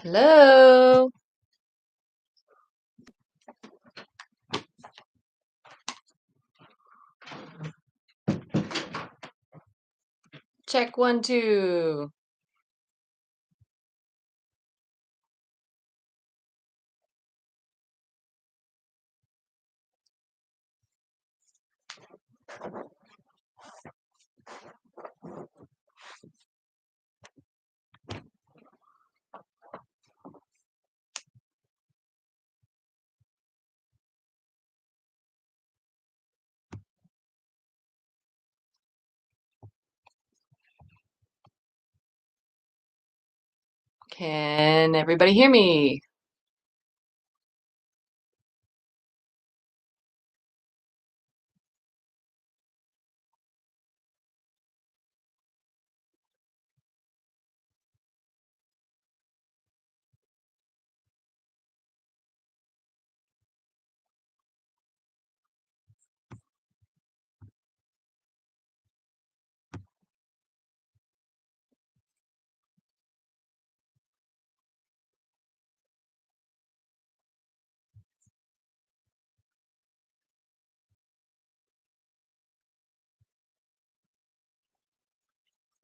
Hello. Check 1, 2. Can everybody hear me?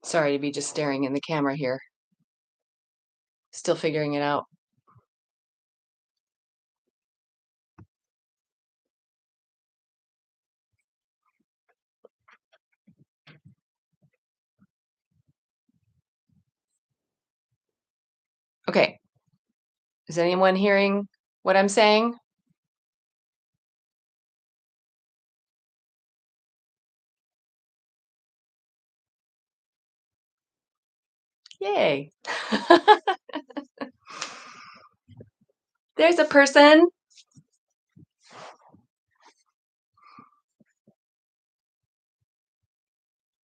Sorry to be just staring in the camera here. Still figuring it out. Okay. Is anyone hearing what I'm saying? Yay. There's a person.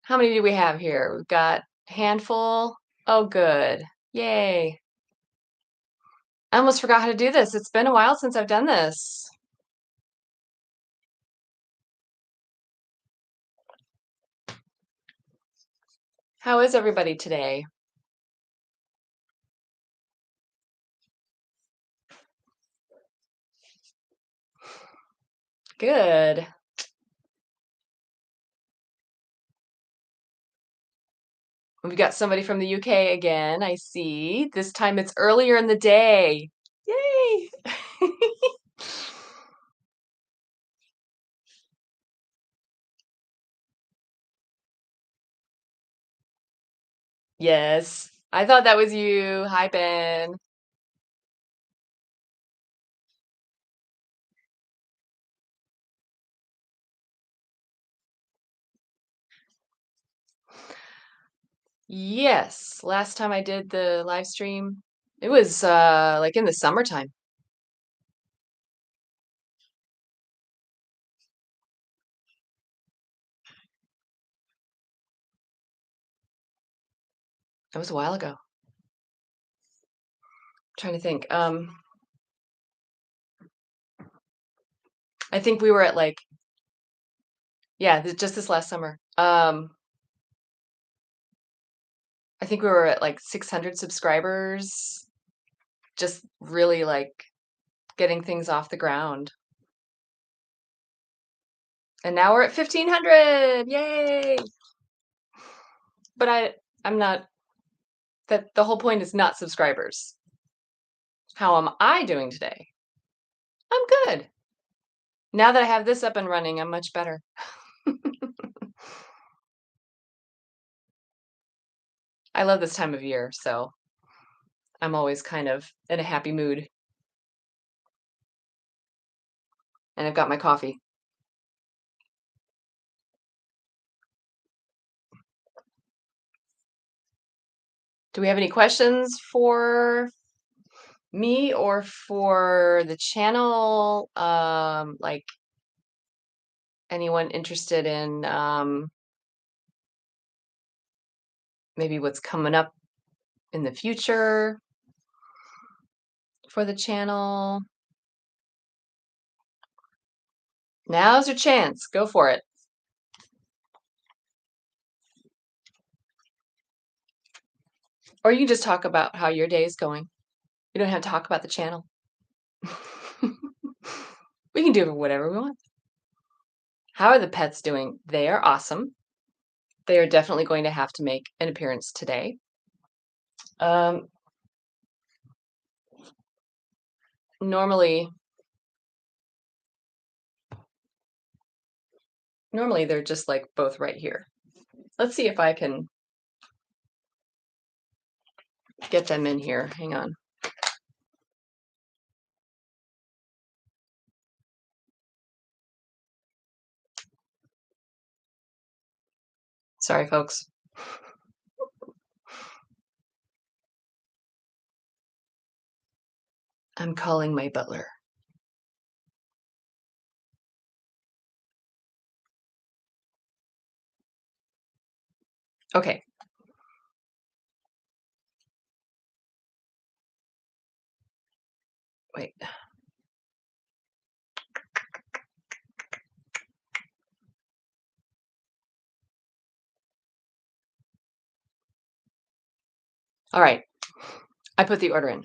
How many do we have here? We've got a handful. Oh, good. Yay. I almost forgot how to do this. It's been a while since I've done this. How is everybody today? Good. We've got somebody from the UK again, I see. This time it's earlier in the day. Yay! Yes, I thought that was you. Hi, Ben. Yes, last time I did the live stream, it was like in the summertime. That was a while ago. Trying to think. I think we were at like, yeah, just this last summer. I think we were at like 600 subscribers, just really like getting things off the ground. And now we're at 1,500. Yay! But I'm not, that the whole point is not subscribers. How am I doing today? I'm good. Now that I have this up and running, I'm much better. I love this time of year, so I'm always kind of in a happy mood. And I've got my coffee. Do we have any questions for me or for the channel? Like anyone interested in maybe what's coming up in the future for the channel? Now's your chance. Go for it. Or you can just talk about how your day is going. We don't have to talk about the channel. We can do whatever we want. How are the pets doing? They are awesome. They are definitely going to have to make an appearance today. Um, normally they're just like both right here. Let's see if I can get them in here. Hang on. Sorry, folks. I'm calling my butler. Okay. Wait. All right. I put the order in.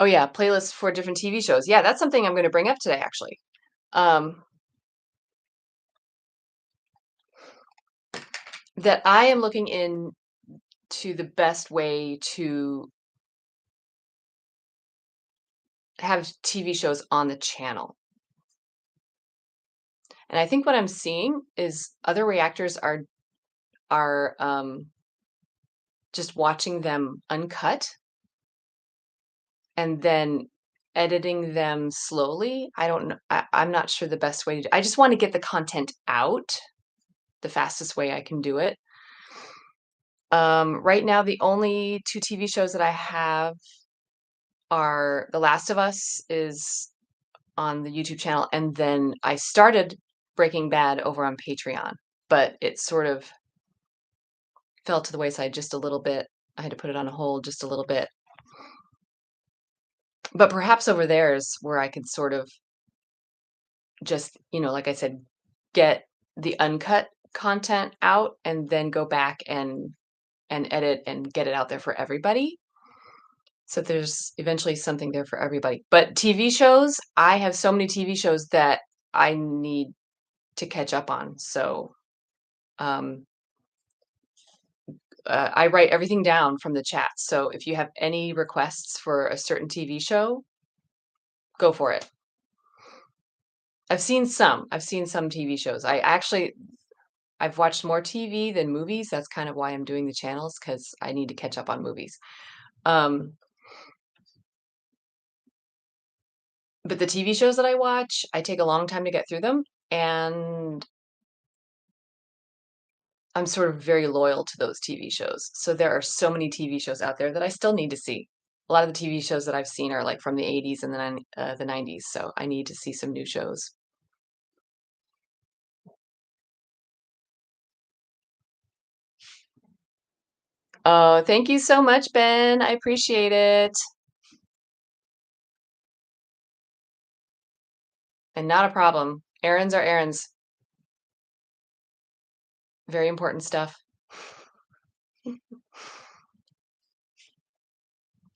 Oh yeah, playlists for different TV shows. Yeah, that's something I'm going to bring up today, actually. That I am looking into the best way to have TV shows on the channel. And I think what I'm seeing is other reactors are just watching them uncut and then editing them slowly. I don't know. I'm not sure the best way to do. I just want to get the content out the fastest way I can do it. Right now, the only 2 TV shows that I have are The Last of Us is on the YouTube channel, and then I started Breaking Bad over on Patreon, but it sort of fell to the wayside just a little bit. I had to put it on hold just a little bit. But perhaps over there is where I could sort of just, like I said, get the uncut content out and then go back and edit and get it out there for everybody. So there's eventually something there for everybody. But TV shows, I have so many TV shows that I need to catch up on. So um, I write everything down from the chat. So if you have any requests for a certain TV show, go for it. I've seen some. I've seen some TV shows. I've watched more TV than movies. That's kind of why I'm doing the channels because I need to catch up on movies. But the TV shows that I watch, I take a long time to get through them, and I'm sort of very loyal to those TV shows. So there are so many TV shows out there that I still need to see. A lot of the TV shows that I've seen are like from the 80s and the 90s, so I need to see some new shows. Oh, thank you so much, Ben. I appreciate it. And not a problem. Errands are errands. Very important stuff.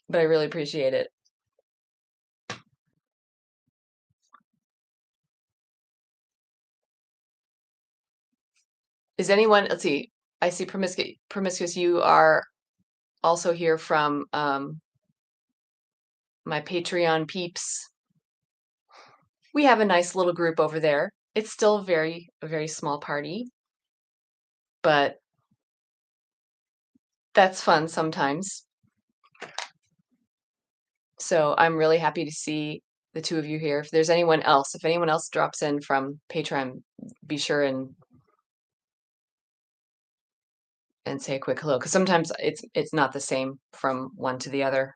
But I really appreciate it. Is anyone, let's see, I see Promiscuous, you are also here from my Patreon peeps. We have a nice little group over there. It's still a very small party, but that's fun sometimes. So I'm really happy to see the 2 of you here. If anyone else drops in from Patreon, be sure and say a quick hello, because sometimes it's not the same from one to the other.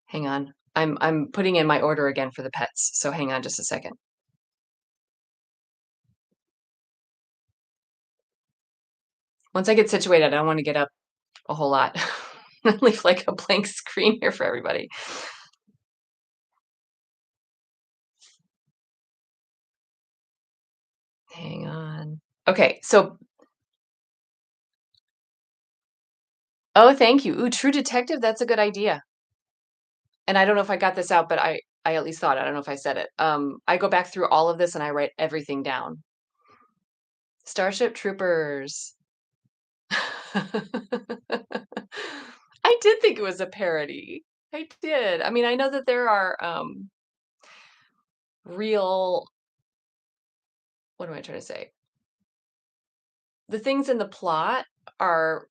Hang on. I'm putting in my order again for the pets, so hang on just a second. Once I get situated, I don't want to get up a whole lot. Leave like a blank screen here for everybody. Hang on. Okay, so oh, thank you. Ooh, True Detective, that's a good idea. And I don't know if I got this out, but I at least thought it. I don't know if I said it. I go back through all of this and I write everything down. Starship Troopers. I did think it was a parody. I did. I mean, I know that there are real, what am I trying to say? The things in the plot are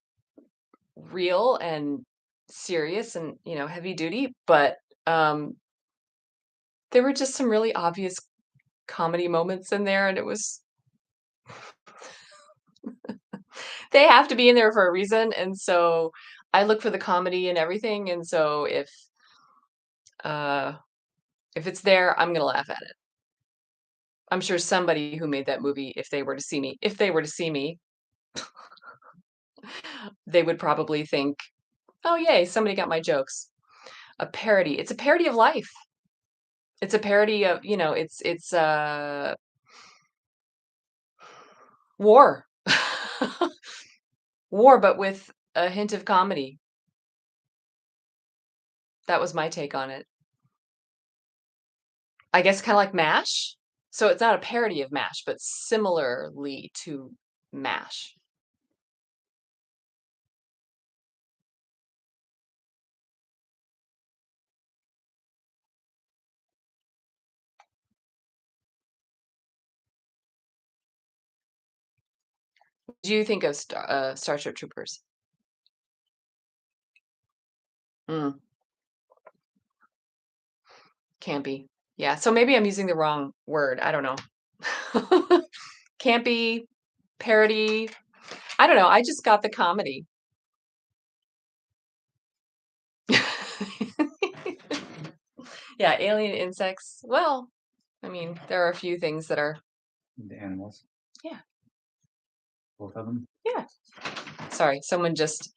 real and serious and, heavy duty, but there were just some really obvious comedy moments in there, and it was they have to be in there for a reason, and so I look for the comedy and everything, and so uh, if it's there, I'm gonna laugh at it. I'm sure somebody who made that movie, if they were to see me, they would probably think, "Oh, yay, somebody got my jokes." A parody. It's a parody of life. It's a parody of, it's war. War, but with a hint of comedy. That was my take on it. I guess kinda like MASH? So it's not a parody of MASH, but similarly to MASH. Do you think of Starship Troopers? Mm, campy. Yeah, so maybe I'm using the wrong word, I don't know. Campy, parody, I don't know, I just got the comedy. Yeah, alien insects, well, I mean, there are a few things that are The animals, yeah, both of them. yeah. Sorry, someone just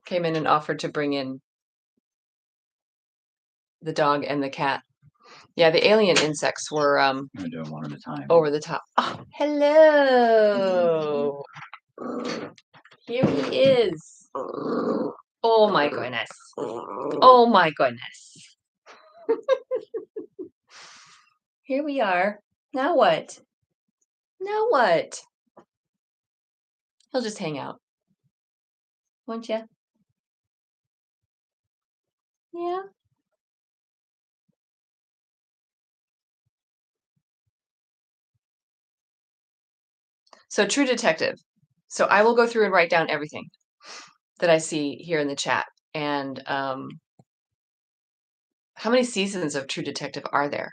came in and offered to bring in the dog and the cat. Yeah, the alien insects were, I'm gonna do them one at a time. over the top. Oh, hello. Here he is. Oh my goodness. Oh my goodness. Here we are. Now what? Now what? He'll just hang out, won't you? Yeah. So True Detective. So I will go through and write down everything that I see here in the chat. And how many seasons of True Detective are there?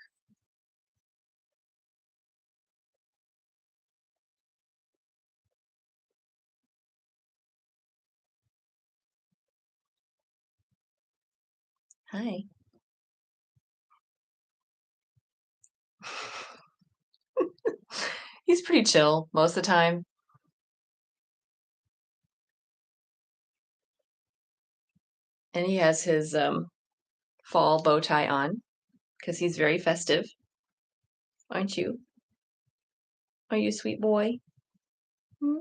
Hi. He's pretty chill most of the time. And he has his fall bow tie on because he's very festive. Aren't you? Are you a sweet boy? Hmm?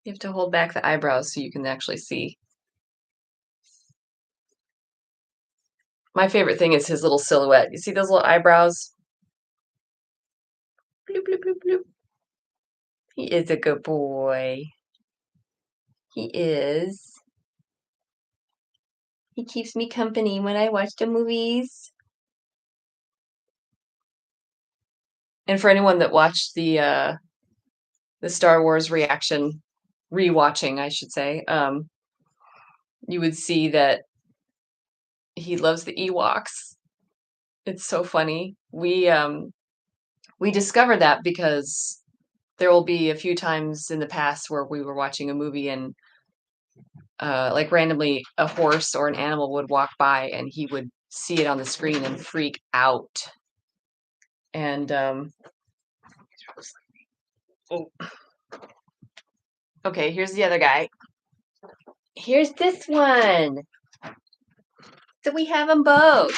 You have to hold back the eyebrows so you can actually see. My favorite thing is his little silhouette. You see those little eyebrows? Bloop, bloop, bloop, bloop. He is a good boy. He is. He keeps me company when I watch the movies. And for anyone that watched the Star Wars reaction, rewatching, I should say, you would see that he loves the Ewoks. It's so funny. We discovered that because there will be a few times in the past where we were watching a movie and like randomly a horse or an animal would walk by and he would see it on the screen and freak out. And oh, okay, here's the other guy. Here's this one. So we have them both.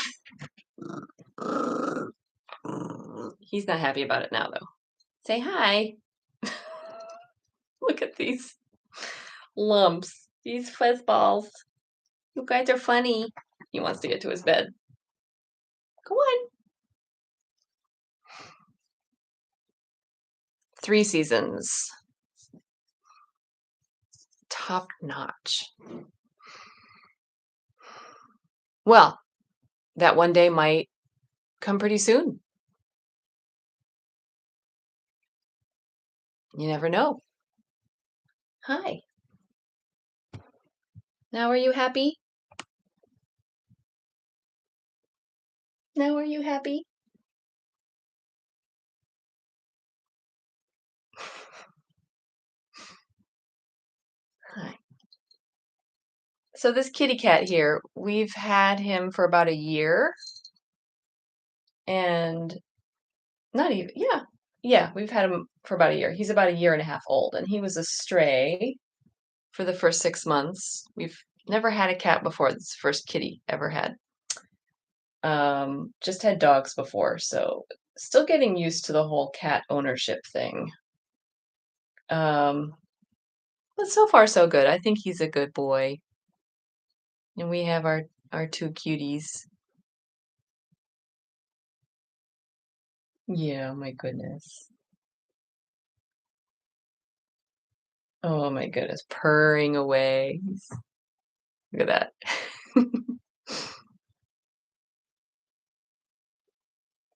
He's not happy about it now, though. Say hi. Look at these lumps, these fuzzballs. You guys are funny. He wants to get to his bed. Go on. 3 seasons. Top notch. Well, that one day might come pretty soon. You never know. Hi. Now are you happy? Now are you happy? Hi. So this kitty cat here, we've had him for about a year. And not even, yeah. Yeah, we've had him for about a year. He's about a year and a half old, and he was a stray for the first 6 months. We've never had a cat before. This is the first kitty ever had. Just had dogs before, so still getting used to the whole cat ownership thing. Um, but so far so good. I think he's a good boy. And we have our 2 cuties. Yeah, my goodness. Oh my goodness, purring away. Look at that.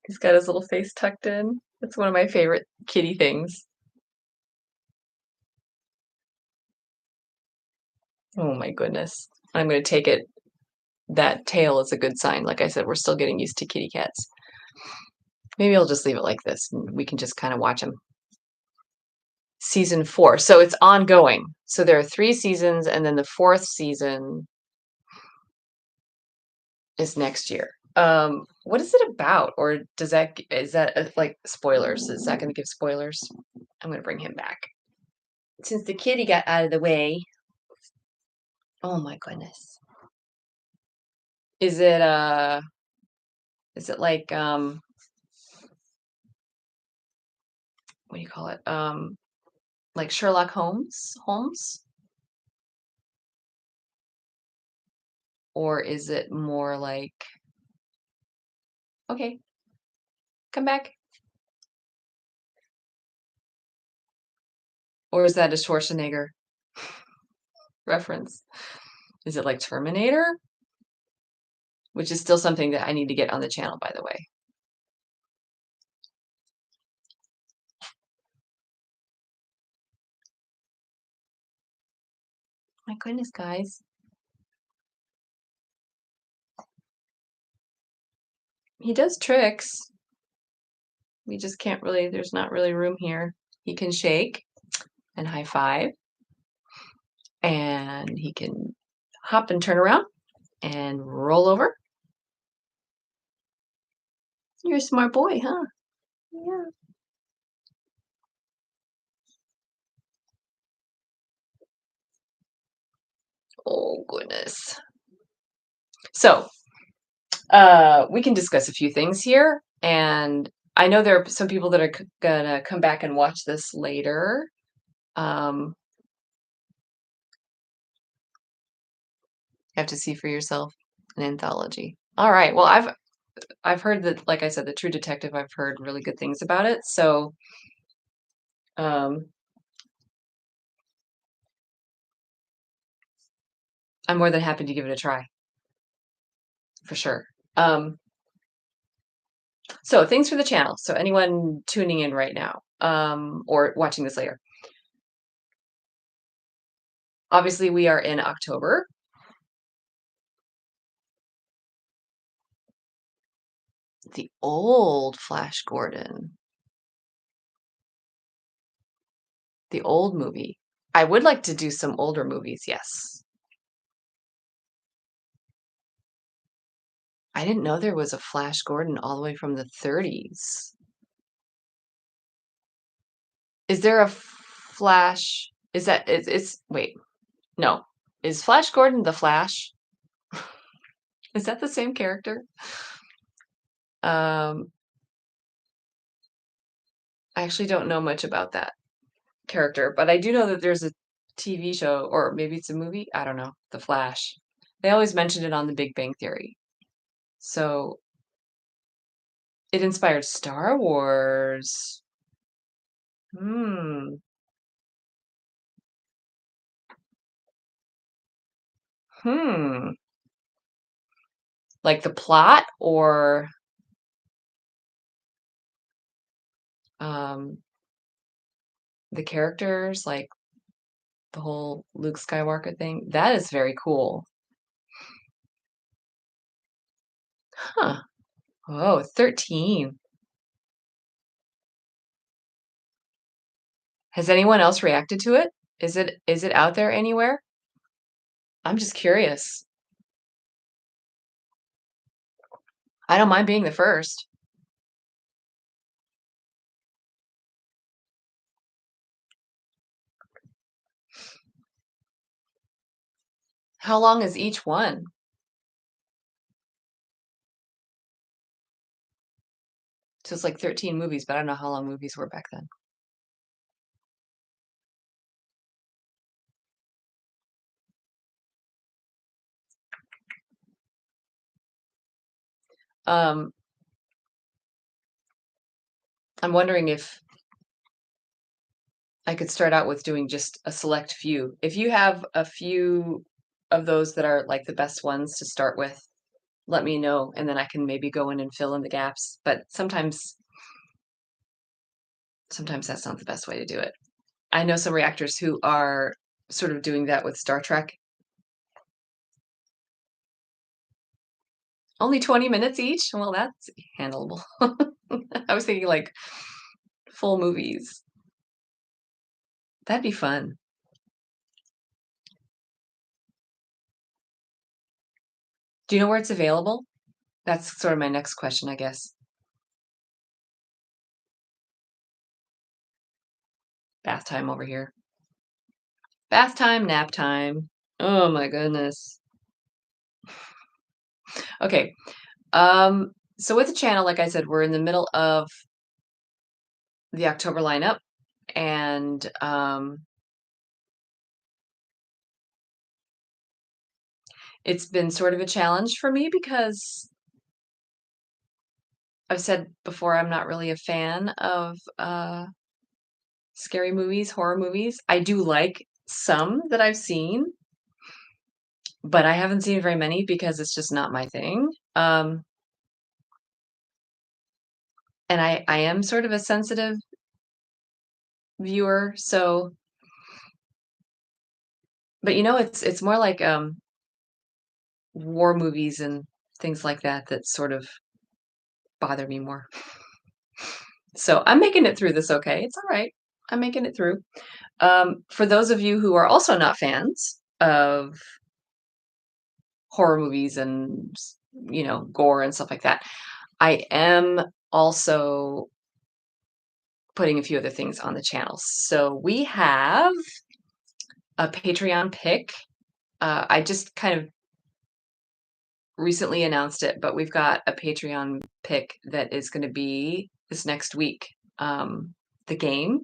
He's got his little face tucked in. That's one of my favorite kitty things. Oh my goodness. I'm gonna take it. That tail is a good sign. Like I said, we're still getting used to kitty cats. Maybe I'll just leave it like this and we can just kind of watch them. Season 4. So it's ongoing. So there are 3 seasons, and then the 4th season is next year. What is it about? Or is that like spoilers? Is that gonna give spoilers? I'm gonna bring him back. Since the kitty got out of the way. Oh my goodness. Is it like what do you call it? Like Sherlock Holmes? Holmes? Or is it more like okay, come back? Or is that a Schwarzenegger reference? Is it like Terminator? Which is still something that I need to get on the channel, by the way. My goodness, guys. He does tricks. We just can't really, there's not really room here. He can shake and high five, and he can hop and turn around and roll over. You're a smart boy, huh? Yeah. Oh, goodness. So, we can discuss a few things here, and I know there are some people that are gonna come back and watch this later. Um, you have to see for yourself an anthology. All right. Well, I've heard that, like I said, The True Detective. I've heard really good things about it. So, um, I'm more than happy to give it a try, for sure. So things for the channel. So anyone tuning in right now, or watching this later. Obviously, we are in October. The old Flash Gordon. The old movie. I would like to do some older movies, yes. I didn't know there was a Flash Gordon all the way from the 30s. Is there a Flash? Is that it's wait, no. Is Flash Gordon the Flash? Is that the same character? Um, I actually don't know much about that character, but I do know that there's a TV show, or maybe it's a movie. I don't know. The Flash. They always mention it on The Big Bang Theory. So it inspired Star Wars. Hmm. Hmm. Like the plot or um the characters, like the whole Luke Skywalker thing. That is very cool. Huh. Oh, 13. Has anyone else reacted to it? Is it out there anywhere? I'm just curious. I don't mind being the first. How long is each one? So it's like 13 movies, but I don't know how long movies were back then. Um, I'm wondering if I could start out with doing just a select few. If you have a few of those that are like the best ones to start with, let me know, and then I can maybe go in and fill in the gaps. But sometimes that's not the best way to do it. I know some reactors who are sort of doing that with Star Trek. Only 20 minutes each? Well, that's handleable. I was thinking like full movies. That'd be fun. Do you know where it's available? That's sort of my next question, I guess. Bath time over here. Bath time, nap time. Oh my goodness. Okay. So with the channel, like I said, we're in the middle of the October lineup, and it's been sort of a challenge for me because I've said before I'm not really a fan of scary movies, horror movies. I do like some that I've seen, but I haven't seen very many because it's just not my thing. And I am sort of a sensitive viewer, so but it's more like war movies and things like that that sort of bother me more. So I'm making it through this okay. It's all right. I'm making it through. For those of you who are also not fans of horror movies and gore and stuff like that, I am also putting a few other things on the channel. So we have a Patreon pick. I just kind of recently announced it, but we've got a Patreon pick that is going to be this next week. The game,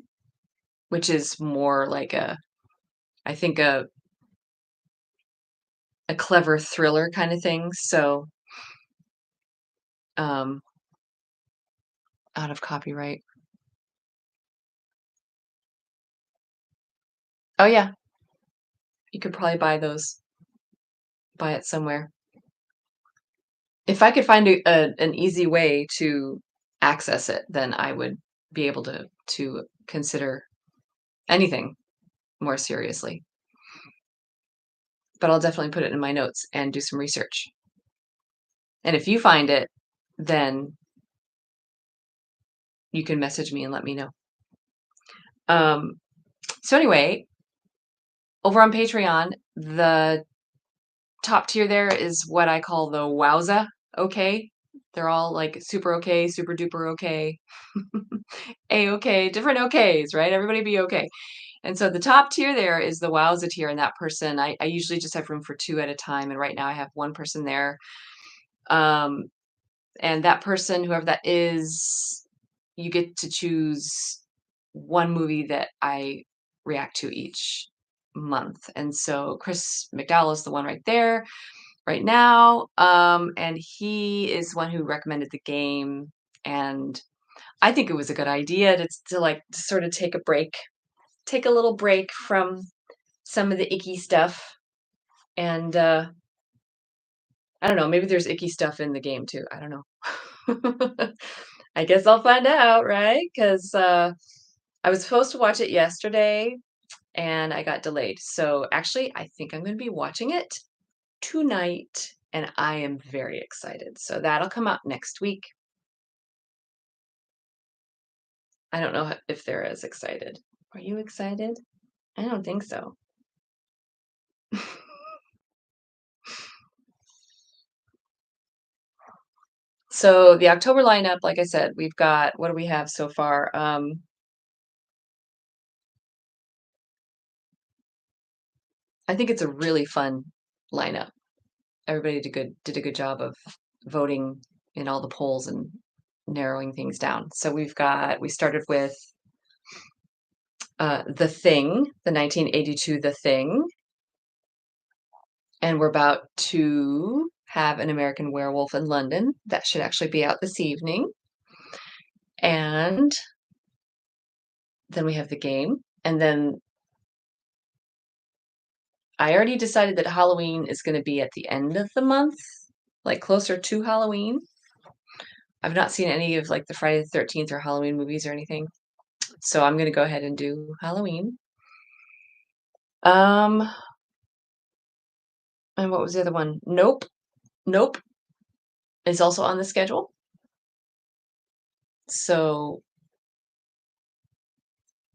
which is more like I think a clever thriller kind of thing. So, um, out of copyright. Oh yeah, you could probably buy it somewhere. If I could find an easy way to access it, then I would be able to consider anything more seriously. But I'll definitely put it in my notes and do some research. And if you find it, then you can message me and let me know. Um, so anyway, over on Patreon, the top tier there is what I call the wowza okay. They're all like super okay, super duper okay, a okay, different okays, right? Everybody be okay. And so the top tier there is the wowza tier, and that person I usually just have room for two at a time, and right now I have one person there. Um, and that person, whoever that is, you get to choose one movie that I react to each month. And so Chris McDowell is the one right there right now. And he is one who recommended the game. And I think it was a good idea to like to sort of take a little break from some of the icky stuff. And I don't know, maybe there's icky stuff in the game too. I don't know. I guess I'll find out, right? Because I was supposed to watch it yesterday and I got delayed. So actually, I think I'm going to be watching it tonight and I am very excited. So that'll come out next week. I don't know if they're as excited. Are you excited? I don't think so. So the October lineup, like I said, we've got, what do we have so far? I think it's a really fun lineup. Everybody did a good job of voting in all the polls and narrowing things down. So we started with The Thing, the 1982 The Thing, and we're about to have An American Werewolf in London. That should actually be out this evening. And then we have the game. And then I already decided that Halloween is going to be at the end of the month, like closer to Halloween. I've not seen any of like the Friday the 13th or Halloween movies or anything. So I'm going to go ahead and do Halloween. Um, and what was the other one? Nope. Nope is also on the schedule. So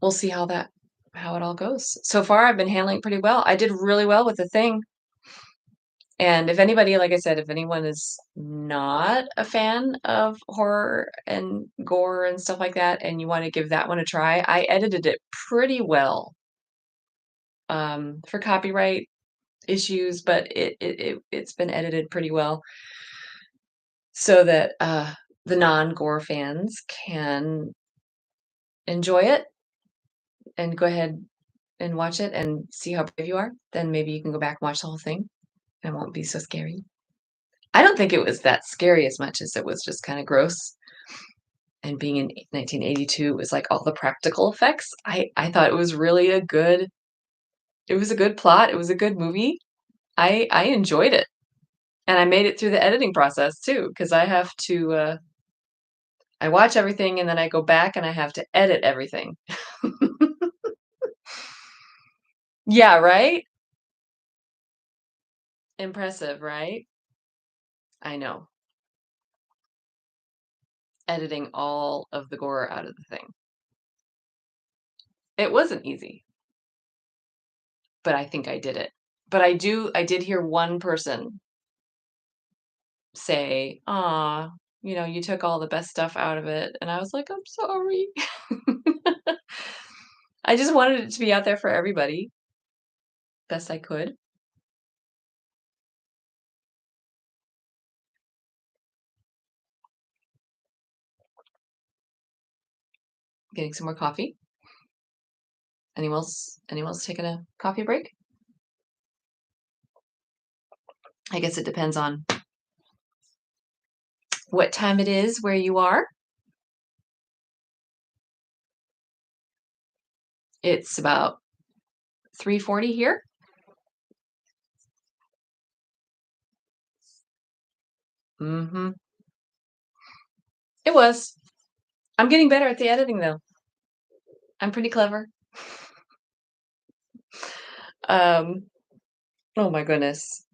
we'll see how it all goes. So far I've been handling it pretty well. I did really well with The Thing. And if anybody, like I said, if anyone is not a fan of horror and gore and stuff like that, and you want to give that one a try, I edited it pretty well for copyright issues, but it's been edited pretty well so that the non-gore fans can enjoy it and go ahead and watch it and see how brave you are. Then maybe you can go back and watch the whole thing and it won't be so scary. I don't think it was that scary as much as it was just kind of gross. And being in 1982 was like all the practical effects. I thought it was really it was a good plot. It was a good movie. I enjoyed it. And I made it through the editing process too, because I have to I watch everything and then I go back and I have to edit everything. Yeah, right? Impressive, right? I know. Editing all of the gore out of the thing. It wasn't easy, but I think I did it. But I did hear one person say, "Aw, you know, you took all the best stuff out of it." And I was like, "I'm sorry." I just wanted it to be out there for everybody, best I could. Getting some more coffee. Anyone else taking a coffee break? I guess it depends on what time it is where you are. It's about 3:40 here. Mhm. It was. I'm getting better at the editing though. I'm pretty clever. Um, oh my goodness.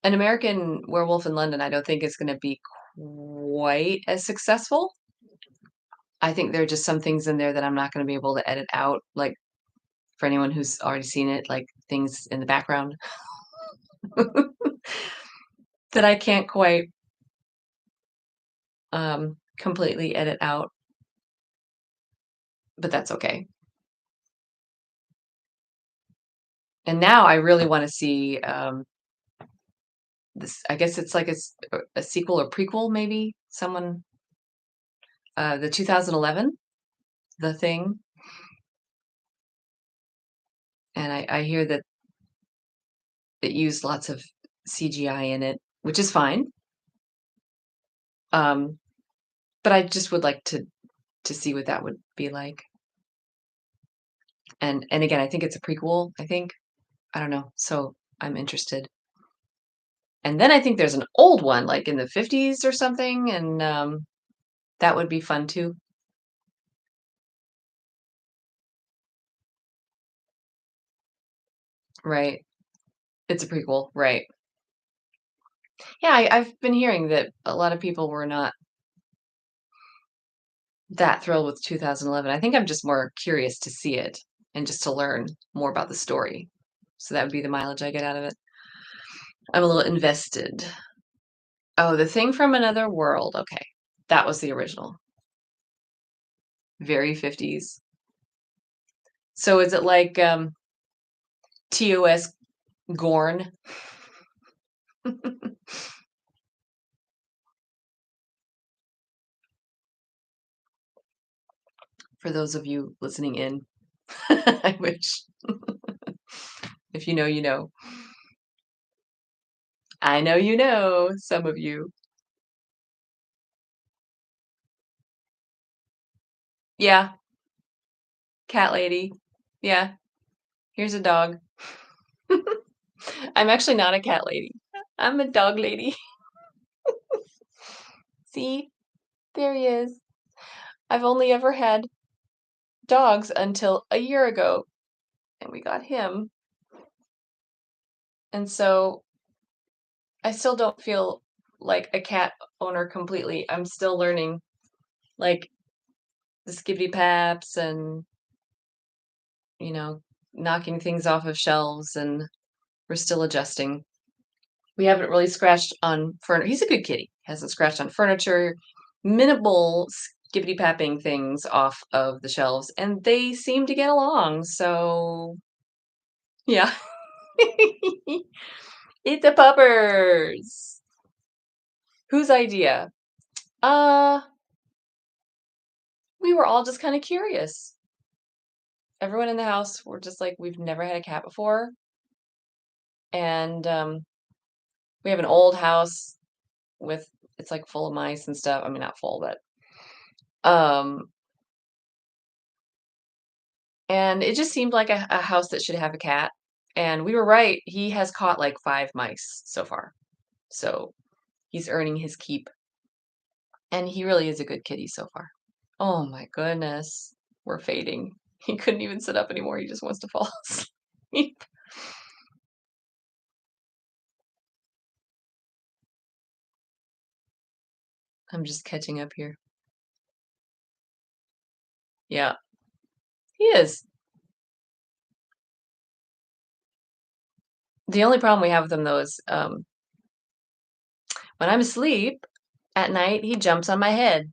An American Werewolf in London, I don't think is gonna be quite as successful. I think there are just some things in there that I'm not gonna be able to edit out, like, for anyone who's already seen it, like, things in the background that I can't quite, completely edit out, but that's okay. And now I really wanna see, this I guess it's like a sequel or prequel maybe? Someone The 2011, The Thing, and I hear that it used lots of CGI in it, which is fine. Um, but I just would like to see what that would be like. And again, I think it's a prequel, I think. I don't know. So I'm interested. And then I think there's an old one, like in the 50s or something, and that would be fun too. Right. It's a prequel, right. Yeah, I've been hearing that a lot of people were not that thrilled with 2011. I think I'm just more curious to see it and just to learn more about the story. So that would be the mileage I get out of it. I'm a little invested. Oh, The Thing from Another World. Okay. That was the original. Very 50s. So is it like TOS Gorn? For those of you listening in, I wish. If you know, you know. I know you know, some of you. Yeah, cat lady. Yeah, here's a dog. I'm actually not a cat lady. I'm a dog lady. See? There he is. I've only ever had dogs until a year ago, and we got him. And so I still don't feel like a cat owner completely. I'm still learning, like, the skippity paps and, you know, knocking things off of shelves, and we're still adjusting. We haven't really scratched on furniture. He's a good kitty. Hasn't scratched on furniture. Minimal skippity papping things off of the shelves, and they seem to get along. So yeah, eat the puppers. Whose idea? Uh, we were all just kind of curious. Everyone in the house were just like, we've never had a cat before, and we have an old house with it's like full of mice and stuff. I mean, not full, but um and it just seemed like a house that should have a cat, and we were right, he has caught, like, 5 mice so far, so he's earning his keep, and he really is a good kitty so far. Oh my goodness, we're fading. He couldn't even sit up anymore, he just wants to fall asleep. I'm just catching up here. Yeah, he is. The only problem we have with him, though, is, when I'm asleep at night, he jumps on my head.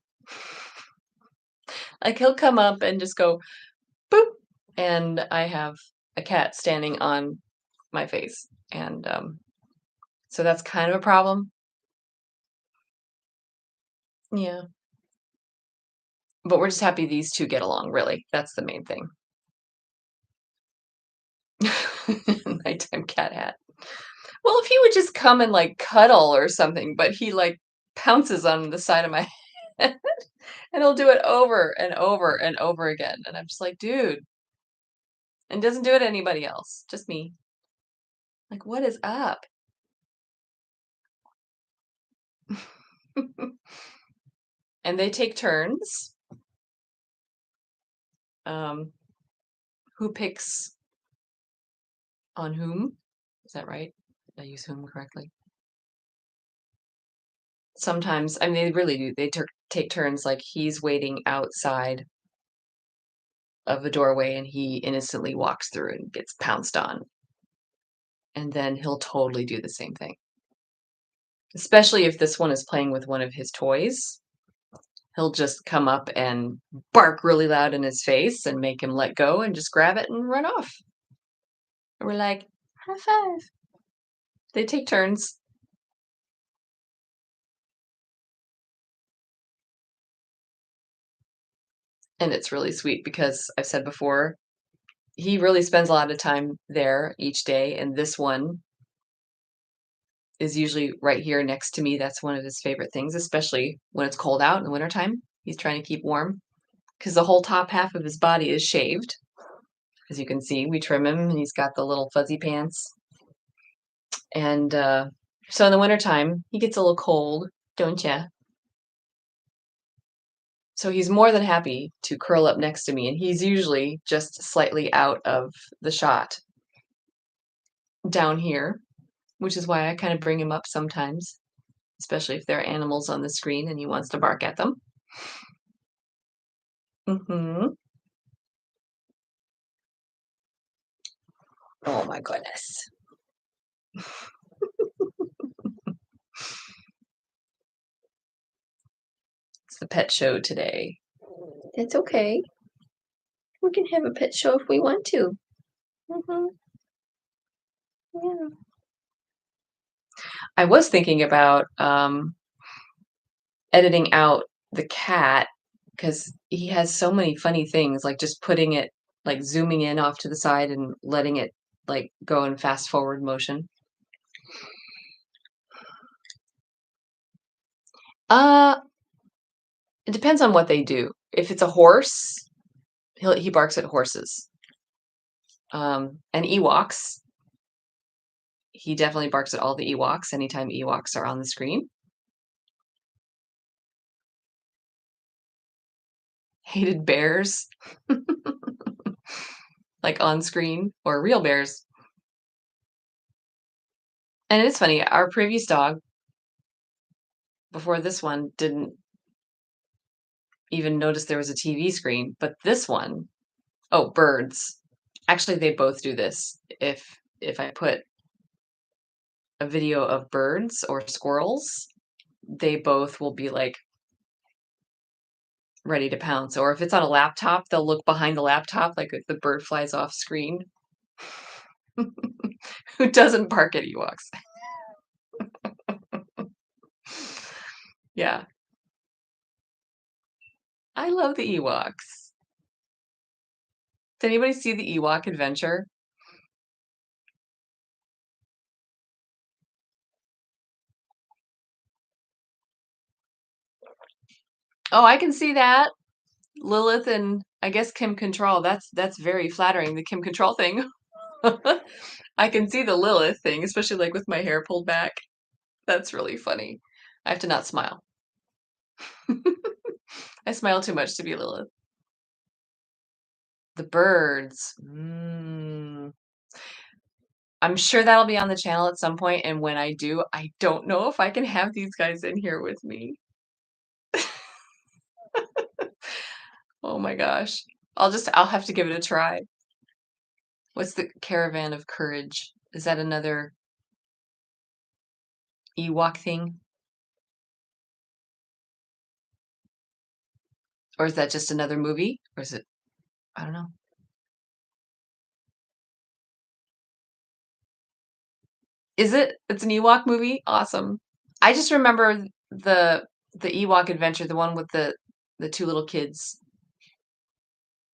Like, he'll come up and just go, "Boop," and I have a cat standing on my face, and, so that's kind of a problem. Yeah, but we're just happy these 2 get along, really, that's the main thing. Nighttime cat hat. Well, if he would just come and, like, cuddle or something, but he, like, pounces on the side of my head, and he'll do it over and over and over again, and I'm just like, "Dude," and doesn't do it to anybody else, just me. Like, "What is up?" And they take turns, um, who picks on whom. Is that right? Did I use whom correctly? Sometimes, I mean, they really do. They take turns, like, he's waiting outside of a doorway, and he innocently walks through and gets pounced on, and then he'll totally do the same thing. Especially if this one is playing with one of his toys, he'll just come up and bark really loud in his face and make him let go and just grab it and run off. And we're like, "High five." They take turns. And it's really sweet because I've said before, he really spends a lot of time there each day, and this one is usually right here next to me. That's one of his favorite things, especially when it's cold out in the wintertime. He's trying to keep warm because the whole top half of his body is shaved. As you can see, we trim him, and he's got the little fuzzy pants. And so in the wintertime, he gets a little cold, don't ya? So he's more than happy to curl up next to me, and he's usually just slightly out of the shot down here, which is why I kind of bring him up sometimes, especially if there are animals on the screen and he wants to bark at them. Mhm. Oh my goodness. It's the pet show today. It's okay. We can have a pet show if we want to. Mhm. Yeah. I was thinking about, editing out the cat because he has so many funny things, like just putting it like zooming in off to the side and letting it like go in fast forward motion. Uh, it depends on what they do. If it's a horse, he barks at horses. And Ewoks, he definitely barks at all the Ewoks anytime Ewoks are on the screen. Hated bears, like on screen, or real bears. And it's funny, our previous dog before this one didn't even notice there was a TV screen, but this one, oh, birds. Actually, they both do this. If I put a video of birds or squirrels, they both will be like ready to pounce. Or if it's on a laptop, they'll look behind the laptop like if the bird flies off screen. Who doesn't bark at Ewoks? Yeah, I love the Ewoks. Did anybody see the Ewok Adventure? Oh, I can see that. Lilith and I guess Kim Control. That's very flattering, the Kim Control thing. I can see the Lilith thing, especially like with my hair pulled back. That's really funny. I have to not smile. I smile too much to be Lilith. The birds. I'm sure that'll be on the channel at some point, and when I do, I don't know if I can have these guys in here with me. Oh my gosh. I'll have to give it a try. What's the Caravan of Courage? Is that another Ewok thing? Or is that just another movie? Or is it, I don't know. Is it? It's an Ewok movie? Awesome. I just remember the Ewok Adventure, the one with the two little kids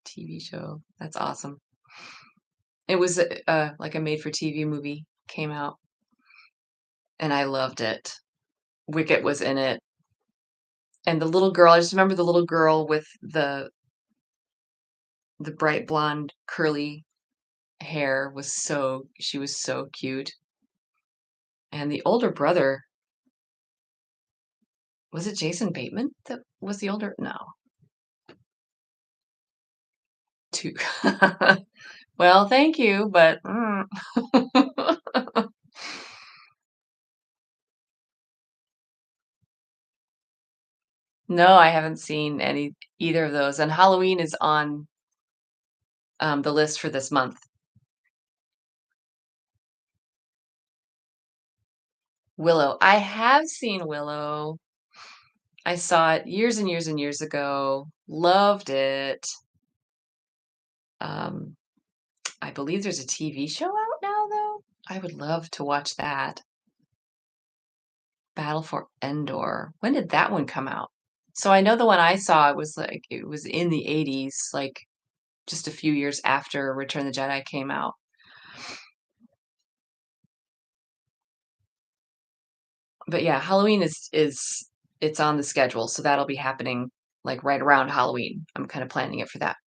TV show. That's awesome. It was like a made-for-TV movie came out, and I loved it. Wicket was in it, and the little girl. I just remember the little girl with the bright blonde curly hair she was so cute. And the older brother, was it Jason Bateman that was the older? No, two. Well, thank you, but no, I haven't seen either of those. And Halloween is on the list for this month. Willow. I have seen Willow. I saw it years and years and years ago. Loved it. Um, I believe there's a TV show out now, though. I would love to watch that. Battle for Endor. When did that one come out? So I know the one I saw was like it was in the 80s, like just a few years after Return of the Jedi came out. But yeah, Halloween is it's on the schedule, so that'll be happening like right around Halloween. I'm kind of planning it for that.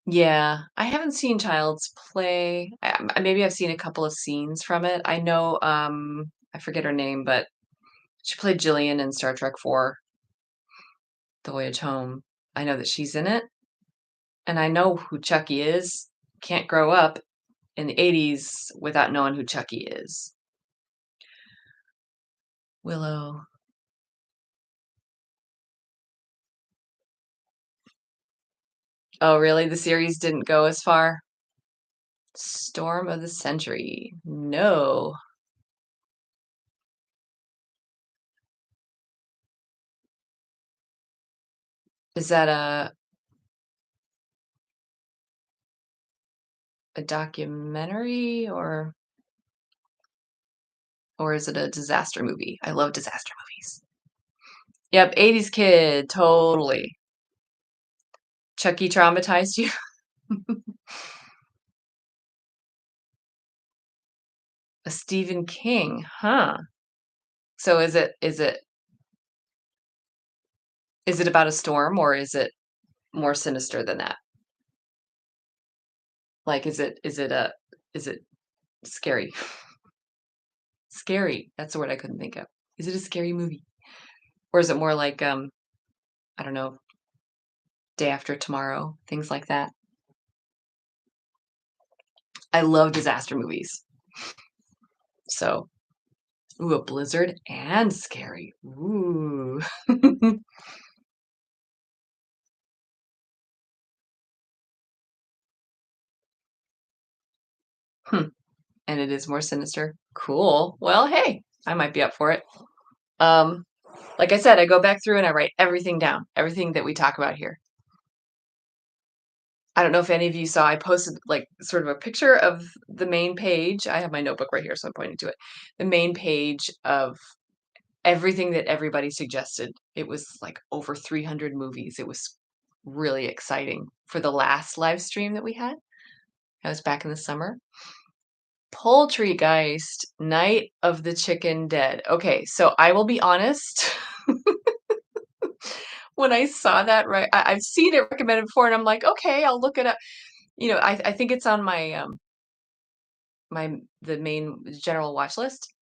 Yeah, I haven't seen Child's Play. Maybe I've seen a couple of scenes from it. I know, I forget her name, but she played Jillian in Star Trek 4, The Voyage Home. I know that she's in it, and I know who Chucky is. Can't grow up in the 80s without knowing who Chucky is. Willow. Oh, really? The series didn't go as far? Storm of the Century. No. Is that a documentary or is it a disaster movie? I love disaster movies. Yep, 80s kid, totally. Chucky traumatized you? A Stephen King, huh? So is it about a storm or is it more sinister than that? Like is it scary? Scary. That's the word I couldn't think of. Is it a scary movie? Or is it more like I don't know, Day After Tomorrow, things like that? I love disaster movies. So, ooh, a blizzard and scary. Ooh. Hmm. And it is more sinister. Cool. Well, hey, I might be up for it. Um, like I said, I go back through and I write everything down, everything that we talk about here. I don't know if any of you saw, I posted like sort of a picture of the main page. I have my notebook right here, so I'm pointing to it. The main page of everything that everybody suggested. It was like over 300 movies. It was really exciting for the last live stream that we had. That was back in the summer. Poultrygeist, Night of the Chicken Dead. Okay, so I will be honest. When I saw that, right, I've seen it recommended before, and I'm like, okay, I'll look it up. I think it's on the main general watch list.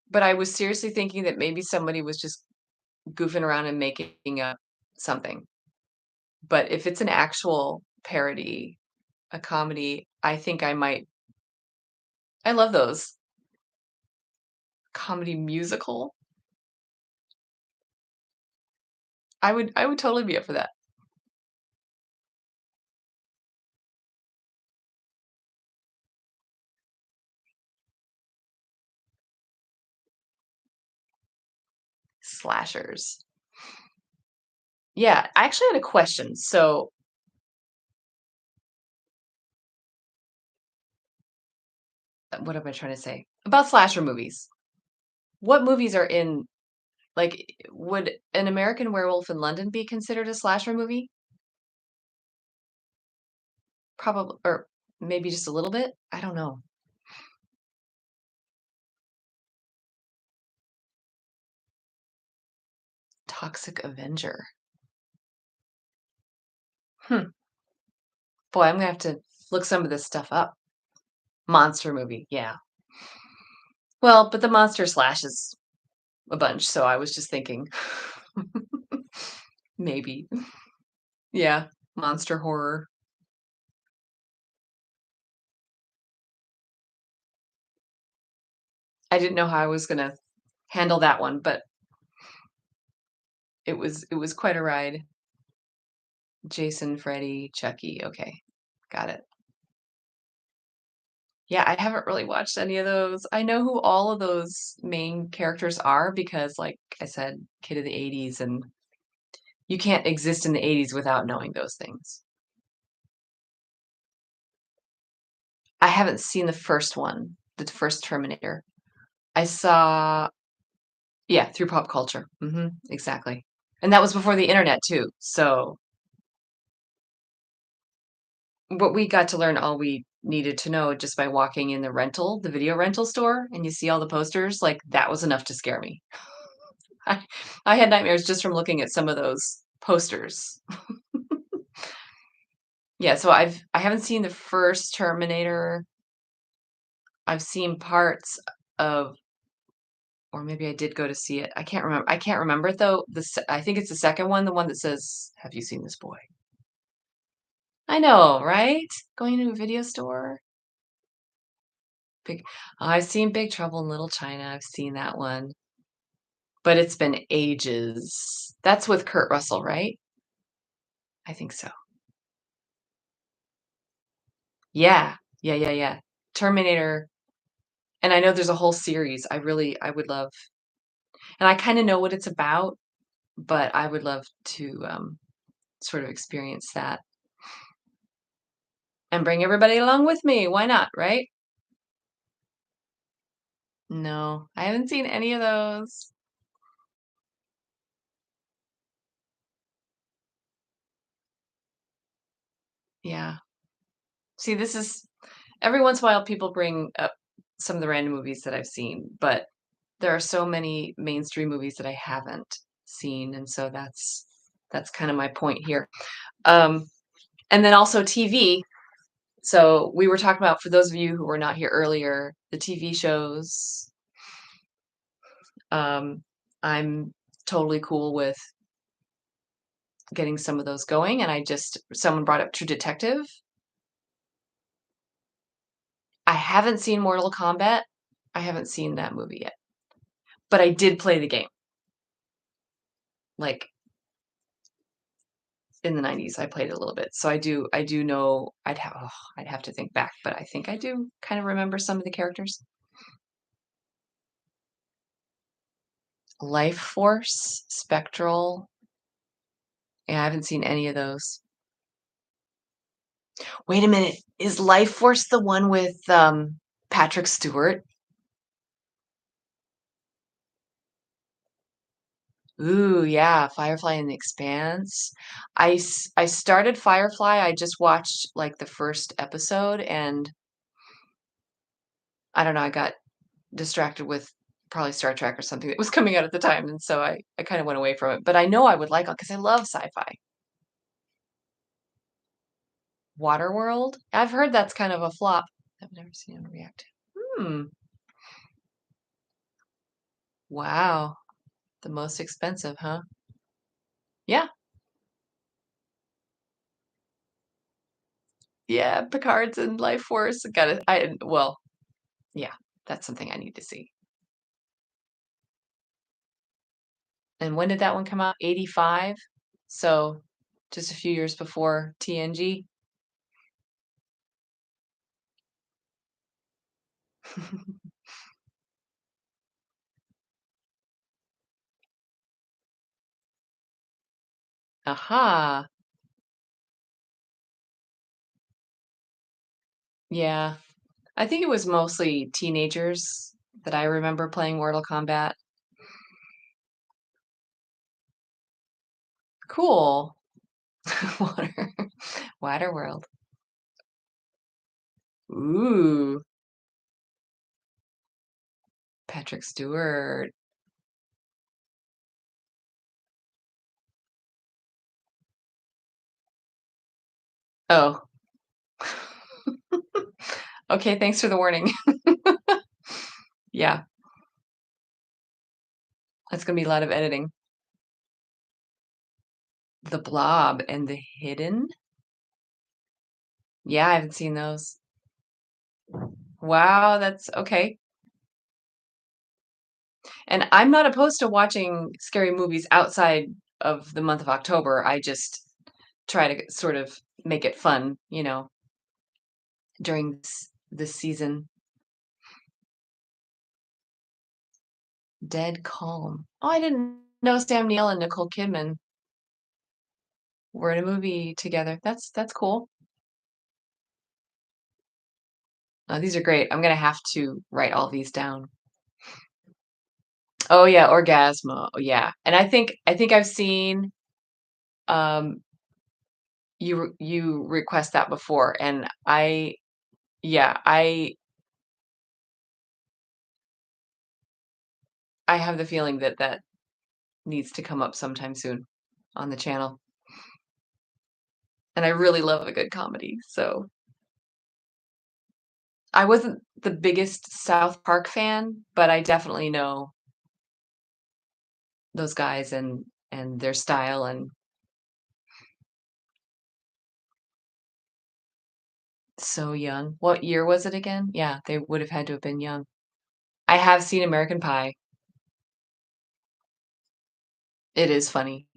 But I was seriously thinking that maybe somebody was just goofing around and making up something. But if it's an actual parody, a comedy, I think I might. I love those. Comedy musical. I would totally be up for that. Slashers. Yeah, I actually had a question. So, what am I trying to say? About slasher movies. What movies are in like would An American Werewolf in London be considered a slasher movie? Probably or maybe just a little bit? I don't know. Toxic Avenger. Hmm. Boy, I'm gonna have to look some of this stuff up. Monster movie. Yeah. Well, but the monster slashes a bunch, so I was just thinking maybe. Yeah, monster horror. I didn't know how I was gonna handle that one, but it was quite a ride. Jason, Freddy, Chucky. Okay, got it. Yeah, I haven't really watched any of those. I know who all of those main characters are because, like I said, kid of the 80s, and you can't exist in the 80s without knowing those things. I haven't seen the first one, the first Terminator. I saw Yeah, through pop culture. Exactly. And that was before the internet too, so but we got to learn all we needed to know just by walking in the video rental store, and you see all the posters, like, that was enough to scare me. I I had nightmares just from looking at some of those posters. Yeah, so I haven't seen the first Terminator. I've seen parts of or maybe I did go to see it. I can't remember it though. I think it's the second one, the one that says, "Have you seen this boy?" I know, right? Going to a video store. Big I've seen Big Trouble in Little China. I've seen that one, but it's been ages. That's with Kurt Russell, right? I think so. Yeah. Yeah, yeah, yeah. Terminator, and I know there's a whole series. I would love, and I kinda know what it's about, but I would love to, sort of experience that and bring everybody along with me. Why not, right? No, I haven't seen any of those. Yeah. See, this is every once in a while people bring up some of the random movies that I've seen, but there are so many mainstream movies that I haven't seen, and so that's kind of my point here. Um, and then also TV. So we were talking about, for those of you who were not here earlier, the TV shows. Um, I'm totally cool with getting some of those going, and someone brought up True Detective. I haven't seen Mortal Kombat. I haven't seen that movie yet, but I did play the game. Like, in the '90s, I played it a little bit, so I do know. I'd have to think back, but I think I do kind of remember some of the characters. Life Force, Spectral. Yeah, I haven't seen any of those. Wait a minute, is Life Force the one with, Patrick Stewart? Ooh, yeah, Firefly and the Expanse. I started Firefly, I just watched, like, the first episode, and I don't know, I got distracted with probably Star Trek or something that was coming out at the time, and so I kinda went away from it, but I know I would like it because I love sci-fi. Waterworld? I've heard that's kind of a flop. I've never seen anyone react to. Hmm, wow, the most expensive, huh? Yeah, yeah, Picard's in Life Force. Well, yeah, that's something I need to see. And when did that one come out? 85? So, just a few years before TNG? Aha. Yeah. I think it was mostly teenagers that I remember playing Mortal Kombat. Cool. Water Waterworld. Ooh, Patrick Stewart. Oh. Okay, thanks for the warning. Yeah, that's gonna be a lot of editing. The Blob and The Hidden? Yeah, I haven't seen those. Wow, that's okay. And I'm not opposed to watching scary movies outside of the month of October. I just try to sort of make it fun, during this season. Dead Calm. Oh, I didn't know Sam Neill and Nicole Kidman were in a movie together. That's cool. These are great. I'm gonna have to write all these down. Oh, yeah, Orgasmo, yeah, and I think I've seen, um, you request that before, and yeah, I have the feeling that that needs to come up sometime soon on the channel, and I really love a good comedy, so I wasn't the biggest South Park fan, but I definitely know those guys and their style and so young. What year was it again? Yeah, they would have had to have been young. I have seen American Pie. It is funny.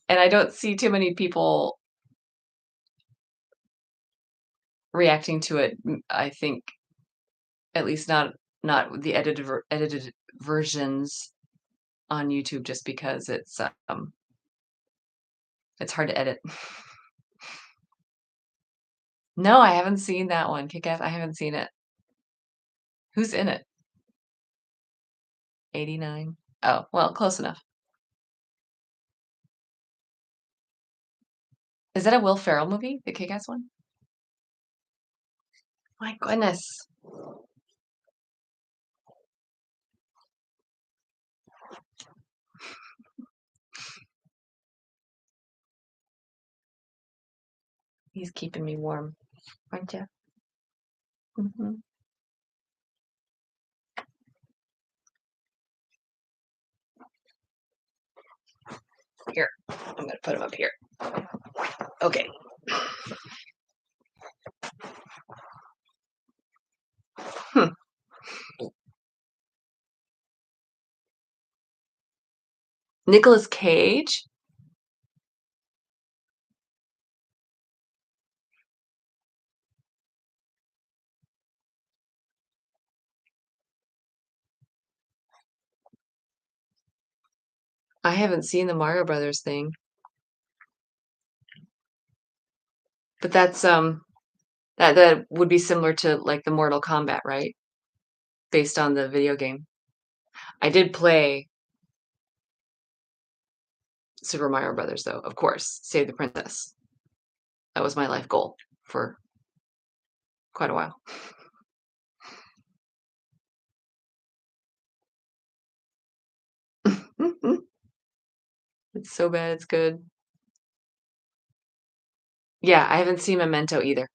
And I don't see too many people reacting to it. I think at least not the edited versions on YouTube just because it's hard to edit. No, I haven't seen that one. Kick-Ass, I haven't seen it. Who's in it? 89? Oh, well, close enough. Is that a Will Ferrell movie, the Kick-Ass one? My goodness. He's keeping me warm, aren't you? Mhm. Here, I'm gonna put him up here. Okay. Hmm. Nicolas Cage? I haven't seen the Mario Brothers thing, but that would be similar to like the Mortal Kombat, right? Based on the video game. I did play Super Mario Brothers though, of course. Save the Princess. That was my life goal for quite a while. It's so bad, it's good. Yeah, I haven't seen Memento either.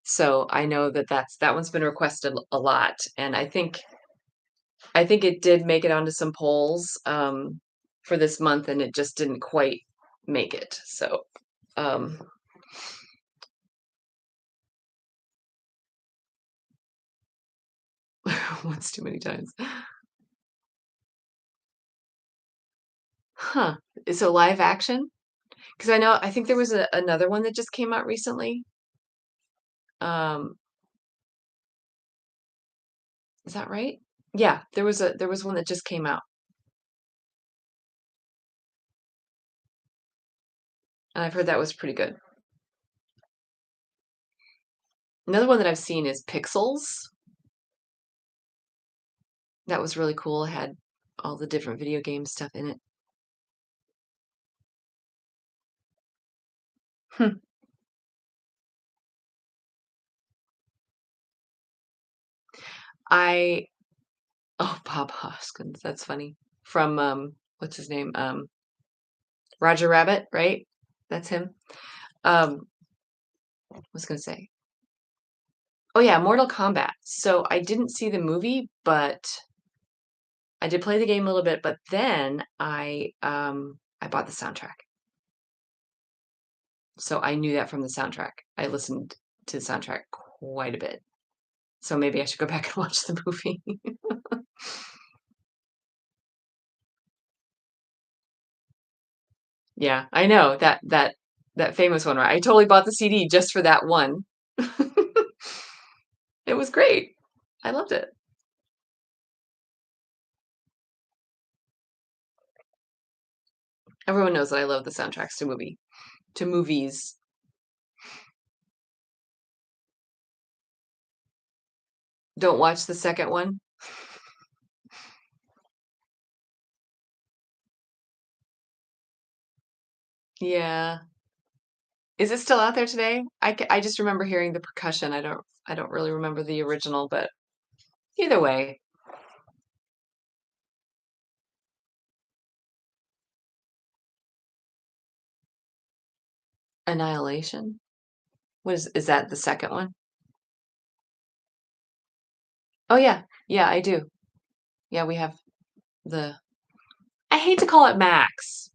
So I know that that one's been requested a lot, and I think it did make it onto some polls, for this month, and it just didn't quite make it, so, um once too many times. Huh. So live action? Because I think there was another one that just came out recently. Um, is that right? Yeah, there was one that just came out, and I've heard that was pretty good. Another one that I've seen is Pixels. That was really cool. It had all the different video game stuff in it. Hmm. I Oh, Bob Hoskins, that's funny. From, what's his name? Roger Rabbit, right? That's him. What was gonna say? Oh, yeah, Mortal Kombat. So I didn't see the movie, but I did play the game a little bit, but then I bought the soundtrack. So I knew that from the soundtrack. I listened to the soundtrack quite a bit. So maybe I should go back and watch the movie. Yeah, I know that famous one, right? I totally bought the CD just for that one. It was great. I loved it. Everyone knows that I love the soundtracks to movies. Don't watch the second one. Yeah. Is it still out there today? I just remember hearing the percussion. I don't really remember the original, but either way, Annihilation. What is that the second one? Oh yeah. Yeah, I do. Yeah, we have the I hate to call it Max.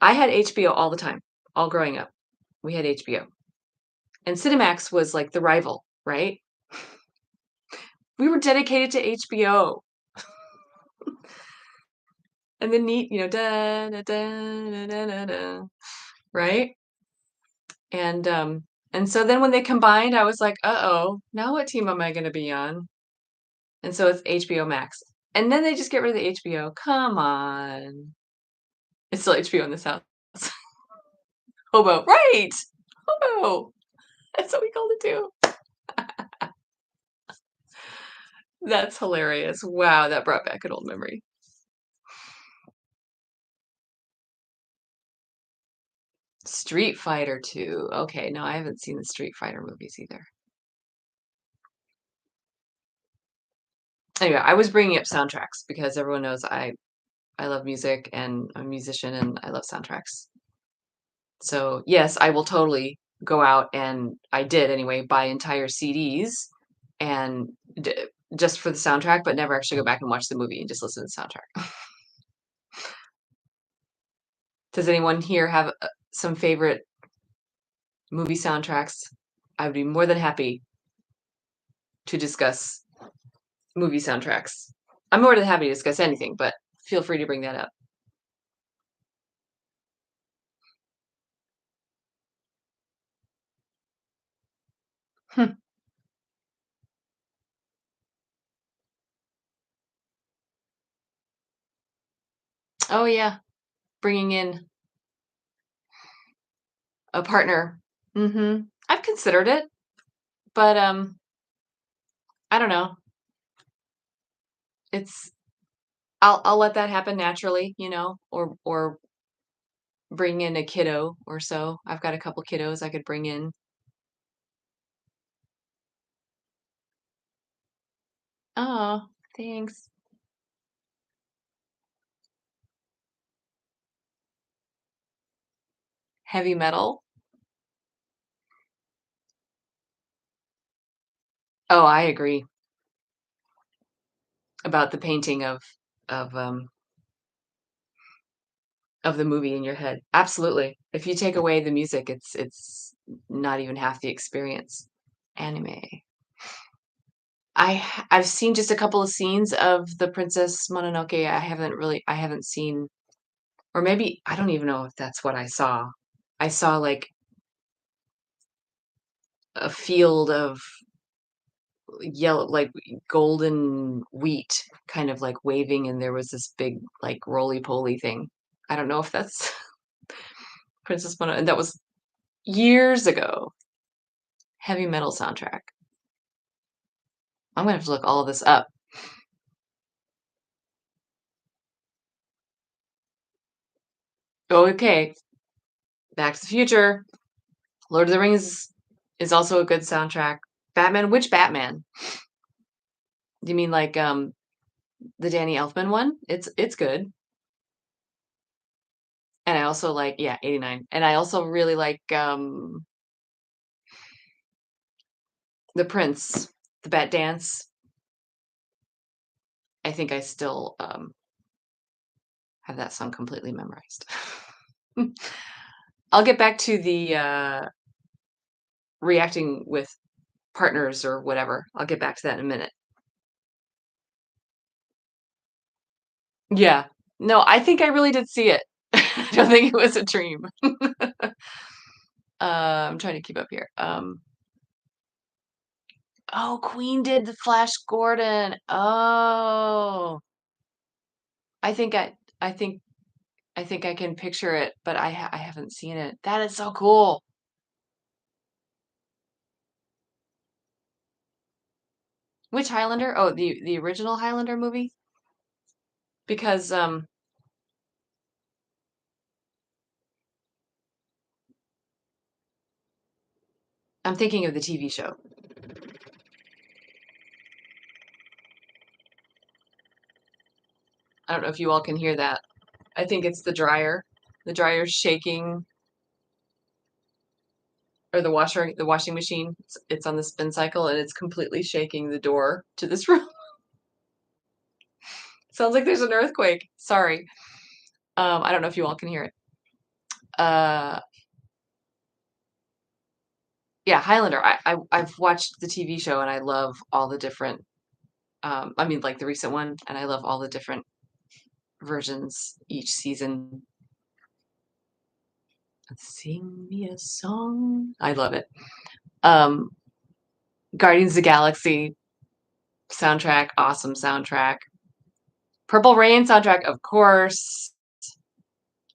I had HBO all the time, all growing up. We had HBO. And Cinemax was like the rival, right? We were dedicated to HBO. And the neat, da da da da da da, da, right? And so then when they combined, I was like, uh-oh, now what team am I going to be on? And so it's HBO Max. And then they just get rid of the HBO. Come on. It's still HBO in this house. Hobo. Right. Hobo. That's what we called it too. That's hilarious. Wow, that brought back an old memory. Street Fighter 2. Okay, no, I haven't seen the Street Fighter movies either. Anyway, I was bringing up soundtracks because everyone knows I love music and I'm a musician and I love soundtracks. So, yes, I will totally go out and I did anyway, buy entire CDs and d just for the soundtrack, but never actually go back and watch the movie and just listen to the soundtrack. Does anyone here have some favorite movie soundtracks? I would be more than happy to discuss movie soundtracks. I'm more than happy to discuss anything, but feel free to bring that up. Hmm. Oh yeah, bringing in a partner. I've considered it, but I don't know. It's I'll let that happen naturally, or bring in a kiddo or so. I've got a couple kiddos I could bring in. Oh, thanks. Heavy metal. Oh, I agree about the painting of um of the movie in your head. Absolutely. If you take away the music, it's not even half the experience. Anime. I've seen just a couple of scenes of the Princess Mononoke. I haven't seen, or maybe I don't even know if that's what I saw. I saw like a field of yellow, like golden wheat kind of like waving, and there was this big like roly-poly thing. I don't know if that's Princess Mononoke, and that was years ago. Heavy metal soundtrack. I'm gonna have to look all of this up. Okay, Back to the Future. Lord of the Rings is also a good soundtrack. Batman, which Batman? Do you mean like the Danny Elfman one? It's good. And I also like, yeah, 89. And I also really like The Prince, the Bat Dance. I think I still have that song completely memorized. I'll get back to the reacting with partners or whatever. I'll get back to that in a minute. Yeah. No, I think I really did see it. I don't think it was a dream. I'm trying to keep up here. Oh, Queen did the Flash Gordon. Oh, I think I, I think, I think I can picture it, but I haven't seen it. That is so cool. Which Highlander? Oh, the original Highlander movie? Because I'm thinking of the TV show. I don't know if you all can hear that. I think it's the dryer. The dryer's shaking, or the washing machine. It's on the spin cycle and it's completely shaking the door to this room. Sounds like there's an earthquake. Sorry. I don't know if you all can hear it. Uh, yeah, Highlander. I've watched the TV show and I love all the different. I mean, like the recent one, and I love all the different versions each season. Sing me a song. I love it. Um, Guardians of the Galaxy soundtrack, awesome soundtrack. Purple Rain soundtrack, of course.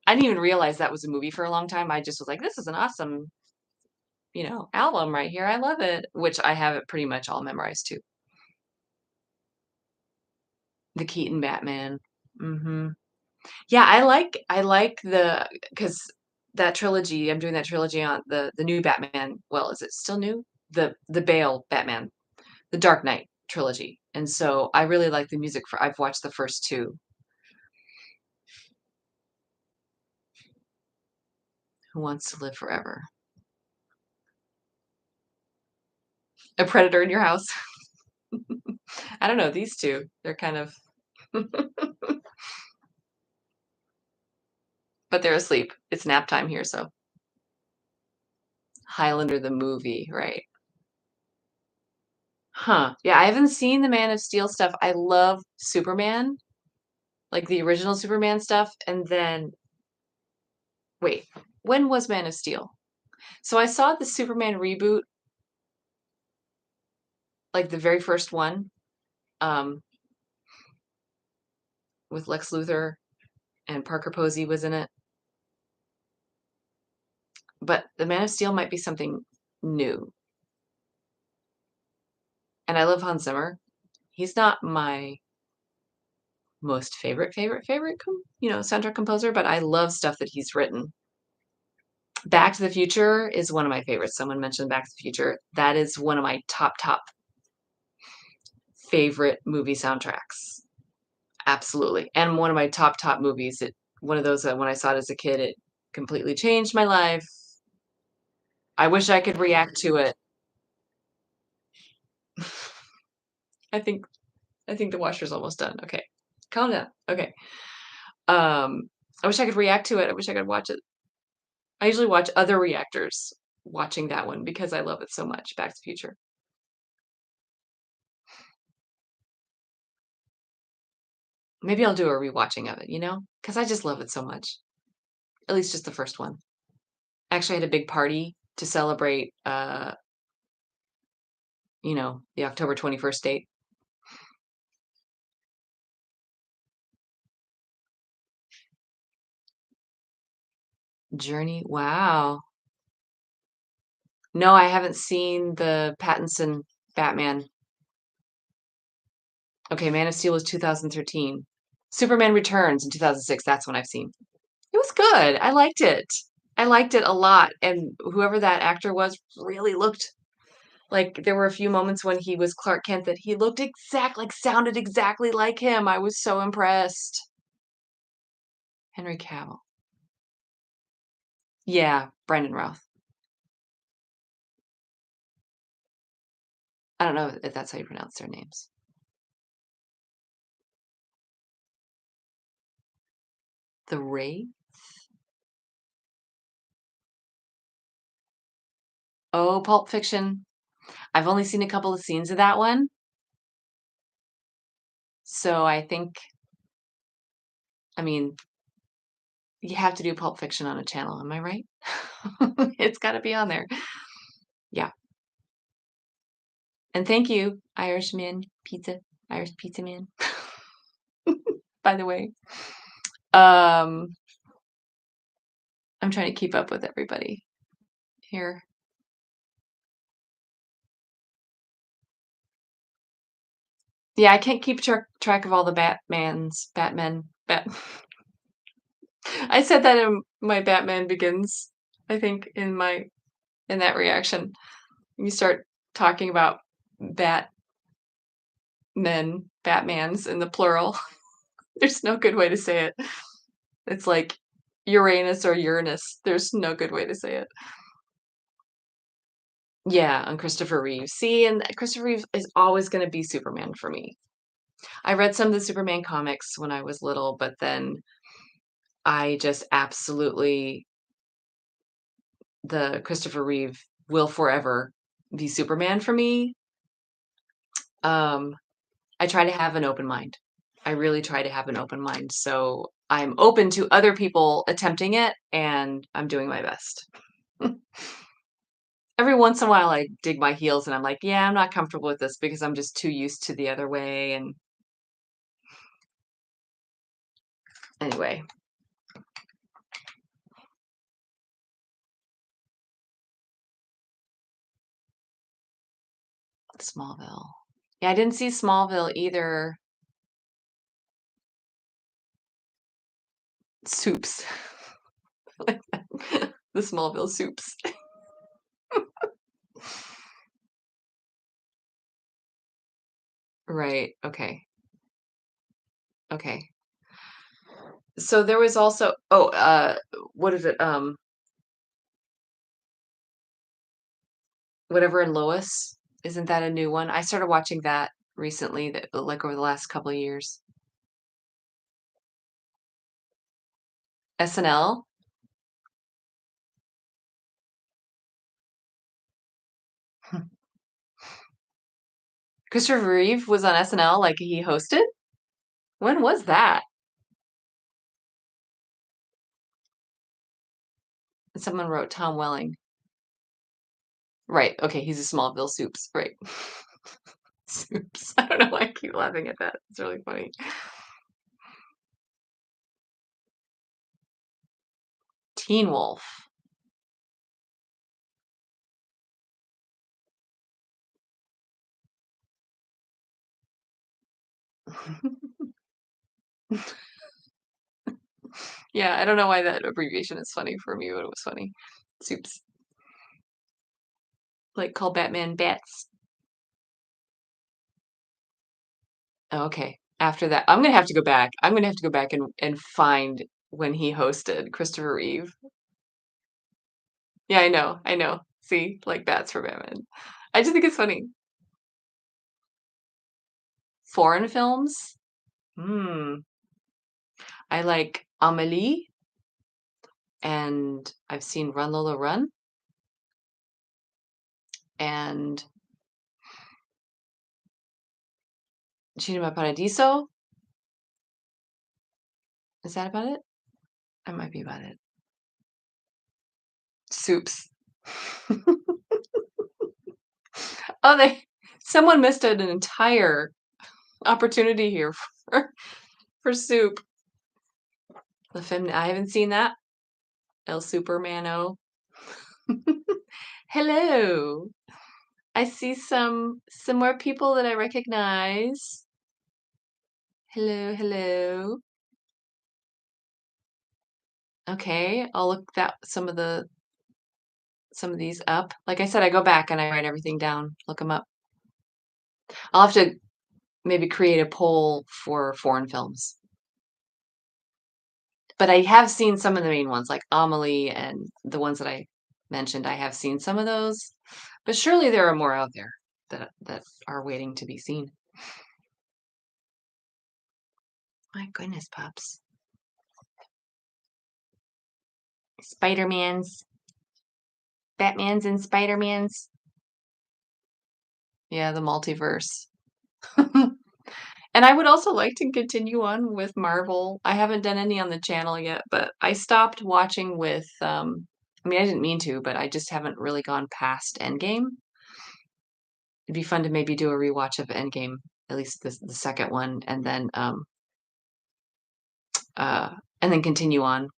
I didn't even realize that was a movie for a long time. I just was like, this is an awesome, album right here. I love it, which I have it pretty much all memorized too. The Keaton Batman. Hmm. Yeah, I like because that trilogy. I'm doing that trilogy on the new Batman. Well, is it still new? The Bale Batman, the Dark Knight trilogy. And so I really like the music for. I've watched the first two. Who Wants to Live Forever? A predator in your house? I don't know. These two, they're kind of, but they're asleep. It's nap time here, so Highlander the movie, right? Huh. Yeah, I haven't seen the Man of Steel stuff. I love Superman, like the original Superman stuff. And then, wait, when was Man of Steel? So I saw the Superman reboot, like the very first one, um, with Lex Luthor and Parker Posey was in it. But the Man of Steel might be something new. And I love Hans Zimmer. He's not my most favorite soundtrack composer, but I love stuff that he's written. Back to the Future is one of my favorites. Someone mentioned Back to the Future. That is one of my top favorite movie soundtracks. Absolutely. And one of my top movies. One of those that when I saw it as a kid, it completely changed my life. I wish I could react to it. I think I think the washer's almost done. Okay. Calm down. Okay. I wish I could react to it. I wish I could watch it. I usually watch other reactors watching that one because I love it so much. Back to the Future. Maybe I'll do a rewatching of it, because I just love it so much. At least just the first one. Actually, I had a big party to celebrate, the October 21st date. Journey. Wow. No, I haven't seen the Pattinson Batman. Okay, Man of Steel was 2013. Superman Returns in 2006. That's one I've seen. It was good. I liked it. I liked it a lot. And whoever that actor was really looked like there were a few moments when he was Clark Kent that he looked sounded exactly like him. I was so impressed. Henry Cavill. Yeah, Brandon Routh. I don't know if that's how you pronounce their names. The Ray? Oh, Pulp Fiction. I've only seen a couple of scenes of that one. So I mean, you have to do Pulp Fiction on a channel, am I right? It's got to be on there. Yeah. And thank you, Irish Pizza Man, by the way. Um, I'm trying to keep up with everybody here. Yeah, I can't keep track of all the Batman. I said that in my Batman Begins, I think, in that reaction. You start talking about Batmans in the plural. There's no good way to say it. It's like Uranus or Uranus. There's no good way to say it. Yeah, on Christopher Reeve. See, and Christopher Reeve is always gonna be Superman for me. I read some of the Superman comics when I was little, but then I just absolutely the Christopher Reeve will forever be Superman for me. Um, I try to have an open mind. I really try to have an open mind, so I'm open to other people attempting it, and I'm doing my best. Every once in a while, I dig my heels and I'm like, "Yeah, I'm not comfortable with this because I'm just too used to the other way," and anyway, Smallville. Yeah, I didn't see Smallville either. Soups. Like the Smallville soups. Right, okay, okay. So there was also what is it, Whatever in Lois? Isn't that a new one? I started watching that recently, that like, over the last couple of years. SNL? Christopher Reeve was on SNL, like, he hosted? When was that? Someone wrote Tom Welling. Right, okay, he's a Smallville Soups, right. Soups. I don't know why I keep laughing at that. It's really funny. Teen Wolf. Yeah, I don't know why that abbreviation is funny for me, but it was funny. Soups. Like, call Batman Bats. Oh, okay. After that, I'm gonna have to go back. I'm gonna have to go back and find when he hosted Christopher Reeve. Yeah, I know, I know. See, like bats for Batman. I just think it's funny. Foreign films? Hmm. I like Amelie, and I've seen Run Lola Run, and Cinema Paradiso. Is that about it? That might be about it. Soups. Oh, they someone missed an entire opportunity here for soup. The film I haven't seen that. El Supermano. Hello. I see some more people that I recognize. Hello, hello. Okay, I'll look that some of these up. Like I said, I go back and I write everything down, look them up. I'll have to maybe create a poll for foreign films. But I have seen some of the main ones, like Amelie and the ones that I mentioned. I have seen some of those, but surely there are more out there that are waiting to be seen. My goodness, pups. Spider-Mans, Batmans and Spider-Mans. Yeah, the multiverse. And I would also like to continue on with Marvel. I haven't done any on the channel yet, but I stopped watching with, I mean, I didn't mean to, but I just haven't really gone past Endgame. It'd be fun to maybe do a rewatch of Endgame, at least the second one, uh, and then continue on.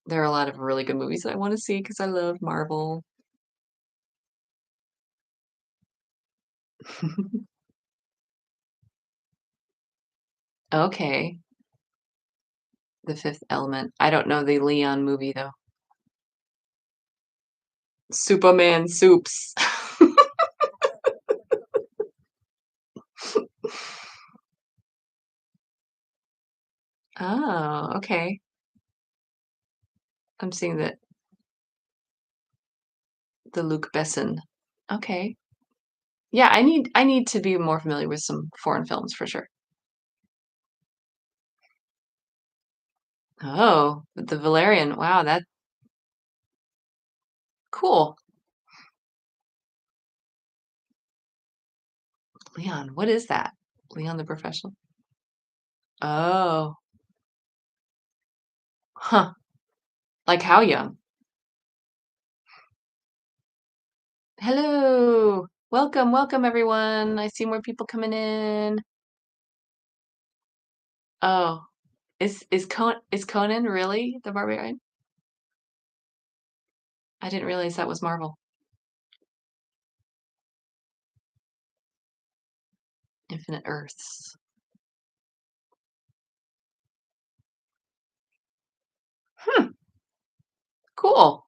There are a lot of really good movies that I want to see because I love Marvel. Okay, The Fifth Element. I don't know the Leon movie though. Superman soups. Oh, okay. I'm seeing the Luc Besson. Okay. Yeah, I need to be more familiar with some foreign films for sure. Oh, the Valerian. Wow, that's cool. Leon, what is that? Leon the Professional? Oh, huh. Like how young? Hello. Welcome, welcome everyone. I see more people coming in. Oh, is Conan really the Barbarian? I didn't realize that was Marvel. Infinite Earths. Hmm, cool.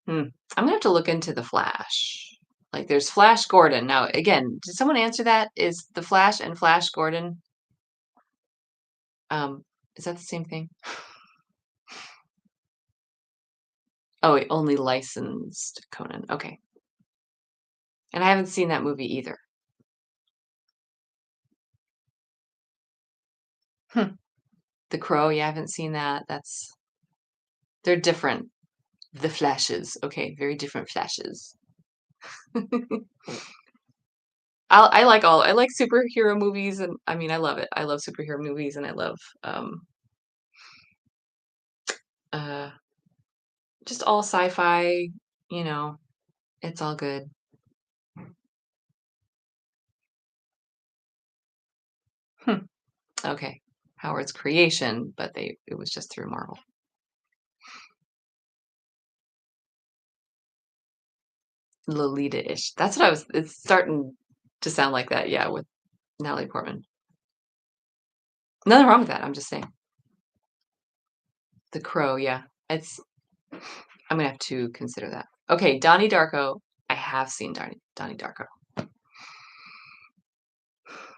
Hmm. I'm gonna have to look into the Flash. Like there's Flash Gordon. Now, again, did someone answer that? Is the Flash and Flash Gordon, um, is that the same thing? Oh, wait, only licensed Conan. Okay. And I haven't seen that movie either. Hmm. The Crow, yeah, I haven't seen that. They're different. The Flashes. Okay, very different Flashes. I like superhero movies, and I mean I love it. I love superhero movies, and I love uh just all sci-fi, you know, it's all good. Hmm. Okay. Howard's creation, but they it was just through Marvel. Lolita-ish. That's what I was it's starting to sound like that, yeah, with Natalie Portman. Nothing wrong with that. I'm just saying. The Crow, yeah. It's I'm gonna have to consider that. Okay, Donnie Darko. I have seen Donnie Darko.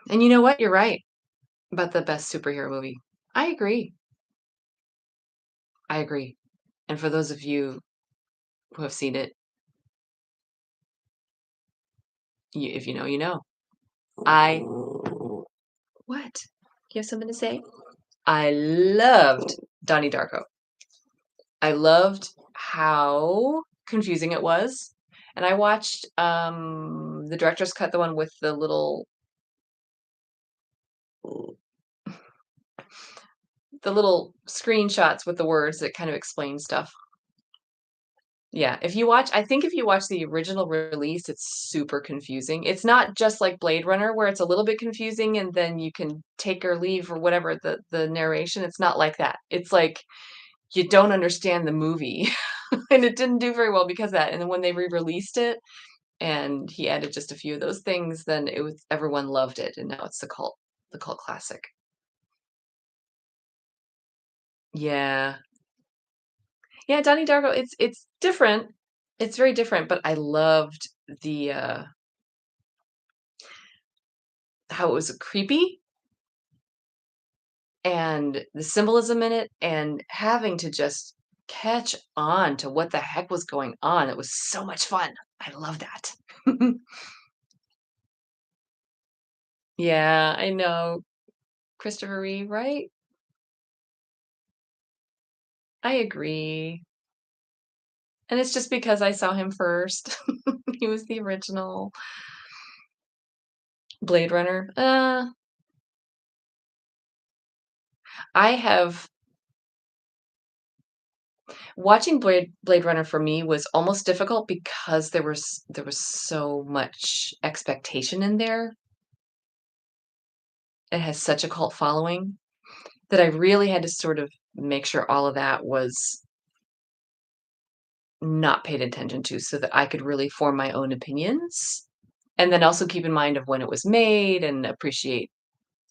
And you know what? You're right about the best superhero movie. I agree. I agree. And for those of you who have seen it, if you know, you know. I what? You have something to say? I loved Donnie Darko. I loved how confusing it was. And I watched the director's cut, the one with the little screenshots with the words that kind of explain stuff. Yeah, I think if you watch the original release, it's super confusing. It's not just like Blade Runner where it's a little bit confusing and then you can take or leave or whatever the narration. It's not like that. It's like you don't understand the movie. And it didn't do very well because of that. And then when they re-released it and he added just a few of those things, then it was everyone loved it and now it's the cult classic. Yeah. Yeah, Donnie Darko, it's different. It's very different, but I loved the how it was creepy and the symbolism in it and having to just catch on to what the heck was going on. It was so much fun. I love that. Yeah, I know. Christopher Reeve, right? I agree. And it's just because I saw him first. He was the original Blade Runner. I have watching Blade Runner for me was almost difficult because there was so much expectation in there. It has such a cult following that I really had to sort of make sure all of that was not paid attention to so that I could really form my own opinions. And then also keep in mind of when it was made and appreciate,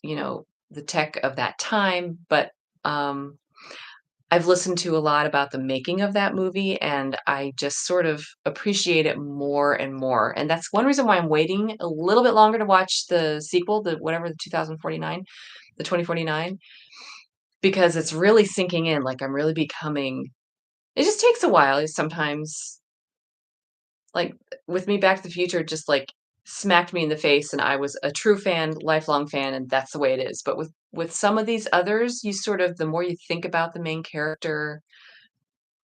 the tech of that time. But um, I've listened to a lot about the making of that movie, and I just sort of appreciate it more and more. And that's one reason why I'm waiting a little bit longer to watch the sequel, the whatever, the 2049, the 2049. because it's really sinking in, like, I'm really becoming it just takes a while, sometimes, like, with me, Back to the Future just, like, smacked me in the face, and I was a true fan, lifelong fan, and that's the way it is, but with some of these others, you sort of the more you think about the main character,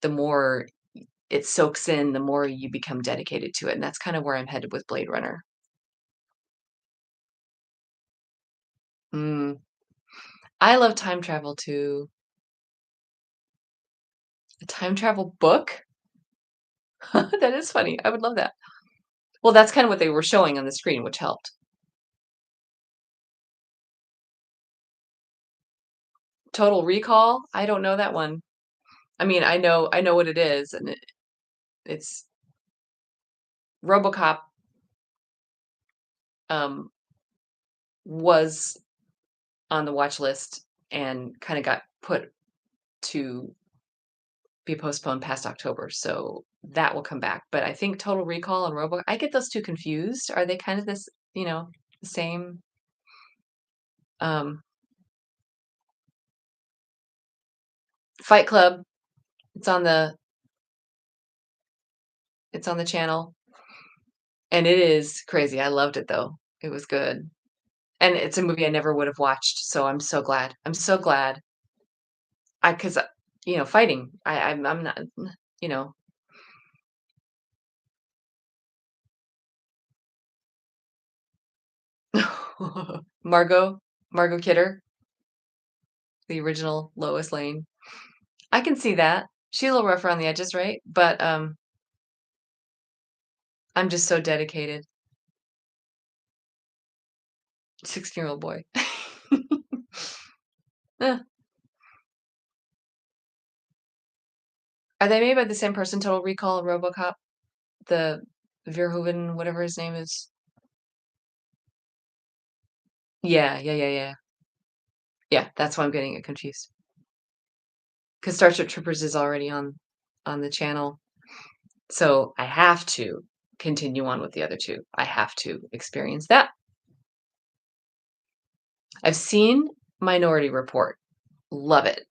the more it soaks in, the more you become dedicated to it, and that's kinda where I'm headed with Blade Runner. Mm. I love time travel too. A time travel book? That is funny, I would love that. Well, that's kinda what they were showing on the screen, which helped. Total Recall? I don't know that one. I mean, I know what it is, and it's RoboCop, um, was on the watch list and kinda got put to be postponed past October, so that will come back, but I think Total Recall and I get those 2 confused. Are they kind of this the same? Um, Fight Club, it's on the it's on the channel, and it is crazy. I loved it, though. It was good, and it's a movie I never would have watched, so I'm so glad. I'm so glad. 'Cause, fighting, I'm not you know Margot Margot Kidder, the original Lois Lane. I can see that. She's a little rough around the edges, right? But, I'm just so dedicated. 16-year-old boy. Eh. Are they made by the same person, Total Recall and RoboCop? The Verhoeven, whatever his name is? Yeah, yeah, yeah, yeah. Yeah, that's why I'm getting it confused. Because Starship Troopers is already on the channel, so I have to continue on with the other 2. I have to experience that. I've seen Minority Report. Love it.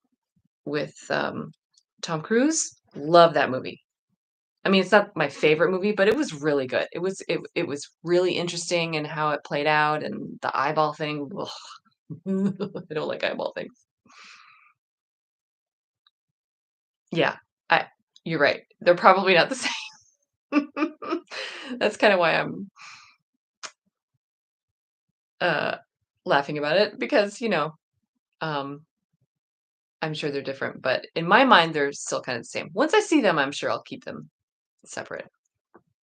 With, Tom Cruise. Love that movie. I mean, it's not my favorite movie, but it was really good. It was really interesting in how it played out and the eyeball thing, ugh. I don't like eyeball things. Yeah, I you're right. They're probably not the same. That's kinda why I'm, uh, laughing about it because, um, I'm sure they're different, but in my mind, they're still kinda the same. Once I see them, I'm sure I'll keep them separate.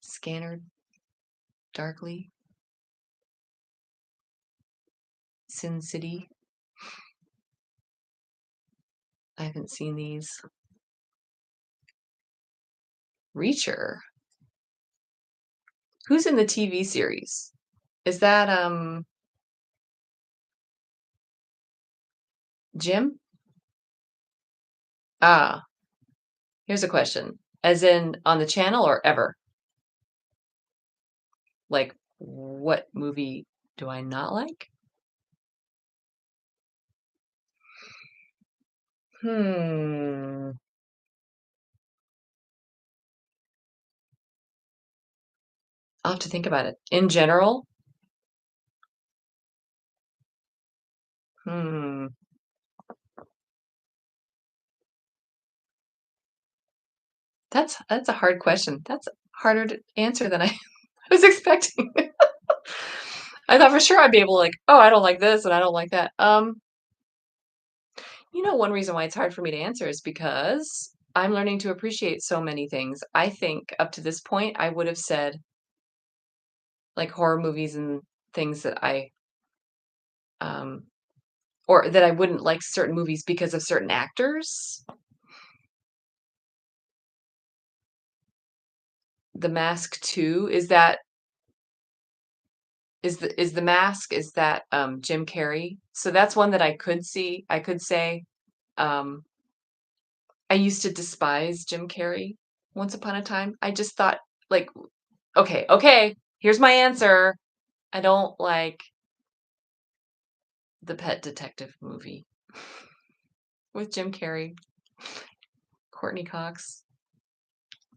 Scanner Darkly, Sin City. I haven't seen these. Reacher. Who's in the TV series? Is that, Jim? Ah, here's a question. As in on the channel or ever? Like, what movie do I not like? Hmm. I'll have to think about it. In general? Hmm. That's a hard question. That's harder to answer than I was expecting. I thought for sure I'd be able to like, "Oh, I don't like this and I don't like that." One reason why it's hard for me to answer is because I'm learning to appreciate so many things. I think up to this point, I would have said, like, horror movies and things that um or that I wouldn't like certain movies because of certain actors. The Mask 2, is The Mask, is that, Jim Carrey? So that's one that I could see. I could say, um, I used to despise Jim Carrey once upon a time. I just thought, like, "Okay, okay, here's my answer. I don't like the Pet Detective movie." with Jim Carrey, Courtney Cox.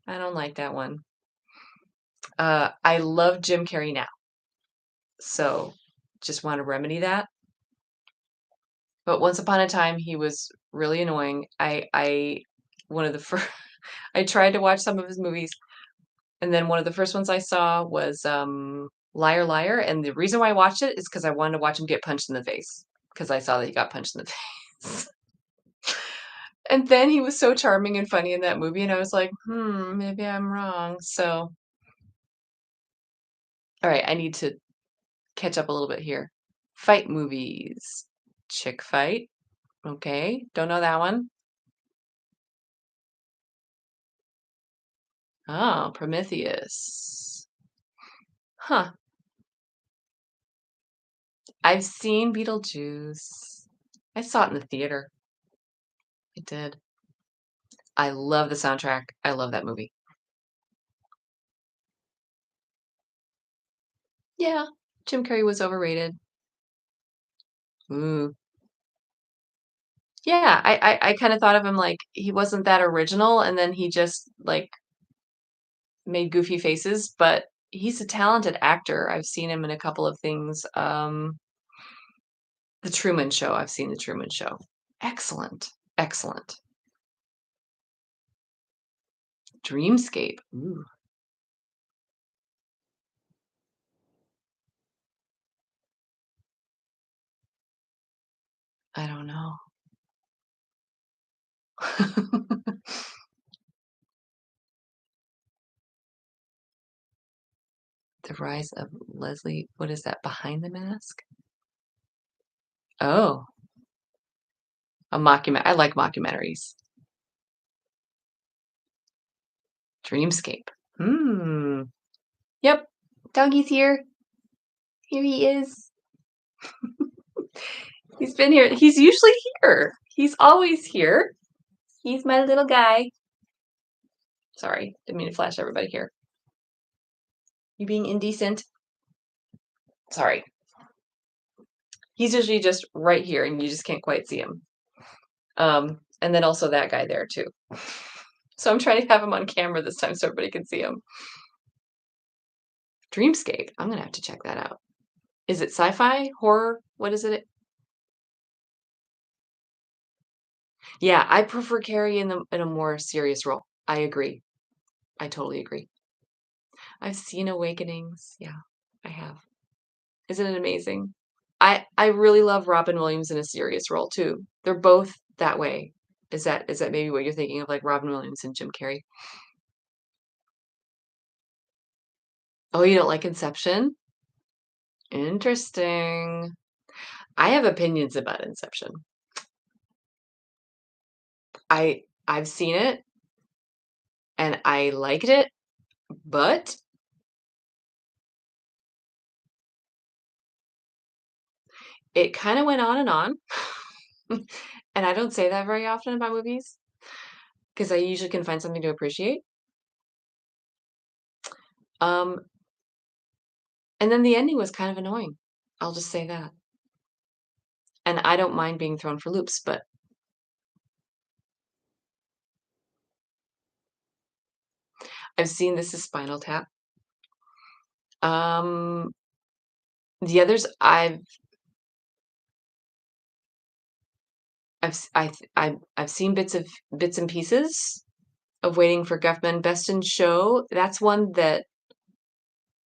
I don't like that one. I love Jim Carrey now, so just want to remedy that. But once upon a time, he was really annoying. One of the first, I tried to watch some of his movies, and then one of the first ones I saw was Liar Liar, and the reason why I watched it is because I wanted to watch him get punched in the face because I saw that he got punched in the face. And then he was so charming and funny in that movie, and I was like, maybe I'm wrong. So, all right, I need to catch up a little bit here. Fight movies. Chick Fight. Okay, don't know that one. Oh, Prometheus. Huh. I've seen Beetlejuice. I saw it in the theater. I did. I love the soundtrack. I love that movie. Yeah, Jim Carrey was overrated. Ooh. Yeah, I kind of thought of him like he wasn't that original, and then he just like made goofy faces, but he's a talented actor. I've seen him in a couple of things. The Truman Show. I've seen The Truman Show. Excellent. Excellent. Dreamscape. Ooh, I don't know. The Rise of Leslie. What is that? Behind the Mask? Oh, a mockument. I like mockumentaries. Dreamscape. Hmm. Yep. Doggy's here. Here he is. He's been here. He's usually here. He's always here. He's my little guy. Sorry, didn't mean to flash everybody here. You being indecent? Sorry. He's usually just right here and you just can't quite see him. And then also that guy there too. So I'm trying to have him on camera this time so everybody can see him. Dreamscape. I'm gonna have to check that out. Is it sci-fi? Horror? What is it? Yeah, I prefer Carrie in a more serious role. I agree. I totally agree. I've seen Awakenings. Yeah, I have. Isn't it amazing? I really love Robin Williams in a serious role too. They're both that way. Is that maybe what you're thinking of, like Robin Williams and Jim Carrey? Oh, you don't like Inception? Interesting. I have opinions about Inception. I've seen it and I liked it, but it kind of went on and on. And I don't say that very often about movies because I usually can find something to appreciate. Um, and then the ending was kind of annoying. I'll just say that. And I don't mind being thrown for loops, but I've seen This Is Spinal Tap. Um, the others I've seen bits and pieces of Waiting for Guffman. Best in Show. That's one that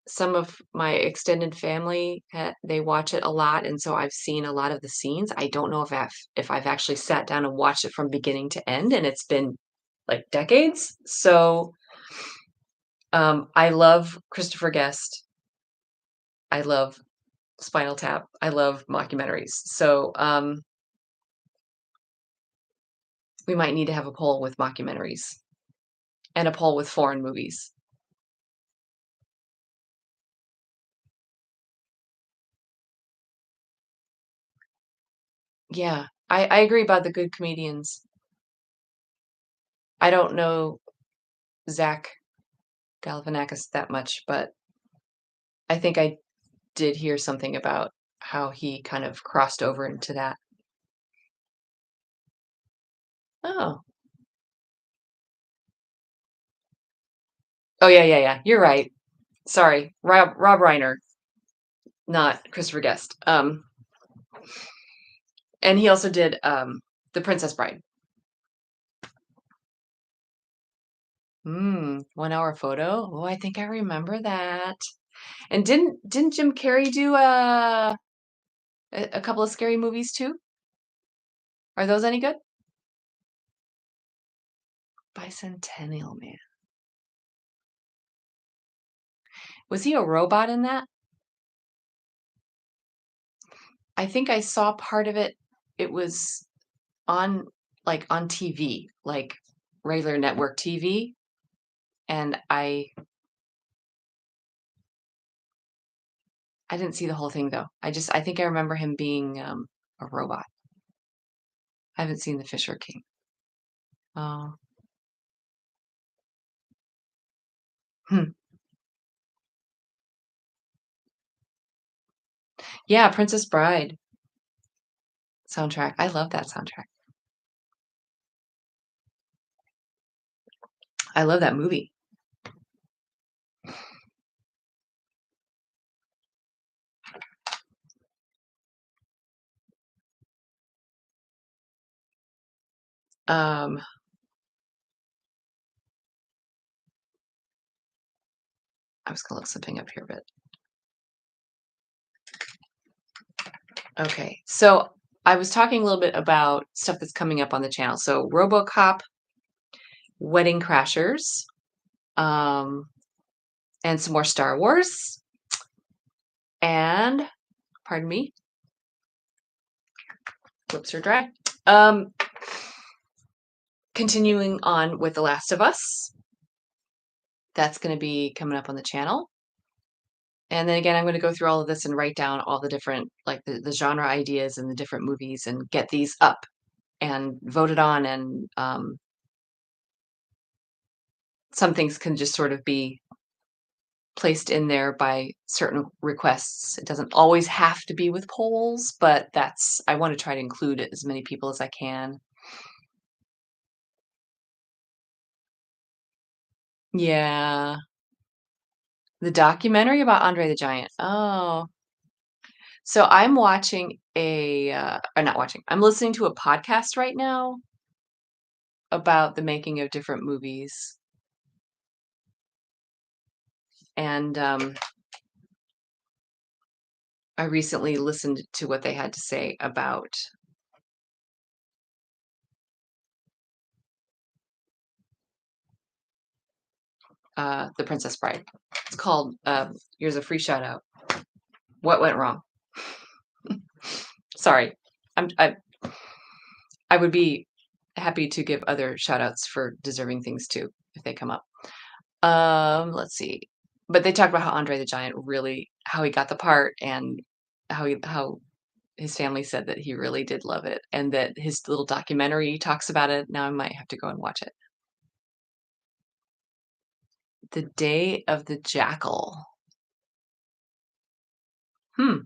some of my extended family they watch it a lot, and so I've seen a lot of the scenes. I don't know if I've actually sat down and watched it from beginning to end, and it's been like decades. So I love Christopher Guest. I love Spinal Tap. I love mockumentaries. So we might need to have a poll with mockumentaries and a poll with foreign movies. Yeah, I agree about the good comedians. I don't know Zach Galifianakis that much, but I think I did hear something about how he kind of crossed over into that. Oh. Oh, yeah, yeah, yeah. You're right. Sorry. Rob Reiner, not Christopher Guest. And he also did The Princess Bride. 1 hour photo. Oh, I think I remember that. And didn't Jim Carrey do a couple of scary movies too? Are those any good? Bicentennial Man. Was he a robot in that? I think I saw part of it. It was on on TV, like regular network TV, and I didn't see the whole thing though. I think I remember him being a robot. I haven't seen The Fisher King. Oh. Hmm. Yeah, Princess Bride soundtrack. I love that soundtrack. I love that movie. Um, I was gonna look something up here, but okay. So I was talking a little bit about stuff that's coming up on the channel. So RoboCop, Wedding Crashers, um, and some more Star Wars, and pardon me, lips are dry. Continuing on with The Last of Us. That's going to be coming up on the channel. And then again, I'm going to go through all of this and write down all the different, like the genre ideas and the different movies and get these up and voted on. And some things can just sort of be placed in there by certain requests. It doesn't always have to be with polls, but I want to try to include as many people as I can. Yeah. The documentary about Andre the Giant. Oh. So I'm watching or not watching, I'm listening to a podcast right now about the making of different movies. And I recently listened to what they had to say about The Princess Bride. It's called, here's a free shout out. What went wrong? Sorry. I would be happy to give other shout outs for deserving things too, if they come up. Let's see. But they talked about how Andre the Giant really, how he got the part and how his family said that he really did love it and that his little documentary talks about it. Now I might have to go and watch it. The Day of the Jackal. Hmm.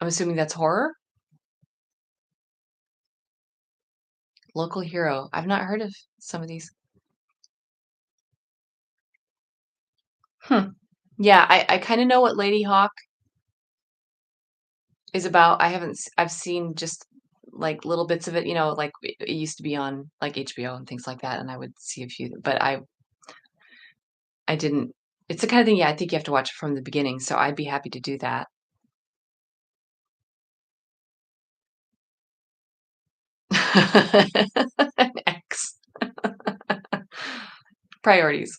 I'm assuming that's horror? Local hero. I've not heard of some of these. Hmm. Yeah, I kind of know what Lady Hawk is about. I've seen just like little bits of it, like it used to be on like HBO and things like that, and I would see a few, but I didn't. It's the kind of thing, yeah, I think you have to watch it from the beginning, so I'd be happy to do that. An X. Priorities.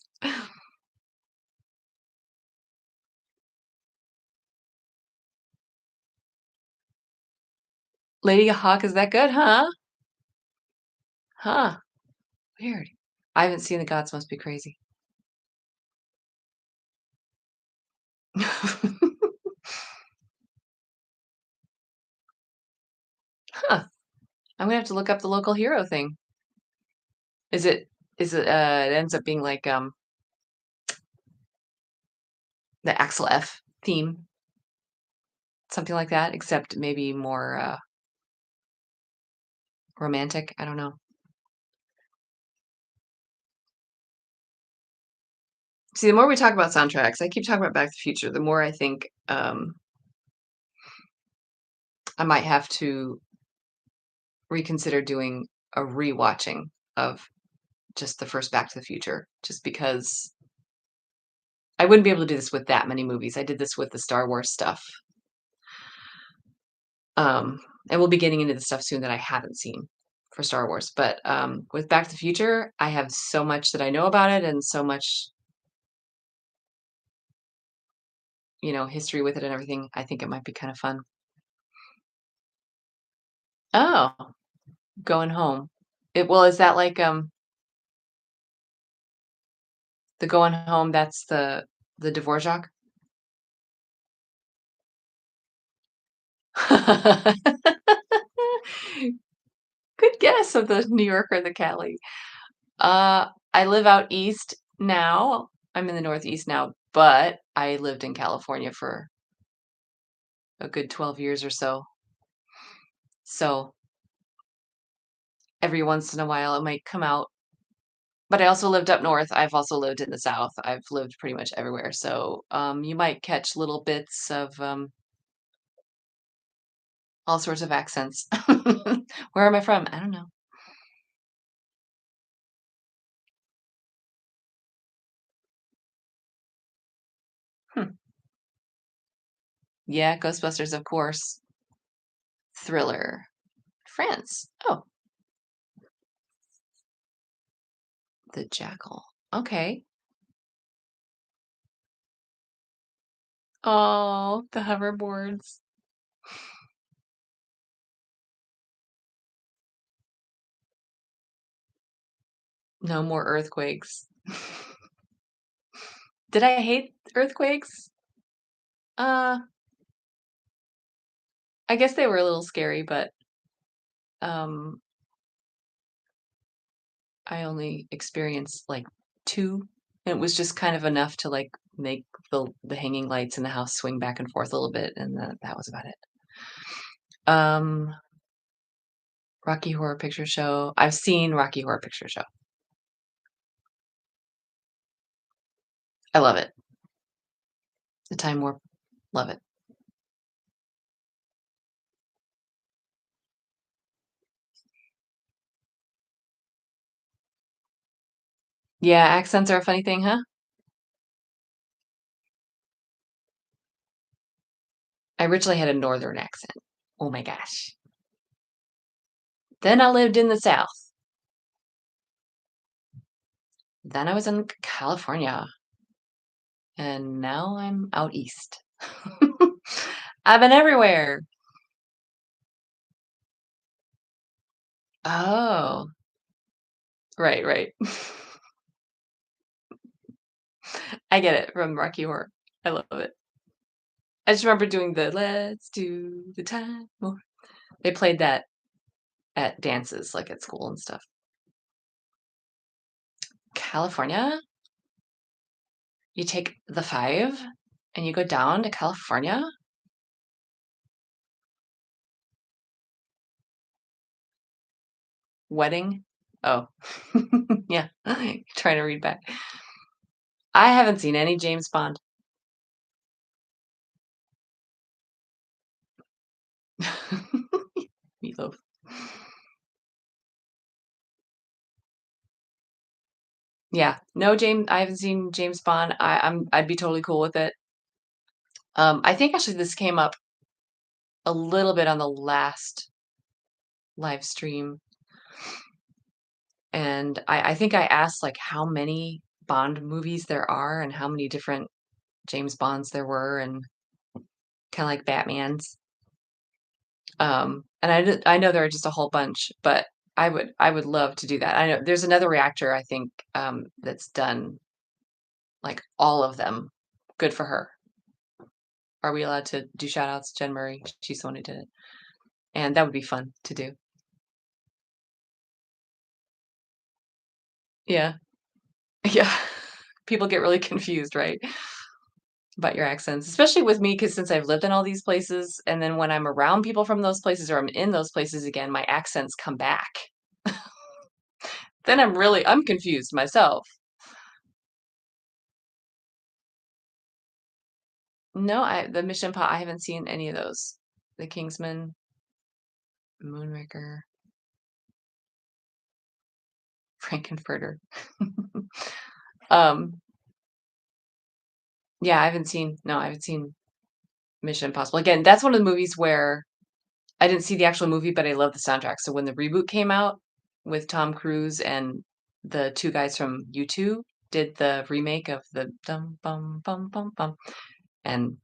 Lady Hawk is that good, huh? Huh. Weird. I haven't seen The Gods Must Be Crazy. Huh. I'm gonna have to look up the local hero thing. Is it it ends up being like the Axel F theme, something like that, except maybe more romantic, I don't know. See, the more we talk about soundtracks, I keep talking about Back to the Future, the more I think, I might have to reconsider doing a rewatching of just the first Back to the Future, just because I wouldn't be able to do this with that many movies. I did this with the Star Wars stuff. Um, and we'll be getting into the stuff soon that I haven't seen for Star Wars. But with Back to the Future, I have so much that I know about it and so much, history with it and everything. I think it might be kind of fun. Oh, going home. Is that like the going home? That's the Dvorak. Good guess of the New York or the Cali. I live out east now. I'm in the Northeast now, but I lived in California for a good 12 years or so. So every once in a while it might come out. But I also lived up north. I've also lived in the South. I've lived pretty much everywhere. So you might catch little bits of all sorts of accents. Where am I from? I don't know. Hmm. Yeah, Ghostbusters, of course. Thriller. France. Oh, the Jackal. Okay. Oh, the hoverboards. No more earthquakes. Did I hate earthquakes? Uh, I guess they were a little scary, but um, I only experienced like two. And it was just kind of enough to like make the hanging lights in the house swing back and forth a little bit, and that was about it. Um, Rocky Horror Picture Show. I've seen Rocky Horror Picture Show. I love it. The Time Warp. Love it. Yeah, accents are a funny thing, huh? I originally had a northern accent. Oh my gosh. Then I lived in the South. Then I was in California. And now I'm out east. I've been everywhere. Oh, right, right. I get it from Rocky Horror. I love it. I just remember doing the "Let's do the time war." They played that at dances, like at school and stuff. California, you take the 5 and you go down to California. Wedding. Oh, yeah. Trying to read back. I haven't seen any James Bond. Meatloaf. Yeah. No, I haven't seen James Bond. I'd be totally cool with it. I think actually this came up a little bit on the last live stream, and I think I asked like how many Bond movies there are and how many different James Bonds there were, and kind of like Batman's. And I know there are just a whole bunch, but I would love to do that. I know there's another reactor I think that's done like all of them. Good for her. Are we allowed to do shout outs? Jen Murray, she's the one who did it. And that would be fun to do. Yeah. Yeah. People get really confused, right? about your accents, especially with me, because since I've lived in all these places, and then when I'm around people from those places or I'm in those places again, my accents come back. Then I'm confused myself. No, the Mission Pot, I haven't seen any of those. The Kingsman, Moonraker, Frankenfurter. Um, yeah, I haven't seen Mission Impossible. Again, that's one of the movies where I didn't see the actual movie, but I love the soundtrack. So when the reboot came out with Tom Cruise and the two guys from U2 did the remake of the dum bum bum bum bum, and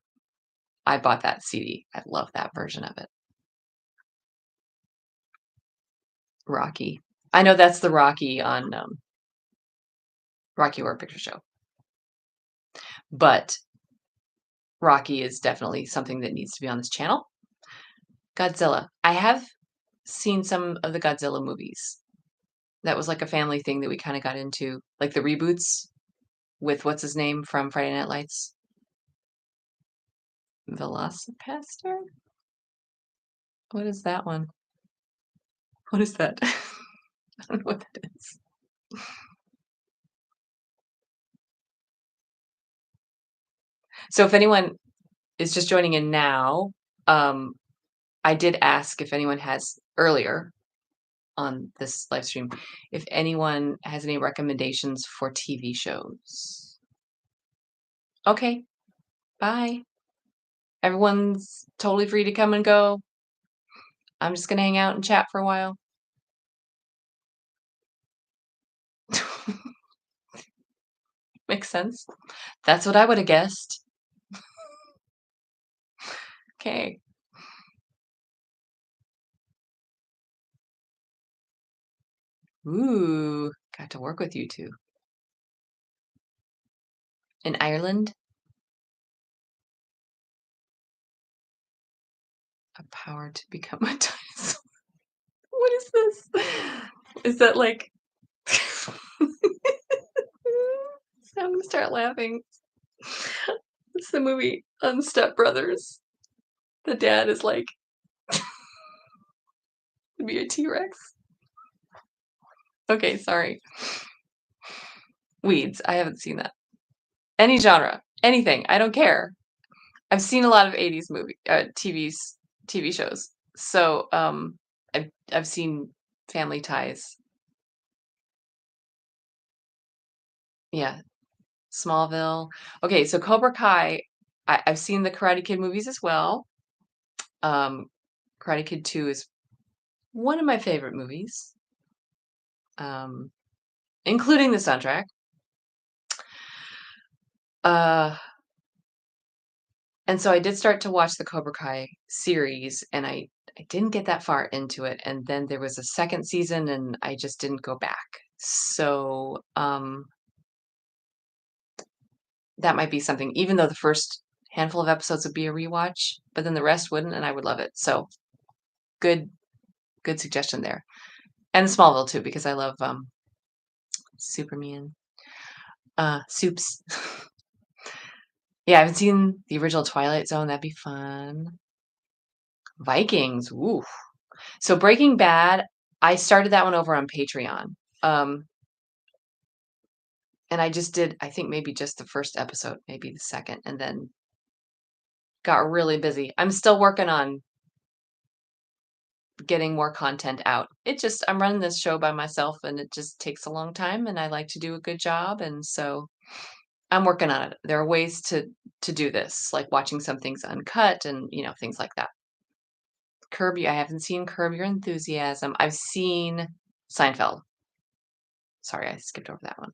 I bought that CD. I love that version of it. Rocky. I know that's the Rocky on Rocky Horror Picture Show, but Rocky is definitely something that needs to be on this channel. Godzilla. I have seen some of the Godzilla movies. That was like a family thing that we kind of got into, like the reboots with what's his name from Friday Night Lights? Velocipaster? What is that one? What is that? I don't know what that is. So if anyone is just joining in now, um, I did ask if anyone has earlier on this live stream, if anyone has any recommendations for TV shows. Okay, bye. Everyone's totally free to come and go. I'm just gonna hang out and chat for a while. Makes sense. That's what I would have guessed. Okay. Ooh, got to work with you two. In Ireland? A power to become a dinosaur. What is this? Is that like I'm gonna start laughing. It's the movie Step Brothers. The dad is like be a T-Rex. Okay, sorry. Weeds. I haven't seen that. Any genre, anything. I don't care. I've seen a lot of 80s TV shows. So, I've seen Family Ties. Yeah, Smallville. Okay, so Cobra Kai, I've seen the Karate Kid movies as well. Um, Karate Kid 2 is one of my favorite movies, um, including the soundtrack. Uh, and so I did start to watch the Cobra Kai series, and I didn't get that far into it, and then there was a second season, and I just didn't go back. So, that might be something, even though the first handful of episodes would be a rewatch, but then the rest wouldn't, and I would love it. So good, good suggestion there. And Smallville too, because I love Superman. Soups. Yeah, I haven't seen the original Twilight Zone. That'd be fun. Vikings. Ooh. So Breaking Bad, I started that one over on Patreon. Um, and I just did, I think maybe just the first episode, maybe the second, and then got really busy. I'm still working on getting more content out. I'm running this show by myself and it just takes a long time and I like to do a good job. And so I'm working on it. There are ways to do this, like watching some things uncut and, things like that. I haven't seen Curb Your Enthusiasm. I've seen Seinfeld. Sorry, I skipped over that one.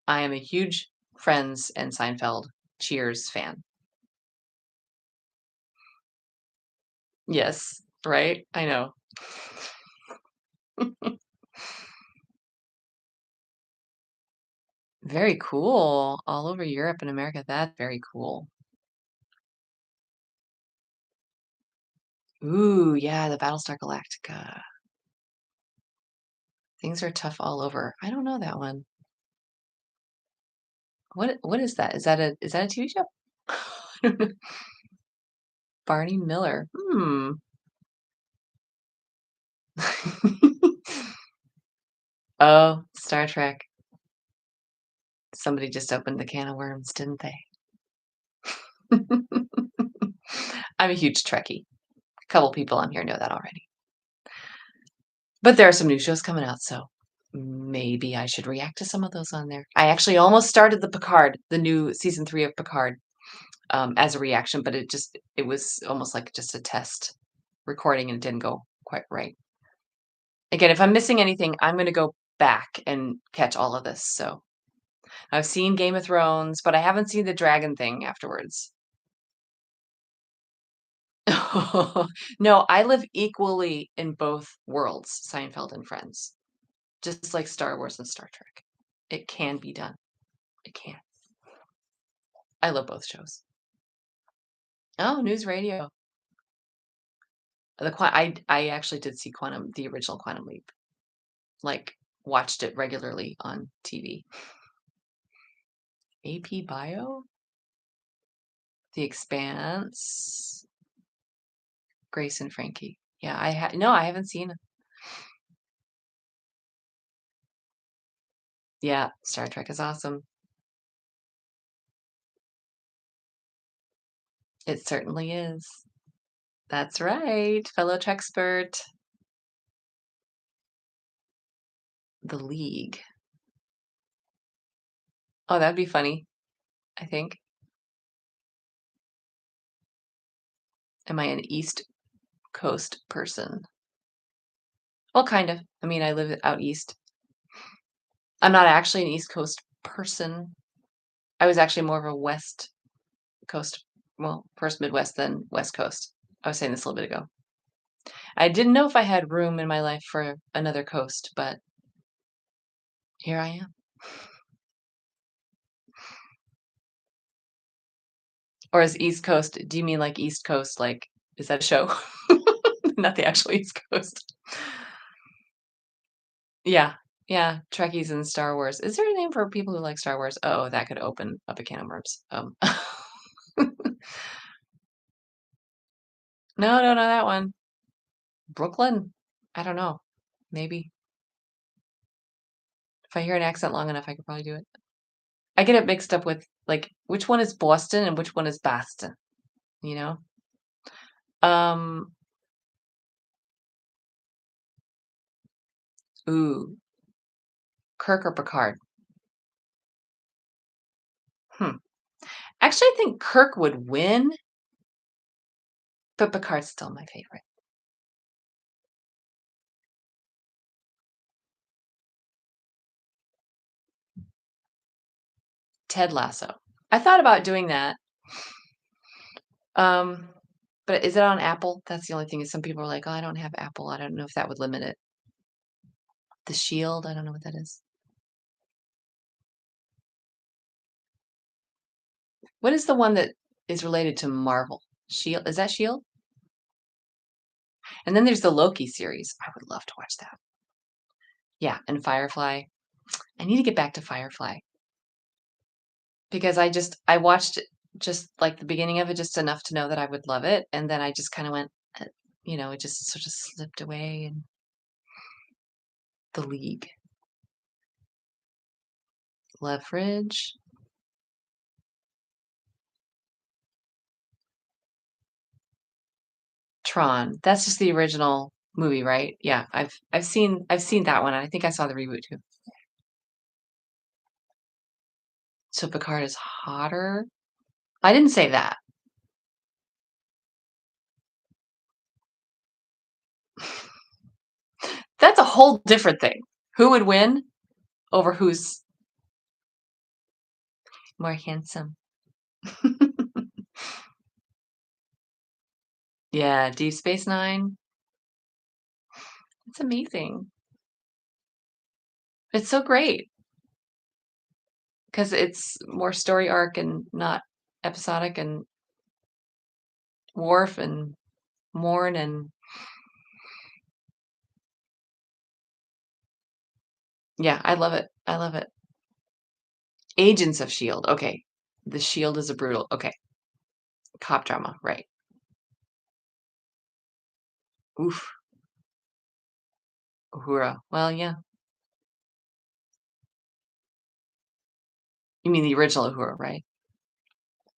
I am a huge Friends and Seinfeld Cheers fan. Yes, right? I know. Very cool. All over Europe and America. That's very cool. Ooh, yeah, the Battlestar Galactica. Things are tough all over. I don't know that one. What is that? Is that a TV show? Barney Miller. Hmm. Oh, Star Trek. Somebody just opened the can of worms, didn't they? I'm a huge Trekkie. A couple people on here know that already. But there are some new shows coming out, so maybe I should react to some of those on there. I actually almost started the Picard, the new season 3 of Picard, as a reaction, but it was almost like just a test recording and it didn't go quite right. Again, if I'm missing anything, I'm going to go back and catch all of this. So I've seen Game of Thrones, but I haven't seen the dragon thing afterwards. No, I live equally in both worlds, Seinfeld and Friends, just like Star Wars and Star Trek. It can be done. It can. I love both shows. Oh, News Radio. I actually did see the original Quantum Leap. Like watched it regularly on TV. AP Bio, The Expanse, Grace and Frankie. Yeah, no, I haven't seen it. Yeah, Star Trek is awesome. It certainly is. That's right, fellow Trexpert. The League. Oh, that'd be funny, I think. Am I an East Coast person? Well, kind of. I mean, I live out east. I'm not actually an East Coast person. I was actually more of a West Coast, well, first Midwest, then West Coast. I was saying this a little bit ago. I didn't know if I had room in my life for another coast, but here I am. Or is East Coast, do you mean like East Coast, like, is that a show? Not the actual East Coast. Yeah, yeah, Trekkies and Star Wars. Is there a name for people who like Star Wars? Oh, that could open up a can of worms. No, no, no, that one. Brooklyn? I don't know. Maybe. If I hear an accent long enough, I could probably do it. I get it mixed up with like which one is Boston and which one is Boston, you know? Um, ooh, Kirk or Picard? Hmm. Actually, I think Kirk would win, but Picard's still my favorite. Ted Lasso. I thought about doing that. Um, but is it on Apple? That's the only thing is some people are like, "Oh, I don't have Apple. I don't know if that would limit it." The Shield, I don't know what that is. What is the one that is related to Marvel? Shield, is that Shield? And then there's the Loki series. I would love to watch that. Yeah, and Firefly. I need to get back to Firefly because I watched just like the beginning of it just enough to know that I would love it, and then I just kind of went, it just sort of slipped away. And the League, Leverage, Tron. That's just the original movie, right? Yeah, I've seen that one. And I think I saw the reboot too. So Picard is hotter. I didn't say that. That's a whole different thing. Who would win over who's more handsome? Yeah, Deep Space Nine. It's amazing. It's so great because it's more story arc and not episodic, and Worf and Morn, and yeah, I love it. I love it. Agents of Shield. Okay. The Shield is a brutal. Okay. Cop drama, right. Oof. Uhura. Well, yeah. You mean the original Uhura, right?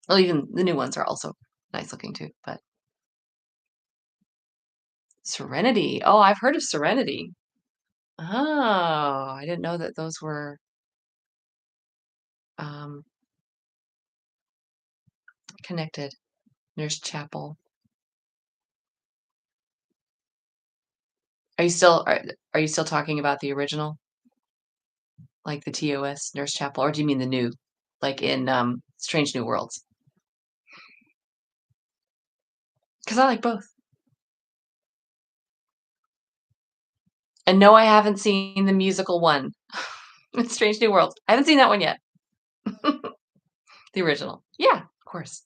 Well, even the new ones are also nice looking too, but Serenity. Oh, I've heard of Serenity. Oh, I didn't know that those were, um, connected. Nurse Chapel. Are you still talking about the original? Like the TOS, Nurse Chapel, or do you mean the new? Like in, Strange New Worlds? 'Cause I like both. And no, I haven't seen the musical one. Strange New Worlds. I haven't seen that one yet. The original. Yeah, of course.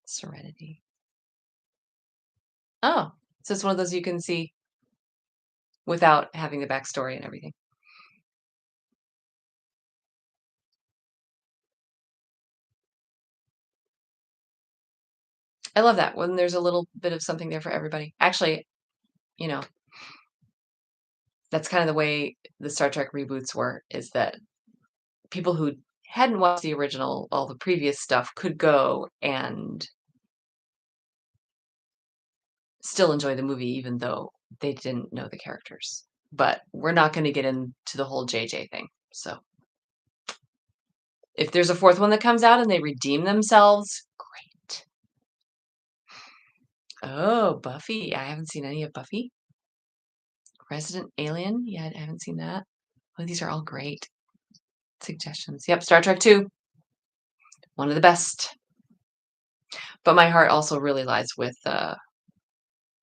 Serenity. Oh, so it's one of those you can see without having the backstory and everything. I love that when there's a little bit of something there for everybody. Actually, you know, that's kind of the way the Star Trek reboots were, is that people who hadn't watched the original, all the previous stuff, could go and still enjoy the movie even though they didn't know the characters. But we're not going to get into the whole JJ thing. So if there's a fourth one that comes out and they redeem themselves, great. Oh, Buffy. I haven't seen any of Buffy. Resident Alien. Yeah, I haven't seen that. Oh, these are all great suggestions. Yep, Star Trek 2, one of the best. But my heart also really lies with The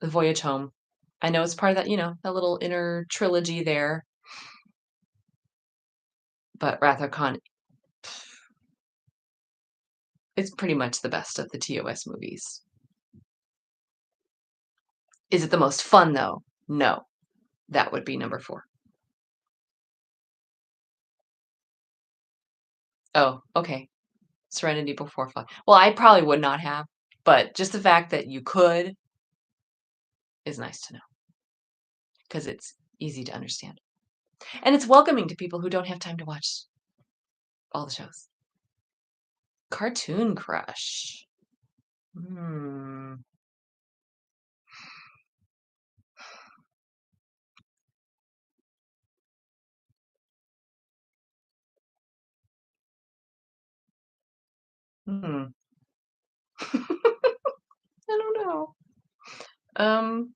Voyage Home. I know it's part of that, that little inner trilogy there, but Wrath of Khan, it's pretty much the best of the TOS movies. Is it the most fun though? No. That would be number 4. Oh, okay. Serenity before fun. Well, I probably would not have, but just the fact that you could is nice to know because it's easy to understand. And it's welcoming to people who don't have time to watch all the shows. Cartoon crush. Hmm. Hmm. I don't know. Um,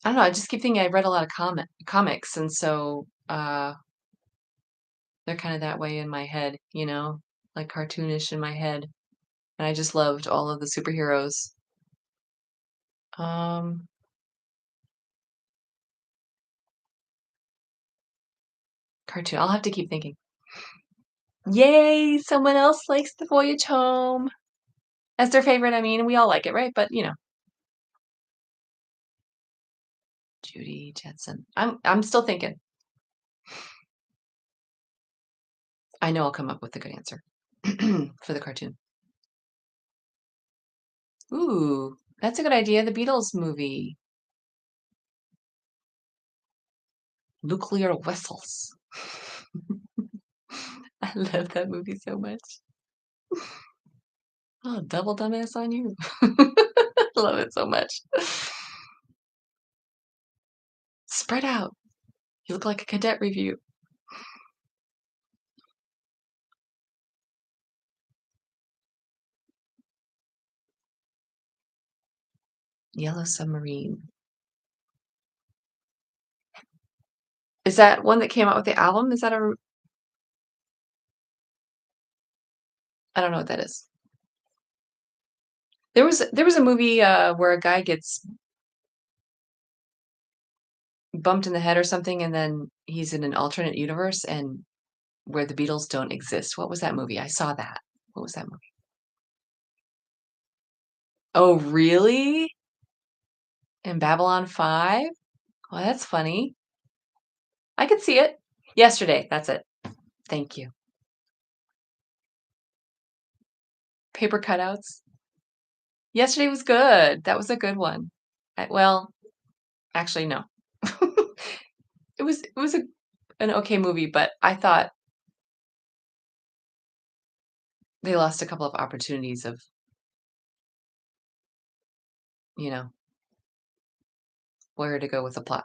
I don't know. I just keep thinking I read a lot of comics, and so they're kind of that way in my head, like cartoonish in my head. And I just loved all of the superheroes. Um, Cartoon. I'll have to keep thinking. Yay! Someone else likes The Voyage Home as their favorite. I mean, we all like it, right? But Judy Jetson. I'm still thinking. I know I'll come up with a good answer for the cartoon. Ooh, that's a good idea. The Beatles movie, Nuclear Vessels. I love that movie so much. Oh, double dumbass on you. Love it so much. Spread out. You look like a cadet review. Yellow Submarine. Is that one that came out with the album? Is that a? I don't know what that is. There was a movie where a guy gets bumped in the head or something, and then he's in an alternate universe and where the Beatles don't exist. What was that movie? I saw that. What was that movie? Oh, really? In Babylon 5? Well, that's funny. I could see it. Yesterday, that's it. Thank you. Paper cutouts. Yesterday was good. That was a good one. Well, actually, no. It was an okay movie, but I thought they lost a couple of opportunities of, you know, where to go with the plot.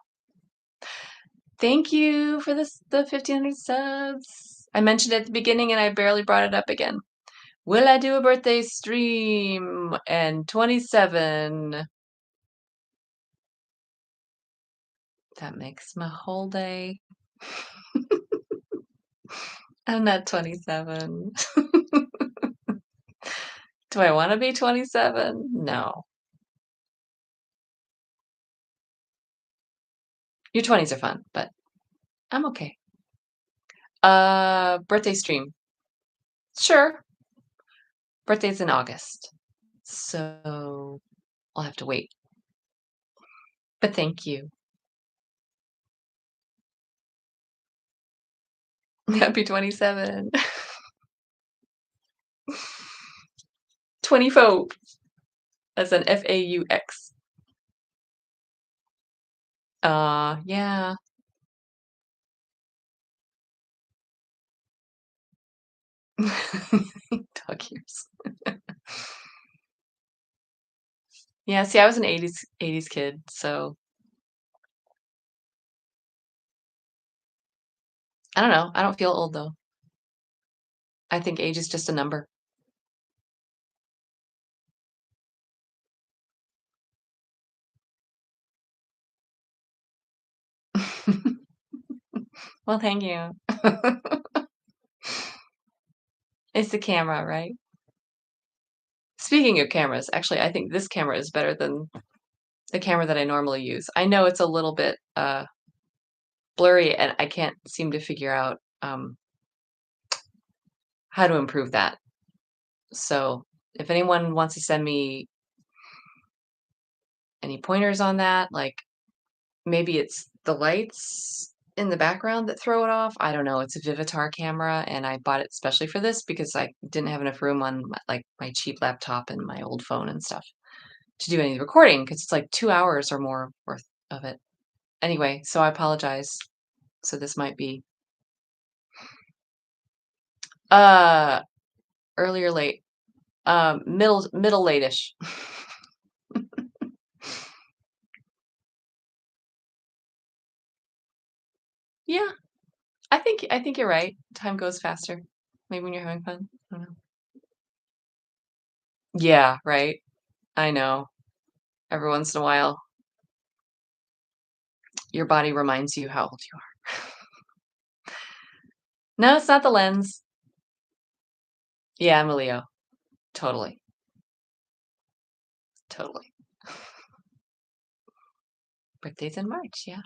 Thank you for the 1,500 subs. I mentioned it at the beginning and I barely brought it up again. Will I do a birthday stream? And 27. That makes my whole day. I'm not 27. Do I want to be 27? No. Your 20s are fun, but I'm okay. Birthday stream. Sure. Birthday's in August. So I'll have to wait. But thank you. Happy 27. 24. As an FAUX. Yeah. Dog years. Yeah, see, I was an 80s kid, so I don't know. I don't feel old though. I think age is just a number. Well, thank you. It's the camera, right? Speaking of cameras, actually, I think this camera is better than the camera that I normally use. I know it's a little bit blurry and I can't seem to figure out how to improve that. So if anyone wants to send me any pointers on that, like maybe it's the lights in the background that throw it off. I don't know. It's a Vivitar camera, and I bought it especially for this because I didn't have enough room on my cheap laptop and my old phone and stuff to do any recording because it's like 2 hours or more worth of it. Anyway, so I apologize. So this might be uh early or late, middle late-ish. Yeah, I think you're right. Time goes faster. Maybe when you're having fun. I don't know. Yeah, right. I know. Every once in a while, your body reminds you how old you are. No, it's not the lens. Yeah, I'm a Leo. Totally. Totally. Birthday's in March, yeah.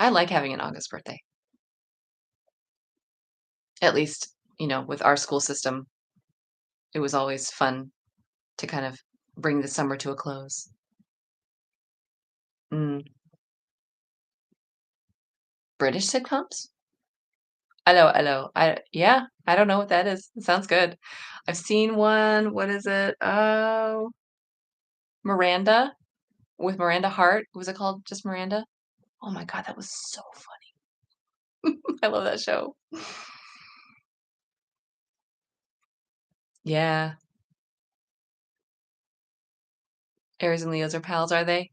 I like having an August birthday. At least, with our school system, it was always fun to kind of bring the summer to a close. Mm. British sitcoms? Hello, hello. Yeah, I don't know what that is. It sounds good. I've seen one. What is it? Oh, Miranda with Miranda Hart. Was it called just Miranda? Oh my God, that was so funny. I love that show. Yeah. Aries and Leos are pals, are they?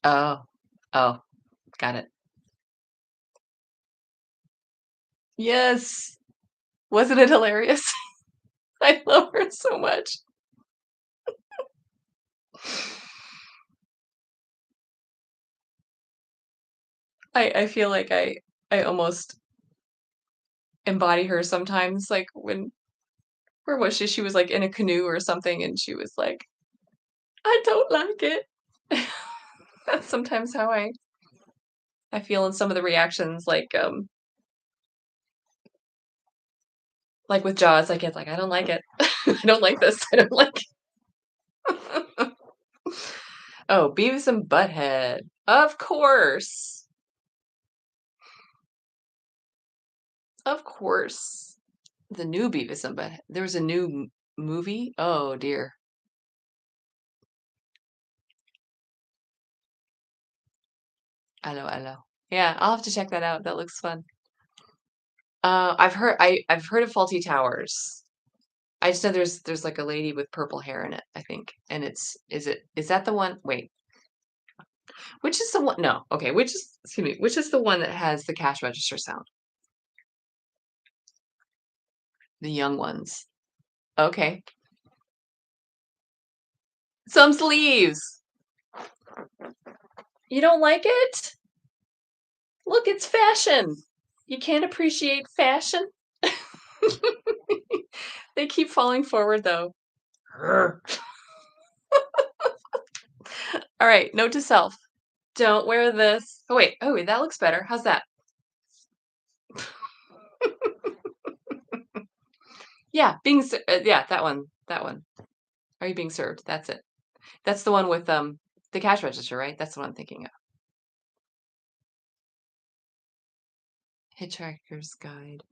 Oh. Oh, got it. Yes. Wasn't it hilarious? I love her so much. I feel like I almost embody her sometimes, like when where was she? She was like in a canoe or something and she was like I don't like it. That's sometimes how I feel in some of the reactions, like with Jaws, like, it's like, "I don't like it. I don't like this. I don't like it." Oh, Beavis and Butthead. Of course. Of course. The new Beavis and Butthead. There was a new movie? Oh, dear. Hello, hello. Yeah, I'll have to check that out. That looks fun. I've heard of Faulty Towers. I just know there's like a lady with purple hair in it, I think. And is that the one? Wait, which is the one? No, okay, excuse me, which is the one that has the cash register sound? The young ones. Okay. Some sleeves. You don't like it? Look, it's fashion. You can't appreciate fashion? They keep falling forward though. All right, note to self. Don't wear this. Oh wait, that looks better. How's that? Yeah, yeah, that one. That one. Are you being served? That's it. That's the one with the cash register, right? That's the one I'm thinking of. Hitchhiker's Guide.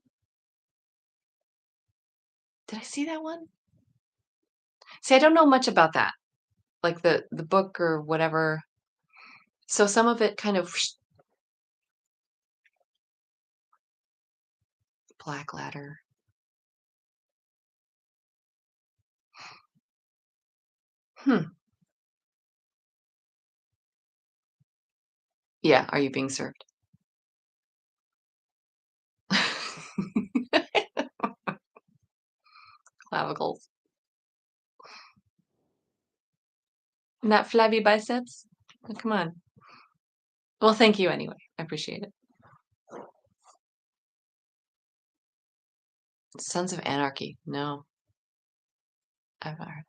Did I see that one? See, I don't know much about that. Like the book or whatever. So some of it kind of Black Ladder. Hmm. Yeah, are you being served? Clavicles. Not flabby biceps? Oh, come on. Well, thank you anyway. I appreciate it. Sons of Anarchy. No, I've not heard.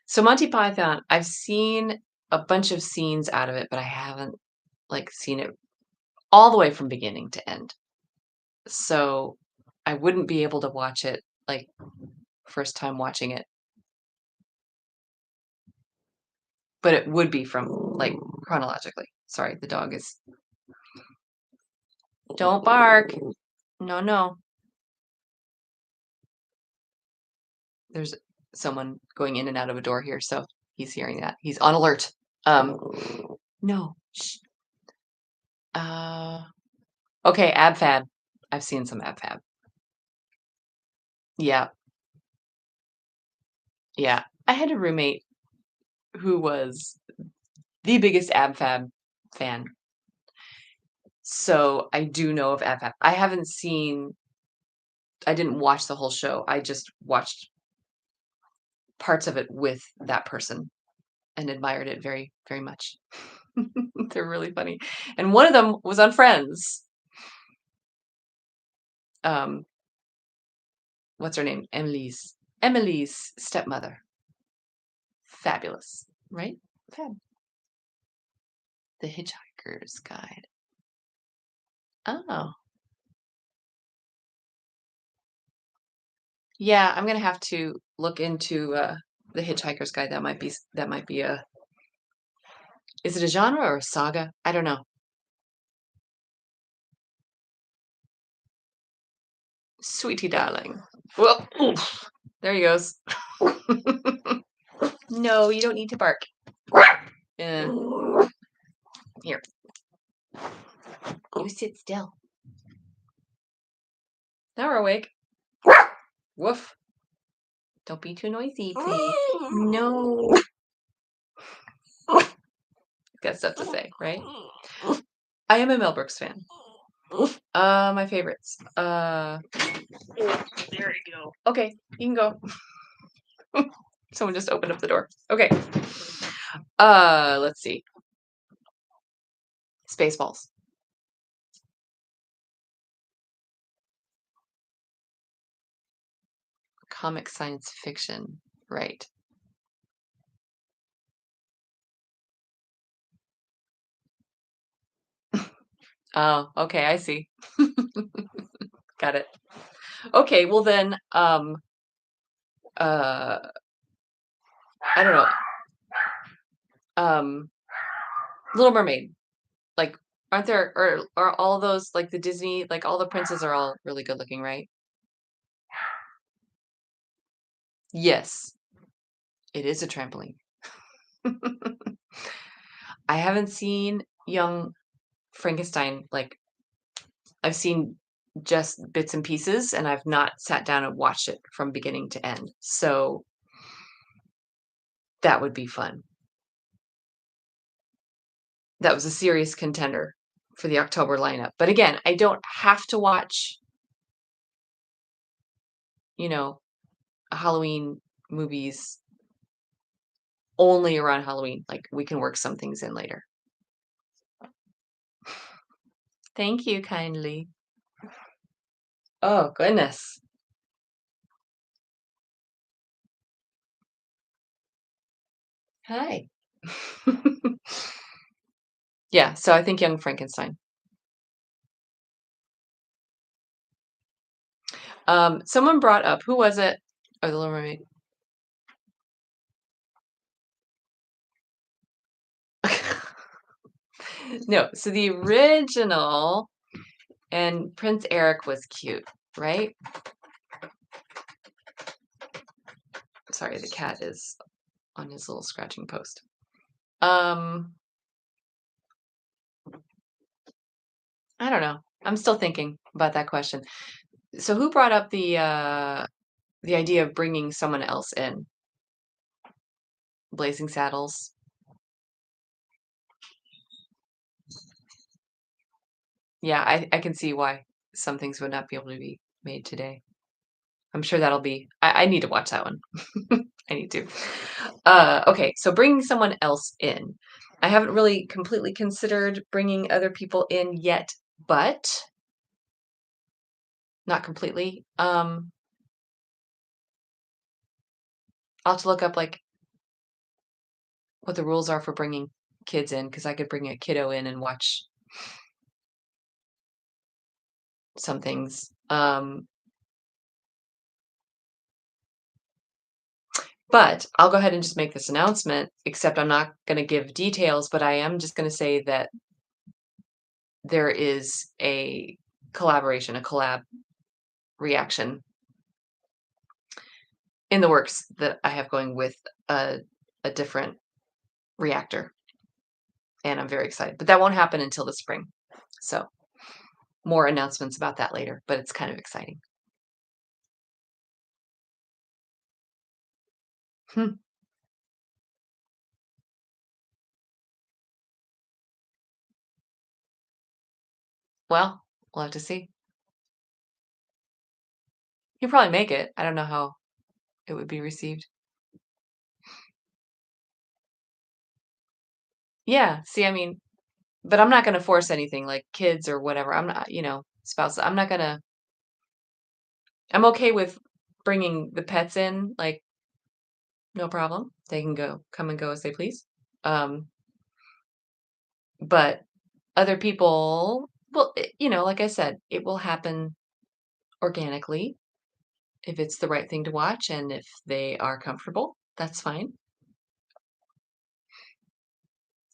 So Monty Python, I've seen a bunch of scenes out of it, but I haven't like seen it all the way from beginning to end. So I wouldn't be able to watch it like first time watching it, but it would be from like chronologically. Sorry, the dog is. Don't bark. No, no. There's someone going in and out of a door here, so he's hearing that. He's on alert. No. Shh. Uh, okay, ab fab. I've seen some ab fab. Yeah, yeah. I had a roommate who was the biggest ab fab fan. So I do know of ab fab. I didn't watch the whole show. I just watched parts of it with that person and admired it very, very much. They're really funny. And one of them was on Friends. Um, what's her name? Emily's stepmother. Fabulous, right? Fab. The Hitchhiker's Guide. Oh, yeah. I'm gonna have to look into the Hitchhiker's Guide. That might be a. Is it a genre or a saga? I don't know. Sweetie darling. Well, oof. There he goes. No, you don't need to bark. Uh, here, you sit still. Now we're awake. Woof. Don't be too noisy, please. No. Got stuff to say, right? I am a Mel Brooks fan. My favorites. There you go. Okay, you can go. Someone just opened up the door. Okay. Let's see. Spaceballs. Comic science fiction. Right. Oh, okay, I see. Got it. Okay, well then, uh, I don't know, um, Little Mermaid, like, aren't there or are all those like the Disney, like all the princes are all really good looking, right? Yes, it is a trampoline. I haven't seen Young Frankenstein, like I've seen just bits and pieces, and I've not sat down and watched it from beginning to end. So that would be fun. That was a serious contender for the October lineup. But again, I don't have to watch, you know, Halloween movies only around Halloween. Like we can work some things in later. Thank you kindly. Oh, goodness. Hi. Yeah, so I think Young Frankenstein. Someone brought up, who was it? Oh, The Little Mermaid. No, so the original and Prince Eric was cute, right? Sorry, the cat is on his little scratching post. Um, I don't know. I'm still thinking about that question. So who brought up the idea of bringing someone else in? Blazing Saddles. Yeah, I can see why some things would not be able to be made today. I'm sure that'll be I need to watch that one. I need to. Okay, so bringing someone else in. I haven't really completely considered bringing other people in yet, but not completely. I'll have to look up like what the rules are for bringing kids in because I could bring a kiddo in and watch some things. But I'll go ahead and just make this announcement, except I'm not going to give details, but I am just going to say that there is a collaboration, a collab reaction in the works that I have going with a, a different reactor. And I'm very excited. But that won't happen until the spring. So more announcements about that later, but it's kind of exciting. Hmm. Well, we'll have to see. He'll probably make it. I don't know how it would be received. Yeah. See, I mean, but I'm not going to force anything like kids or whatever. I'm not, spouse. I'm not going to, I'm okay with bringing the pets in, like, no problem. They can come and go as they please. Um, but other people, well, like I said, it will happen organically if it's the right thing to watch and if they are comfortable, that's fine.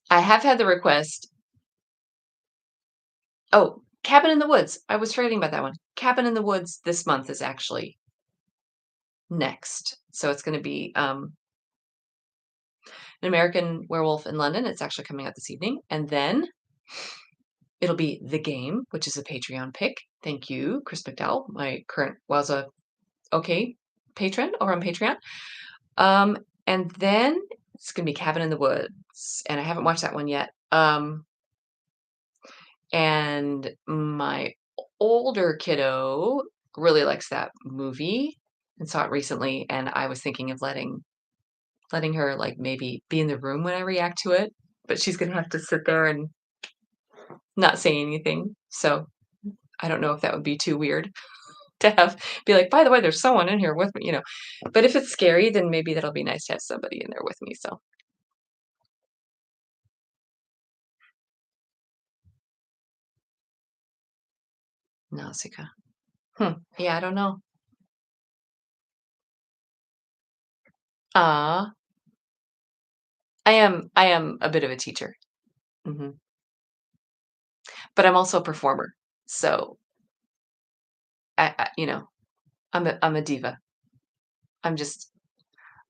I have had the request. Oh, Cabin in the Woods. I was forgetting about that one. Cabin in the Woods this month is actually next. So it's going to be An American Werewolf in London. It's actually coming out this evening. And then it'll be The Game, which is a Patreon pick. Thank you, Chris McDowell, my current Wowza OK patron over on Patreon. And then it's gonna be Cabin in the Woods, and I haven't watched that one yet. And my older kiddo really likes that movie and saw it recently, and I was thinking of letting her like maybe be in the room when I react to it, but she's gonna have to sit there and not say anything. So I don't know if that would be too weird to have be like, by the way, there's someone in here with me. But if it's scary, then maybe that'll be nice to have somebody in there with me. So Nausicaa. Yeah, I don't know. Ah, I am a bit of a teacher. Mhm. But I'm also a performer. So, I'm a diva. I'm just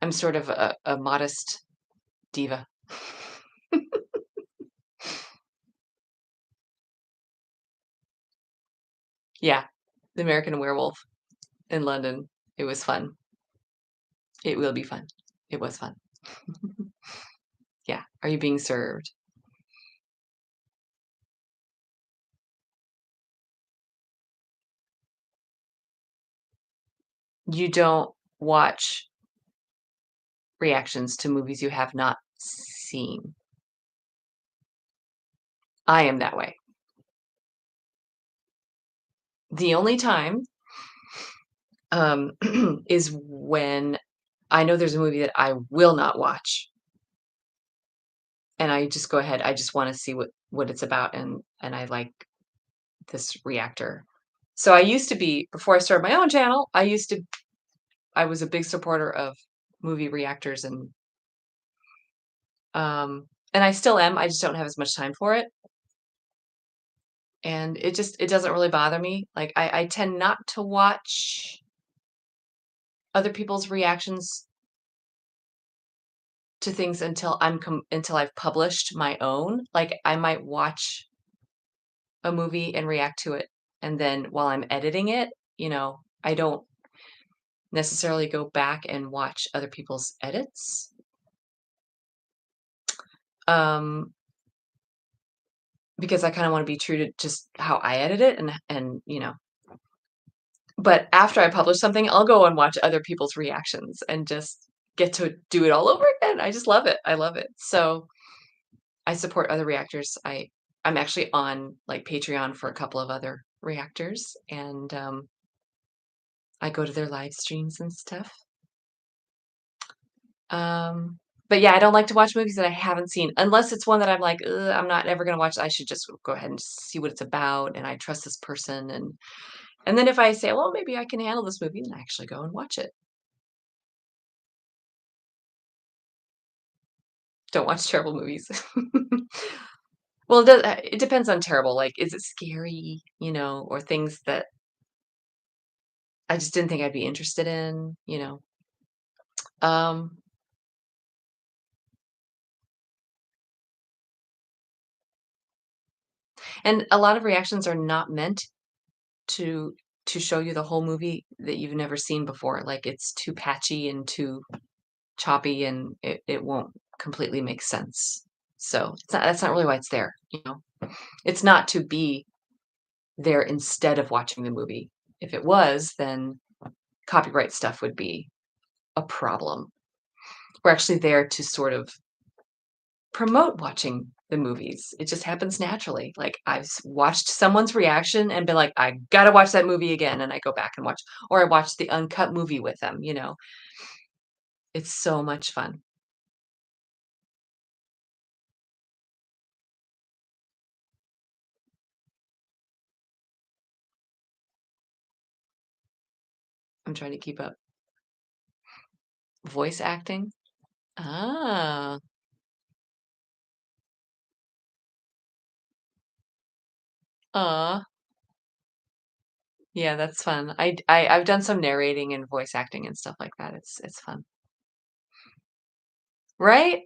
I'm sort of a modest diva. Yeah, The American Werewolf in London. It was fun. It will be fun. It was fun. Yeah. Are you being served? You don't watch reactions to movies you have not seen. I am that way. The only time, is when I know there's a movie that I will not watch, and I just go ahead. I just wanna see what it's about, and I like this reactor. So I used to be before I started my own channel, I was a big supporter of movie reactors and I still am, I just don't have as much time for it, and it doesn't really bother me. Like, I tend not to watch other people's reactions to things until I've published my own. Like, I might watch a movie and react to it, and then while I'm editing it, I don't necessarily go back and watch other people's edits, um, because I kinda wanna be true to just how I edit it but after I publish something, I'll go and watch other people's reactions and just get to do it all over again. I just love it. I love it. So, I support other reactors. I'm actually on, like, Patreon for a couple of other reactors, and, I go to their live streams and stuff. But yeah, I don't like to watch movies that I haven't seen unless it's one that I'm like, "Ugh, I'm not ever gonna watch. I should just go ahead and see what it's about, and I trust this person," and then if I say, "Well, maybe I can handle this movie," then I actually go and watch it. Don't watch terrible movies. Well, it depends on terrible, like, is it scary, or things that I just didn't think I'd be interested in? Um, and a lot of reactions are not meant to to show you the whole movie that you've never seen before, like, it's too patchy and too choppy, and it won't completely make sense. So, that's not really why it's there? It's not to be there instead of watching the movie. If it was, then copyright stuff would be a problem. We're actually there to sort of promote watching the movies. It just happens naturally. Like, watched someone's reaction and been like, "I gotta watch that movie again," and I go back and watch or I watch the uncut movie with them. It's so much fun. I'm trying to keep up. Voice acting? Ah. Aw. Yeah, that's fun. I've done some narrating and voice acting and stuff like that. It's fun. Right?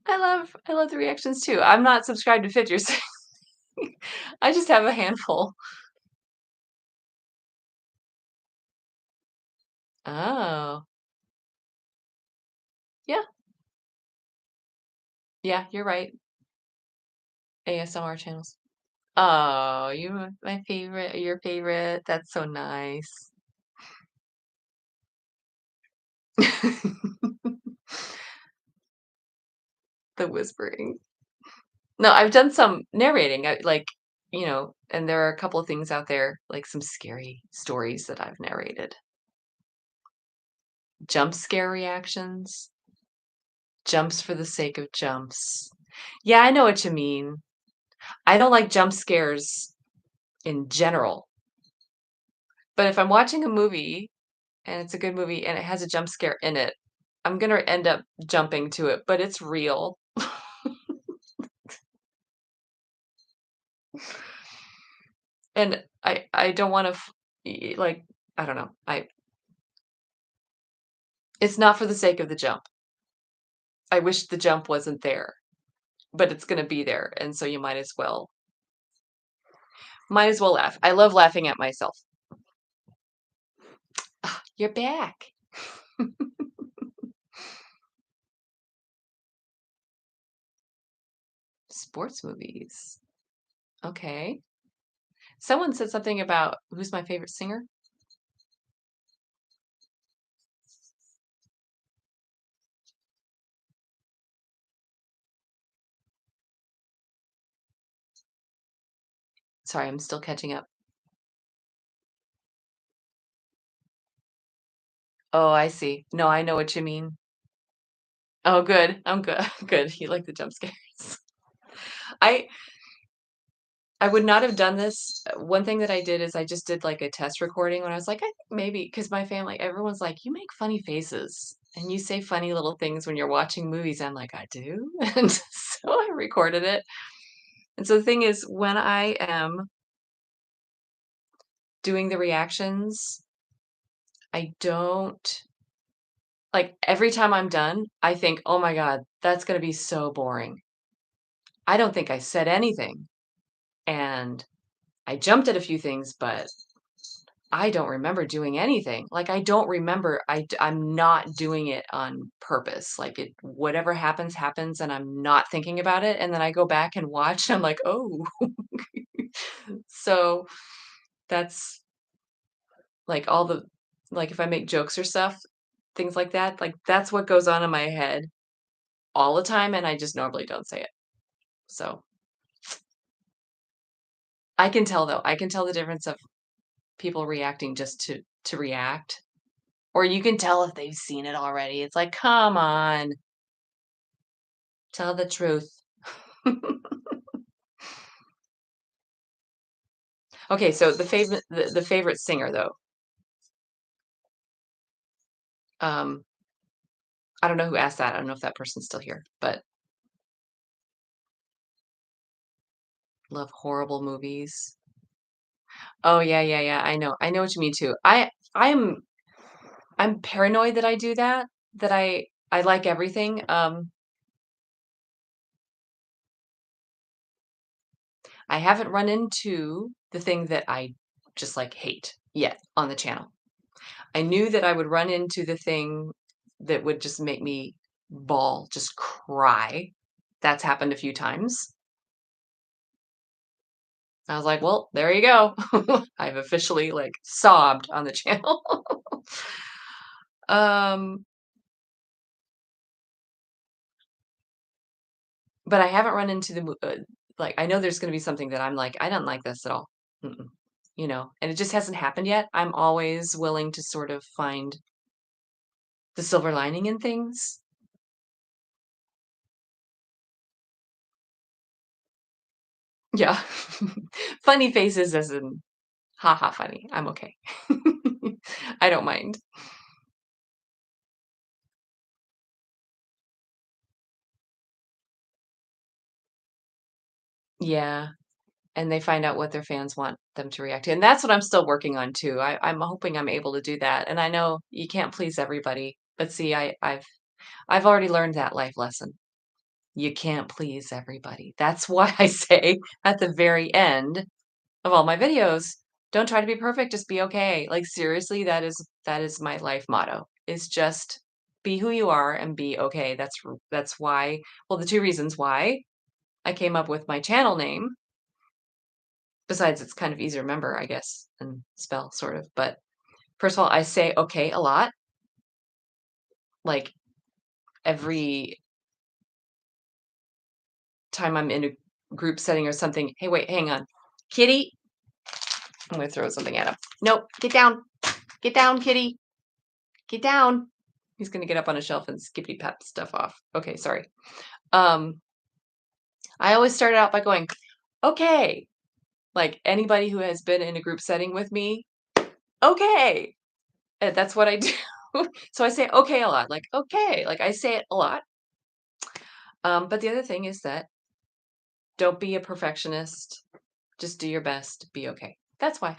I love the reactions too. I'm not subscribed to Fidgers. I just have a handful. Oh. Yeah. Yeah, you're right. ASMR channels. Oh, you're my favorite your favorite. That's so nice. The whispering. No, I've done some narrating, and there are a couple of things out there, like some scary stories that I've narrated. Jump scare reactions, jumps for the sake of jumps. Yeah, I know what you mean. I don't like jump scares in general. But if I'm watching a movie and it's a good movie and it has a jump scare in it, I'm gonna end up jumping to it, but it's real. And I don't wanna like, I don't know. It's not for the sake of the jump. I wish the jump wasn't there, but it's gonna be there, and so you might as well laugh. I love laughing at myself. "Ah, you're back." Sports movies. Okay. Someone said something about who's my favorite singer? Sorry, I'm still catching up. Oh, I see. No, I know what you mean. Oh, good. I'm good. Good. You like the jump scares. I I would not have done this. One thing that I did is I just did like a test recording when I was like, I think maybe because my family, everyone's like, you make funny faces and you say funny little things when you're watching movies. I'm like, I do. And so I recorded it. And so the thing is, when I am doing the reactions, I don't like every time I'm done, I think, oh my God, that's going to be so boring. I don't think I said anything. And I jumped at a few things, but I don't remember doing anything. Like, I don't remember I'm not doing it on purpose. Like, whatever happens, happens, and I'm not thinking about it, and then I go back and watch, and I'm like, "Oh." So, that's, like, all the like, if I make jokes or stuff, things like that, like, that's what goes on in my head all the time, and I just normally don't say it. So, I can tell, though. I can tell the difference of people reacting just to react. Or you can tell if they've seen it already. It's like, "Come on, tell the truth." Okay, so the favorite singer, though, um, I don't know who asked that. I don't know if that person's still here, but love horrible movies. Oh, yeah, yeah, yeah, I know. I know what you mean too. I'm paranoid that I do that, that I like everything. I haven't run into the thing that I just, like, hate yet on the channel. I knew that I would run into the thing that would just make me bawl, just cry. That's happened a few times. I was like, "Well, there you go." I've officially, like, sobbed on the channel. Um, but I haven't run into like, I know there's gonna be something that I'm like, "I don't like this at all." Mm-mm, and it just hasn't happened yet. I'm always willing to sort of find the silver lining in things. Yeah. Funny faces as in, "Ha ha, funny." I'm okay. I don't mind. Yeah, and they find out what their fans want them to react to, and that's what I'm still working on too. I'm hoping I'm able to do that, and I know you can't please everybody, but see, I've already learned that life lesson. You can't please everybody. That's why I say at the very end of all my videos, "Don't try to be perfect, just be okay." Like, seriously, that is my life motto, is just be who you are and be okay. That's why, well, the 2 reasons why I came up with my channel name, besides it's kind of easy to remember, I guess, and spell sort of, but first of all, I say "okay" a lot, like, every time I'm in a group setting or something, "Hey, wait, hang on. Kitty." I'm gonna throw something at him. "Nope, get down. Get down, kitty. Get down." He's gonna get up on a shelf and skippy pep stuff off. Okay, sorry. Um, I always start out by going, "Okay." Like, anybody who has been in a group setting with me, okay. And that's what I do. So I say okay a lot, like, okay, like I say it a lot. But the other thing is that don't be a perfectionist. Just do your best. Be okay. That's why.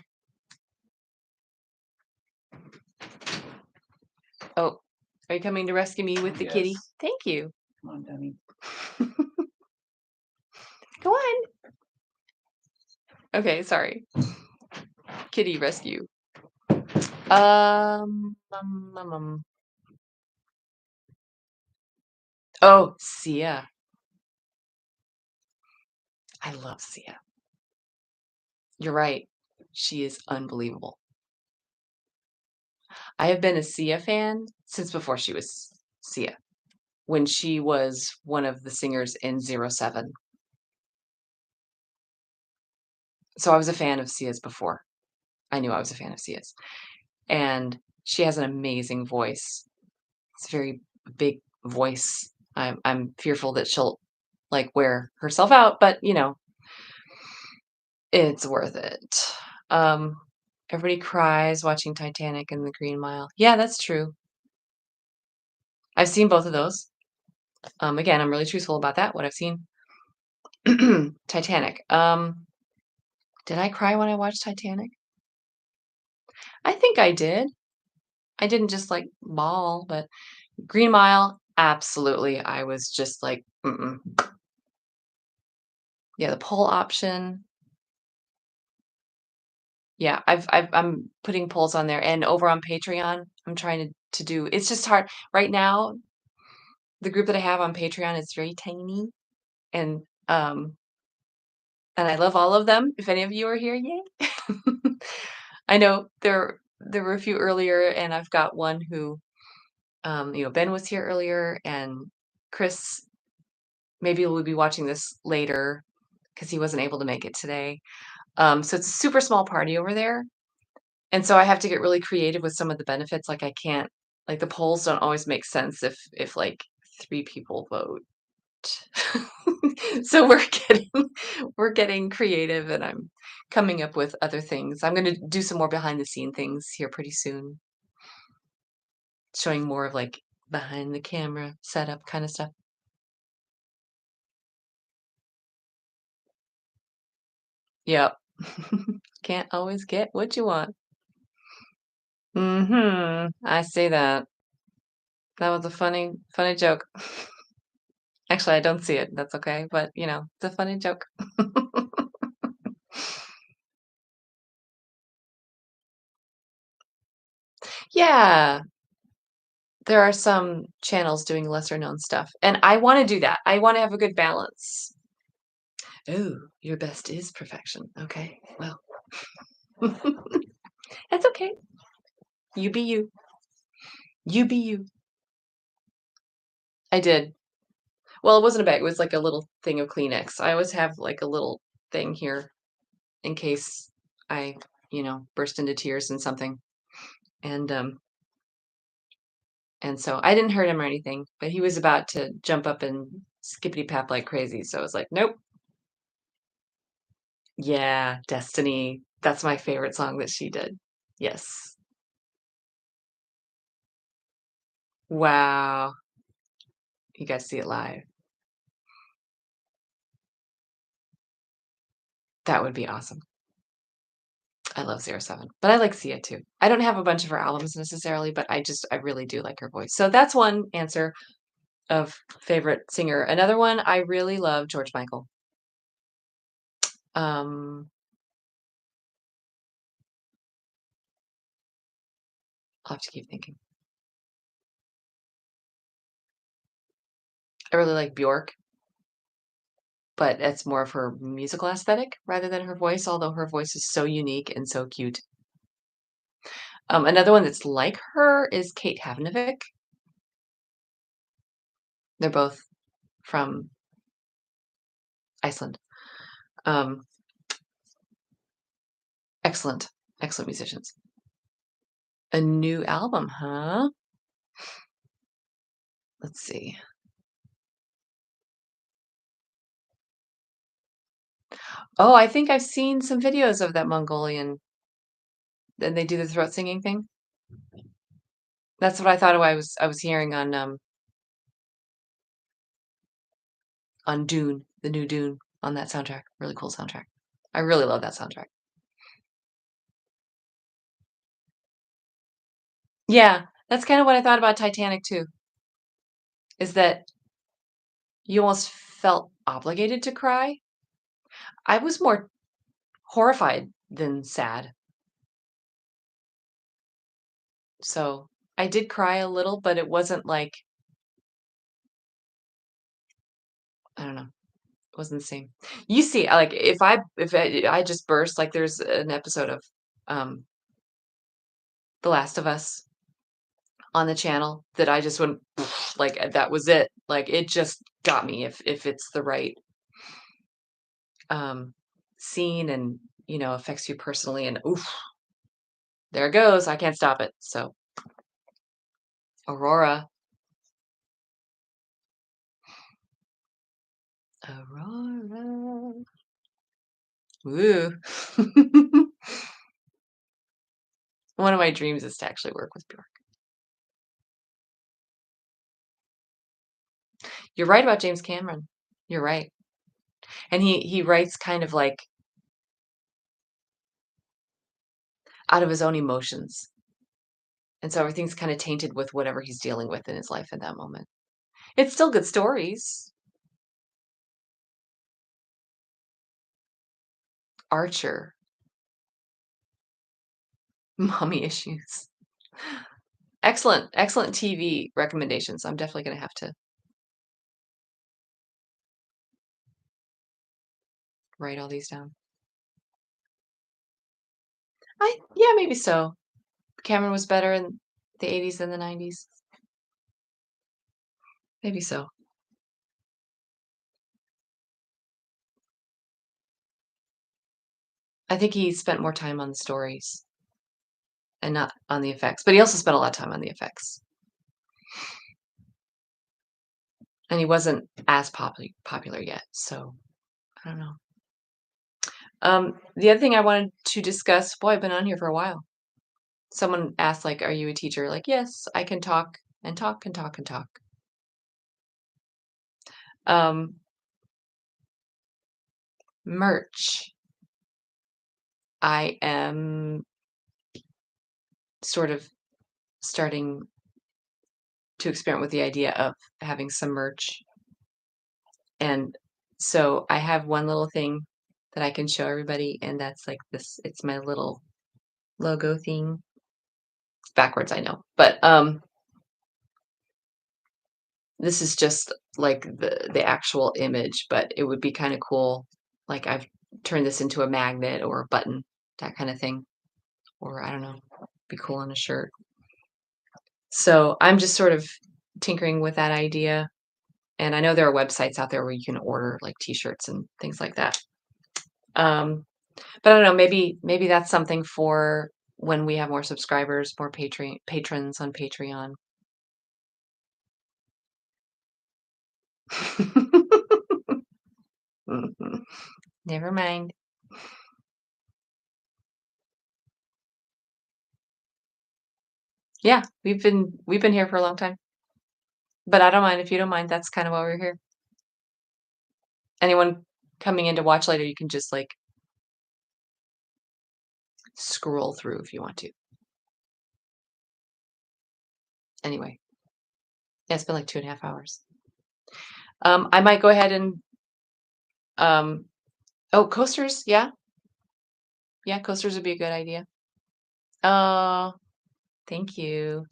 Oh, are you coming to rescue me with the kitty? Yes. Thank you. Come on, Demi. Go on. Okay, sorry. Kitty rescue. Um, um, um, um. Oh, Sia. I love Sia. You're right. She is unbelievable. I have been a Sia fan since before she was Sia, when she was one of the singers in Zero 07. So I was a fan of Sia's before. I knew I was a fan of Sia's. And she has an amazing voice. It's a very big voice. I'm fearful that she'll like wear herself out, but it's worth it. Um, Everybody cries watching Titanic and The Green Mile. Yeah, that's true. I've seen both of those. Again, I'm really truthful about that, what I've seen. Titanic. Did I cry when I watched Titanic? I think I did. I didn't just like bawl, but Green Mile, absolutely. I was just like, mm-mm. Yeah, the poll option. Yeah, I'm putting polls on there and over on Patreon, I'm trying to do it's just hard. Right now, the group that I have on Patreon is very tiny and um and I love all of them. If any of you are here, yay. I know there were a few earlier and I've got one who Ben was here earlier and Chris maybe will be watching this later because he wasn't able to make it today. So it's a super small party over there. And so I have to get really creative with some of the benefits, like, I can't like, the polls don't always make sense if, like, 3 people vote. So we're getting creative, and I'm coming up with other things. I'm gonna do some more behind the scene things here pretty soon, showing more of, like, behind the camera setup kinda stuff. Yep. Can't always get what you want. Mhm. I see that. That was a funny joke. Actually, I don't see it, that's okay, but, it's a funny joke. Yeah, there are some channels doing lesser known stuff, and I wanna do that. I wanna have a good balance. Oh, your best is perfection. Okay, well, that's okay. You be you. You be you. I did. Well, it wasn't a bag, it was like a little thing of Kleenex. I always have, like, a little thing here in case I, burst into tears and something, and, um and so I didn't hurt him or anything, but he was about to jump up and skippity pap like crazy, so I was like, "Nope." Yeah, Destiny. That's my favorite song that she did. Yes. Wow. You got to see it live. That would be awesome. I love Zero 07, but I like Sia too. I don't have a bunch of her albums necessarily, but I really do like her voice. So that's one answer of favorite singer. Another one, I really love George Michael. Um, I'll have to keep thinking. I really like Bjork, but that's more of her musical aesthetic rather than her voice, although her voice is so unique and so cute. Another one that's like her is Kate Havnevik. They're both from Iceland. Um, excellent, excellent musicians. A new album, huh? Let's see. Oh, I think I've seen some videos of that Mongolian Then they do the throat singing thing? That's what I thought I was hearing on Dune, the new Dune, on that soundtrack. Really cool soundtrack. I really love that soundtrack. Yeah, that's kinda what I thought about Titanic too, is that you almost felt obligated to cry. I was more horrified than sad. So, I did cry a little, but it wasn't like I don't know, it wasn't the same. You see, like, if I just burst, like, there's an episode of, um, The Last of Us on the channel that I just went, like, that was it. Like, it just got me if it's the right, um, scene and, affects you personally and oof, there it goes, I can't stop it. So, Aurora. Aurora. Woo. One of my dreams is to actually work with Bjork. You're right about James Cameron. You're right. And he writes kind of like out of his own emotions. And so everything's kind of tainted with whatever he's dealing with in his life in that moment. It's still good stories. Archer, mommy issues. Excellent, excellent TV recommendations. I'm definitely gonna have to write all these down. Yeah, maybe so. Cameron was better in the 80s than the 90s. Maybe so. I think he spent more time on the stories and not on the effects, but he also spent a lot of time on the effects. And he wasn't as popular yet, so I don't know. The other thing I wanted to discuss, boy, I've been on here for a while. Someone asked, like, "Are you a teacher?" Like, yes, I can talk and talk and talk and talk. Um, Merch. I am sort of starting to experiment with the idea of having some merch. And so I have one little thing that I can show everybody, and that's like this. It's my little logo thing. It's backwards, I know, but this is just like the actual image, but it would be kind of cool. Like I've turned this into a magnet or a button, that kind of thing, or I don't know, be cool on a shirt. So I'm just sort of tinkering with that idea. And I know there are websites out there where you can order like t-shirts and things like that. Um, but I don't know, maybe that's something for when we have more subscribers, more patrons on Patreon. Mhm. Never mind. Yeah, we've been here for a long time. But I don't mind if you don't mind, that's kind of why we're here. Anyone coming in to watch later, you can just like scroll through if you want to. Anyway, yeah, it's been like 2.5 hours. I might go ahead and um oh, coasters, yeah. Yeah, coasters would be a good idea. Oh, thank you.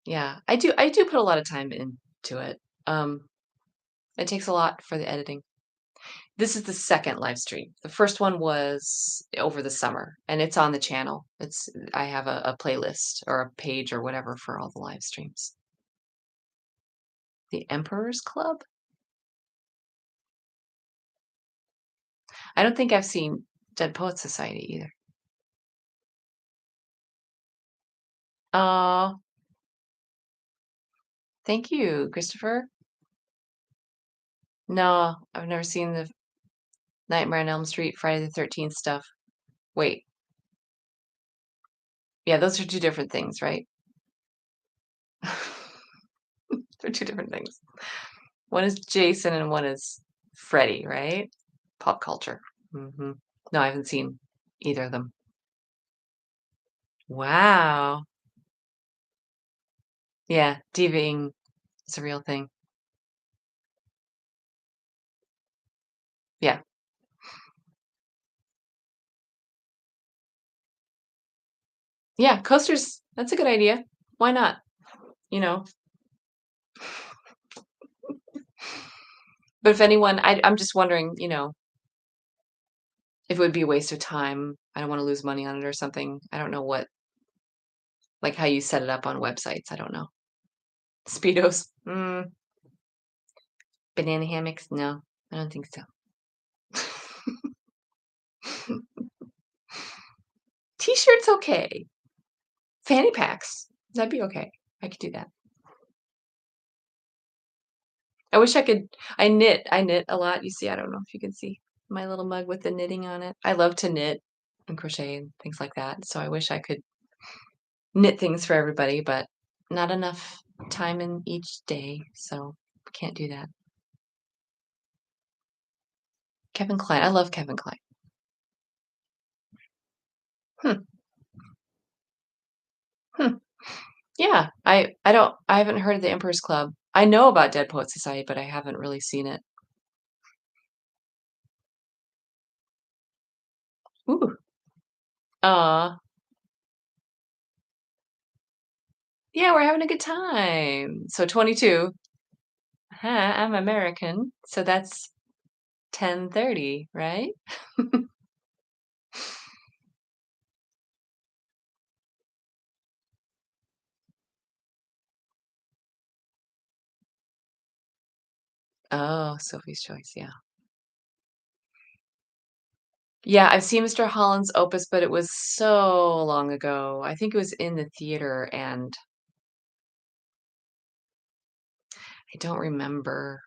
Yeah, I do put a lot of time into it. Um, it takes a lot for the editing. This is the second live stream. The first one was over the summer, and it's on the channel. I have a playlist or a page or whatever for all the live streams. The Emperor's Club? I don't think I've seen Dead Poets Society either. Oh, thank you, Christopher. No, I've never seen the Nightmare on Elm Street, Friday the 13th stuff. Wait. Yeah, those are 2 different things, right? They're 2 different things. One is Jason and one is Freddie, right? Pop culture. Mhm. No, I haven't seen either of them. Wow. Yeah, DVing is a real thing. Yeah. Yeah, coasters, that's a good idea. Why not? You know? But if anyone I'm just wondering, if it would be a waste of time. I don't wanna lose money on it or something. I don't know like, how you set it up on websites, I don't know. Speedos? Banana hammocks? No, I don't think so. T-shirts, okay. Fanny packs, that'd be okay. I could do that. I wish I knit a lot, you see, I don't know if you can see my little mug with the knitting on it. I love to knit and crochet and things like that, so I wish I could knit things for everybody, but not enough time in each day, so can't do that. Kevin Kline, I love Kevin Kline. Hmm, hmm. Yeah, I haven't heard of the Emperor's Club. I know about Dead Poets Society, but I haven't really seen it. Ooh. Aw. Yeah, we're having a good time. So 22. Huh, I'm American, so that's 10:30, right? Oh, Sophie's Choice, yeah. Yeah, I've seen Mr. Holland's Opus, but it was so long ago. I think it was in the theater, and I don't remember.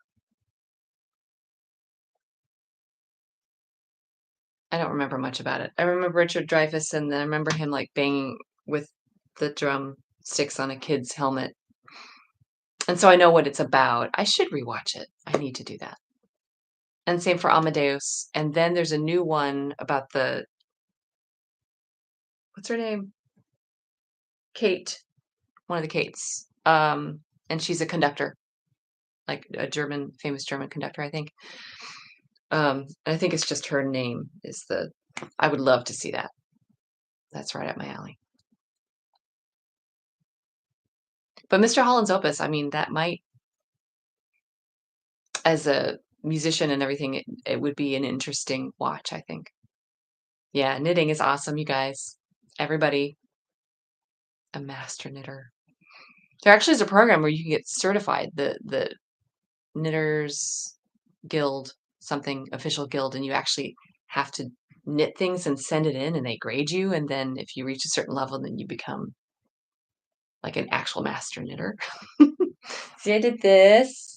I don't remember much about it. I remember Richard Dreyfuss, and then I remember him, like, banging with the drumsticks on a kid's helmet, and so I know what it's about. I should rewatch it. I need to do that. And same for Amadeus, and then there's a new one about the what's her name? Kate, one of the Kates, and she's a conductor, like a famous German conductor, I think. And I think it's just her name is the I would love to see that. That's right up my alley. But Mr. Holland's Opus, I mean, that might as a musician and everything, it would be an interesting watch, I think. Yeah, knitting is awesome, you guys. Everybody, a master knitter. There actually is a program where you can get certified, the Knitters Guild, something official guild, and you actually have to knit things and send it in, and they grade you, and then if you reach a certain level, then you become like an actual master knitter. See, I did this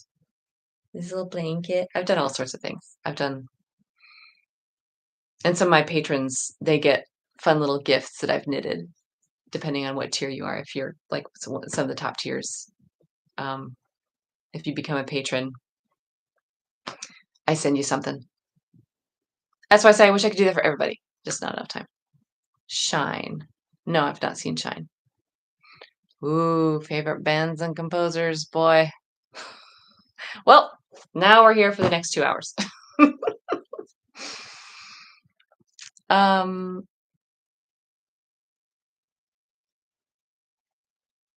little blanket. I've done all sorts of things. And some of my patrons, they get fun little gifts that I've knitted, depending on what tier you are. If you're like some of the top tiers, um, if you become a patron, I send you something. That's why I say I wish I could do that for everybody. Just not enough time. Shine. No, I've not seen Shine. Ooh, favorite bands and composers, boy. Well, now we're here for the next 2 hours. Um,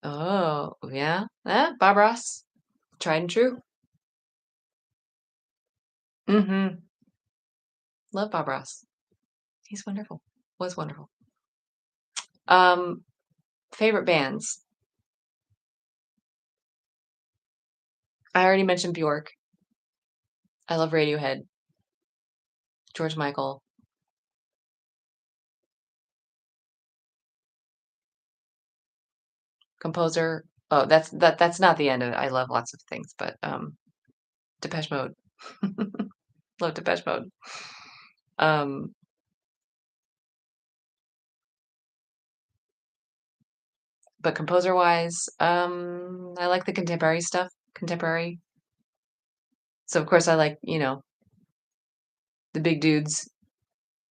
oh, yeah. Bob Ross. Tried and true. Mhm. Love Bob Ross. He's wonderful. Was wonderful. Um, favorite bands. I already mentioned Bjork. I love Radiohead. George Michael. Composer. Oh, that's not the end of it. I love lots of things, but Depeche Mode. Love Depeche Mode. Um, But composer-wise, I like the contemporary stuff. Contemporary. So of course I like, the big dudes,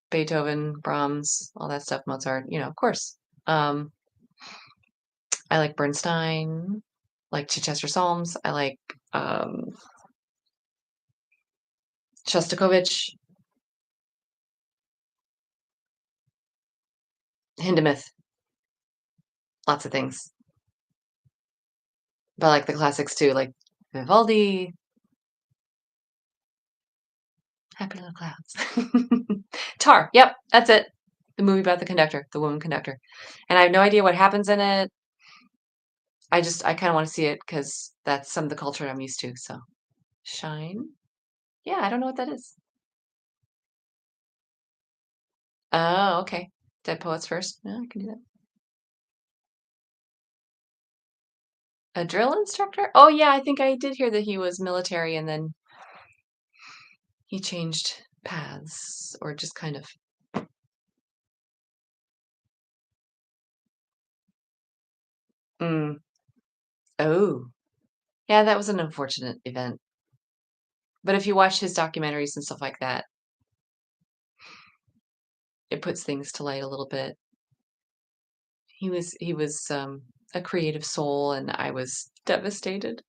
Beethoven, Brahms, all that stuff, Mozart, of course. Um, I like Bernstein, like Chichester Psalms. I like um, Shostakovich, Hindemith, lots of things. But I like the classics too, like Vivaldi, Happy Little Clouds. Tar, yep, that's it. The movie about the conductor, the woman conductor. And I have no idea what happens in it. I kind of want to see it because that's some of the culture I'm used to. So, Shine. Yeah, I don't know what that is. Oh, okay. Dead Poets First. Yeah, I can do that. A drill instructor? Oh, yeah, I think I did hear that he was military and then he changed paths or just kind of. Mm. Oh, yeah, that was an unfortunate event. But if you watch his documentaries and stuff like that, it puts things to light a little bit. He was a creative soul, and I was devastated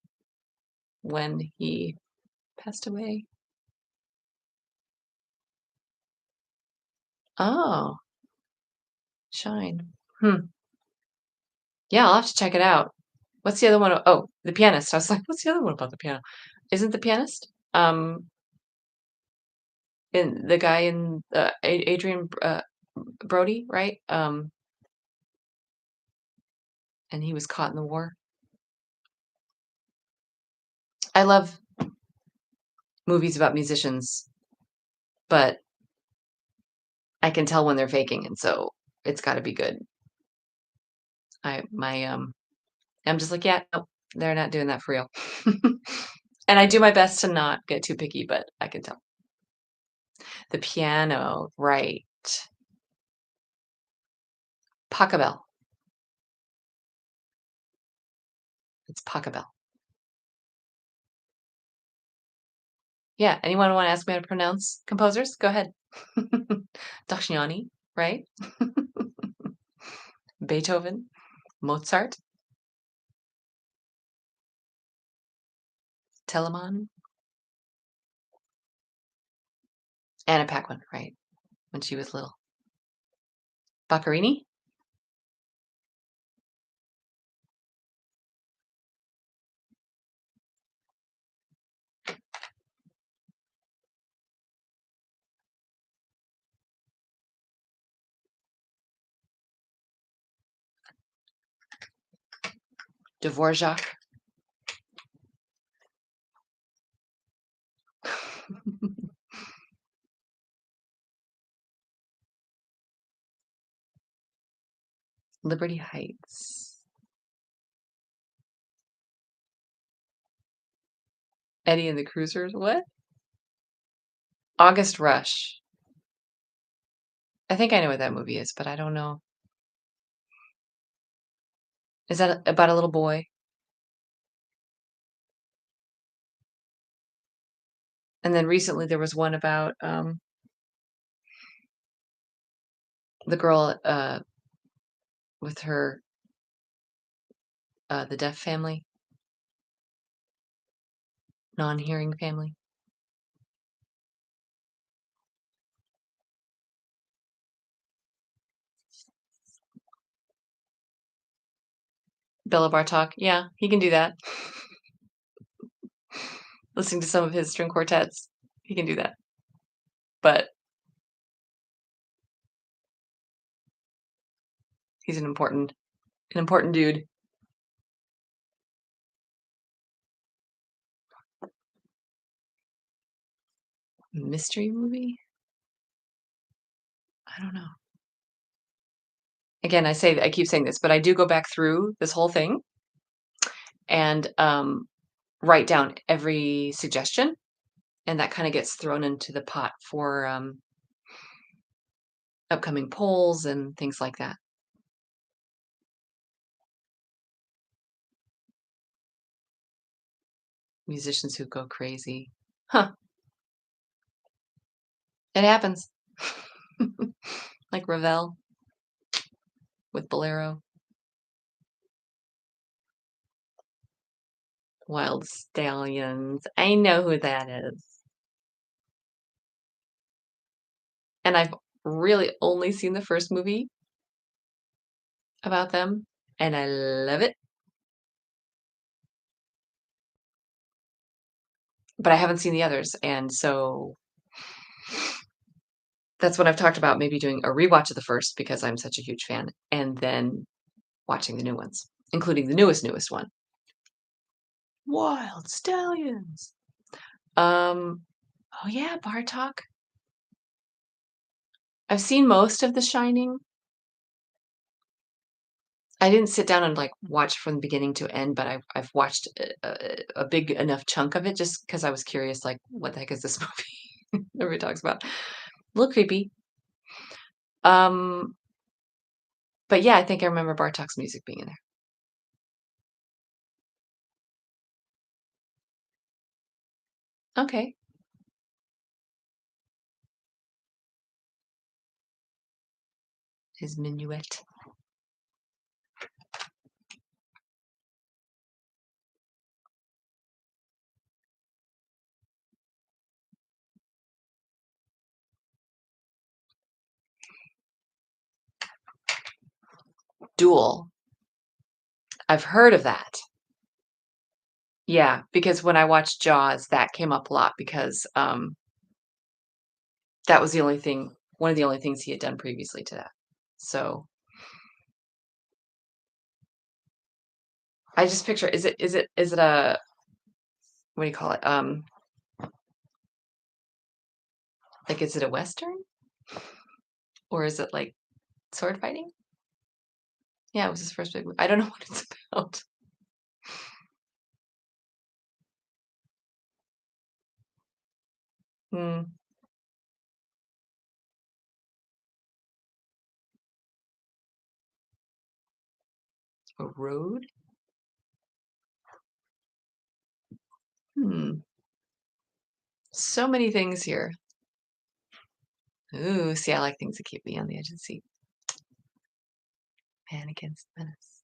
when he passed away. Oh, Shine. Hmm. Yeah, I'll have to check it out. What's the other one? Oh, The Pianist. I was like, what's the other one about the piano? Isn't The Pianist? In the guy in Adrian Brody, right? And he was caught in the war. I love movies about musicians, but I can tell when they're faking, and so it's got to be good. I'm just like, yeah, no, they're not doing that for real. And I do my best to not get too picky, but I can tell. The piano, right? Pachelbel. It's Pachelbel. Yeah. Anyone want to ask me how to pronounce composers? Go ahead. Daciani, right? Beethoven, Mozart, Telemann, Anna Paquin, right? When she was little. Boccherini, Dvorak. Liberty Heights. Eddie and the Cruisers. What? August Rush. I think I know what that movie is, but I don't know. Is that about a little boy? And then recently there was one about the girl with her the deaf family, non-hearing family. Bela Bartok. Yeah, he can do that. Listening to some of his string quartets, he can do that. But he's an important dude. Mystery movie? I don't know. Again, I keep saying this, but I do go back through this whole thing and write down every suggestion, and that kind of gets thrown into the pot for upcoming polls and things like that. musicians who go crazy. Huh, it happens. Like Ravel with Bolero. Wild Stallions. I know who that is. And I've really only seen the first movie about them, and I love it, but I haven't seen the others, and so that's what I've talked about, maybe doing a rewatch of the first because I'm such a huge fan, and then watching the new ones, including the newest one. Wild Stallions. Um, oh yeah, Bartok. I've seen most of The Shining. I didn't sit down and like watch from the beginning to end, but I've watched a big enough chunk of it just because I was curious, like, what the heck is this movie? Everybody talks about. A little creepy. Um, but yeah, I think I remember Bartok's music being in there. Okay. His minuet. Duel. I've heard of that. Yeah, because when I watched Jaws, that came up a lot because that was the only thing, one of the only things he had done previously to that. So I just picture, is it a, what do you call it? Like, is it a Western or is it like sword fighting? Yeah, it was his first big movie. I don't know what it's about. Hmm, a road? Hmm, so many things here. Ooh, see, I like things that keep me on the edge of the seat. Man against menace.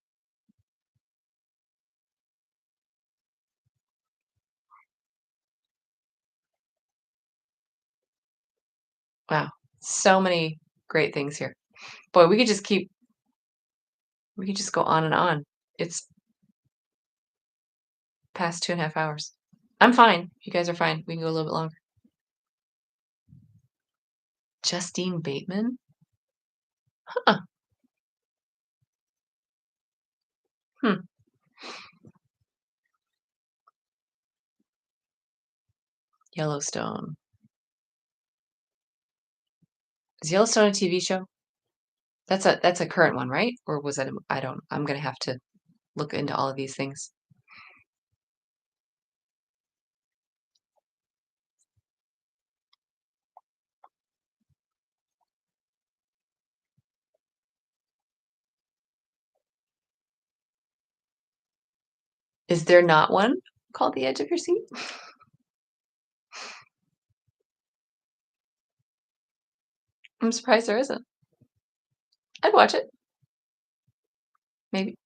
Wow, so many great things here. Boy, we could just go on and on. It's past 2.5 hours. I'm fine. You guys are fine. We can go a little bit longer. Justine Bateman? Huh. Hmm. Yellowstone. Is Yellowstone a TV show? That's a current one, right? Or was that I don't, I'm gonna have to look into all of these things. Is there not one called The Edge of Your Seat? I'm surprised there isn't. I'd watch it. Maybe.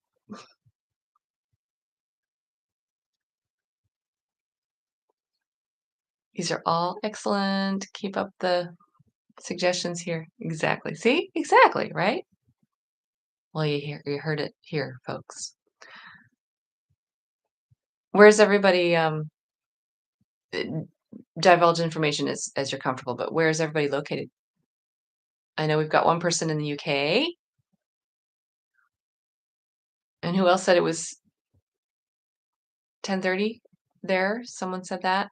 These are all excellent. Keep up the suggestions here. Exactly. See? Exactly, right? Well, you heard it here, folks. Where's everybody uh, divulge information as you're comfortable, but where is everybody located? I know we've got one person in the UK. And who else said it was 10:30 there? Someone said that.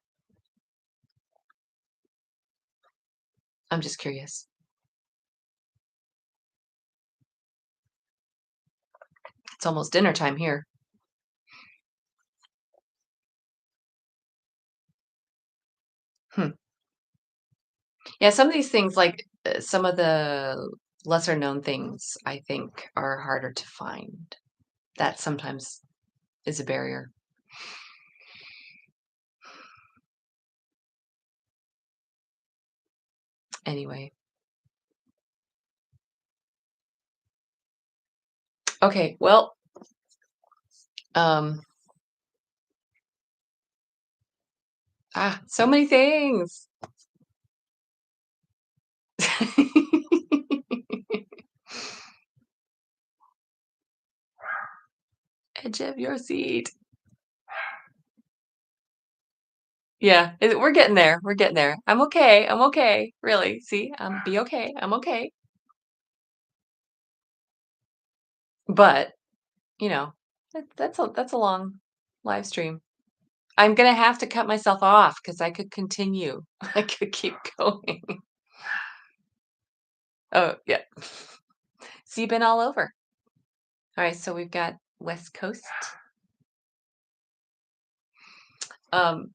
I'm just curious. It's almost dinner time here. Hmm. Yeah, some of these things, like some of the lesser known things, I think are harder to find. That sometimes is a barrier. Anyway. Okay, well, um, so many things. Edge of your seat. Yeah, we're getting there. We're getting there. I'm okay. I'm okay. Really. See, be okay. I'm okay. But you know, that's a long live stream. I'm gonna have to cut myself off because I could continue. I could keep going. Oh yeah, seeping all over. All right, so we've got West Coast. Um,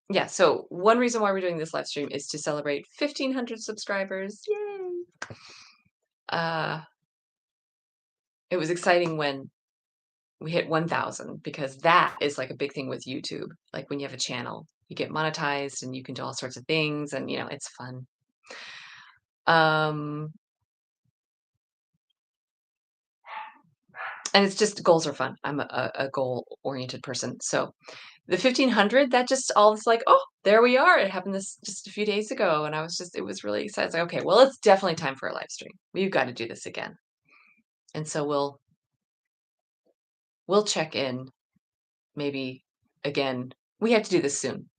yeah. So one reason why we're doing this live stream is to celebrate 1,500 subscribers. Yay! Uh, it was exciting when we hit 1,000 because that is like a big thing with YouTube. Like when you have a channel, you get monetized and you can do all sorts of things, and it's fun. Um, and it's just goals are fun. I'm a goal-oriented person. So the 1,500, that just all is like, oh, there we are. It happened this just a few days ago, and it was really exciting. It's like, okay, well, it's definitely time for a live stream. We've got to do this again. And so we'll check in maybe again. We have to do this soon.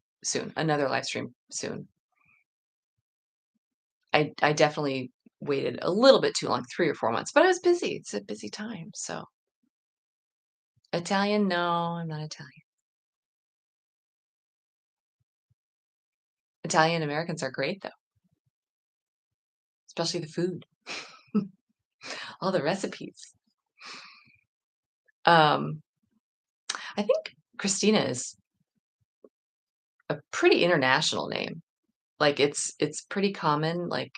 Another live stream soon. I definitely waited a little bit too long, 3 or 4 months, but I was busy. It's a busy time. So Italian? No, I'm not Italian. Italian Americans are great though, especially the food, all the recipes. Um, I think Christina is a pretty international name. Like it's pretty common, like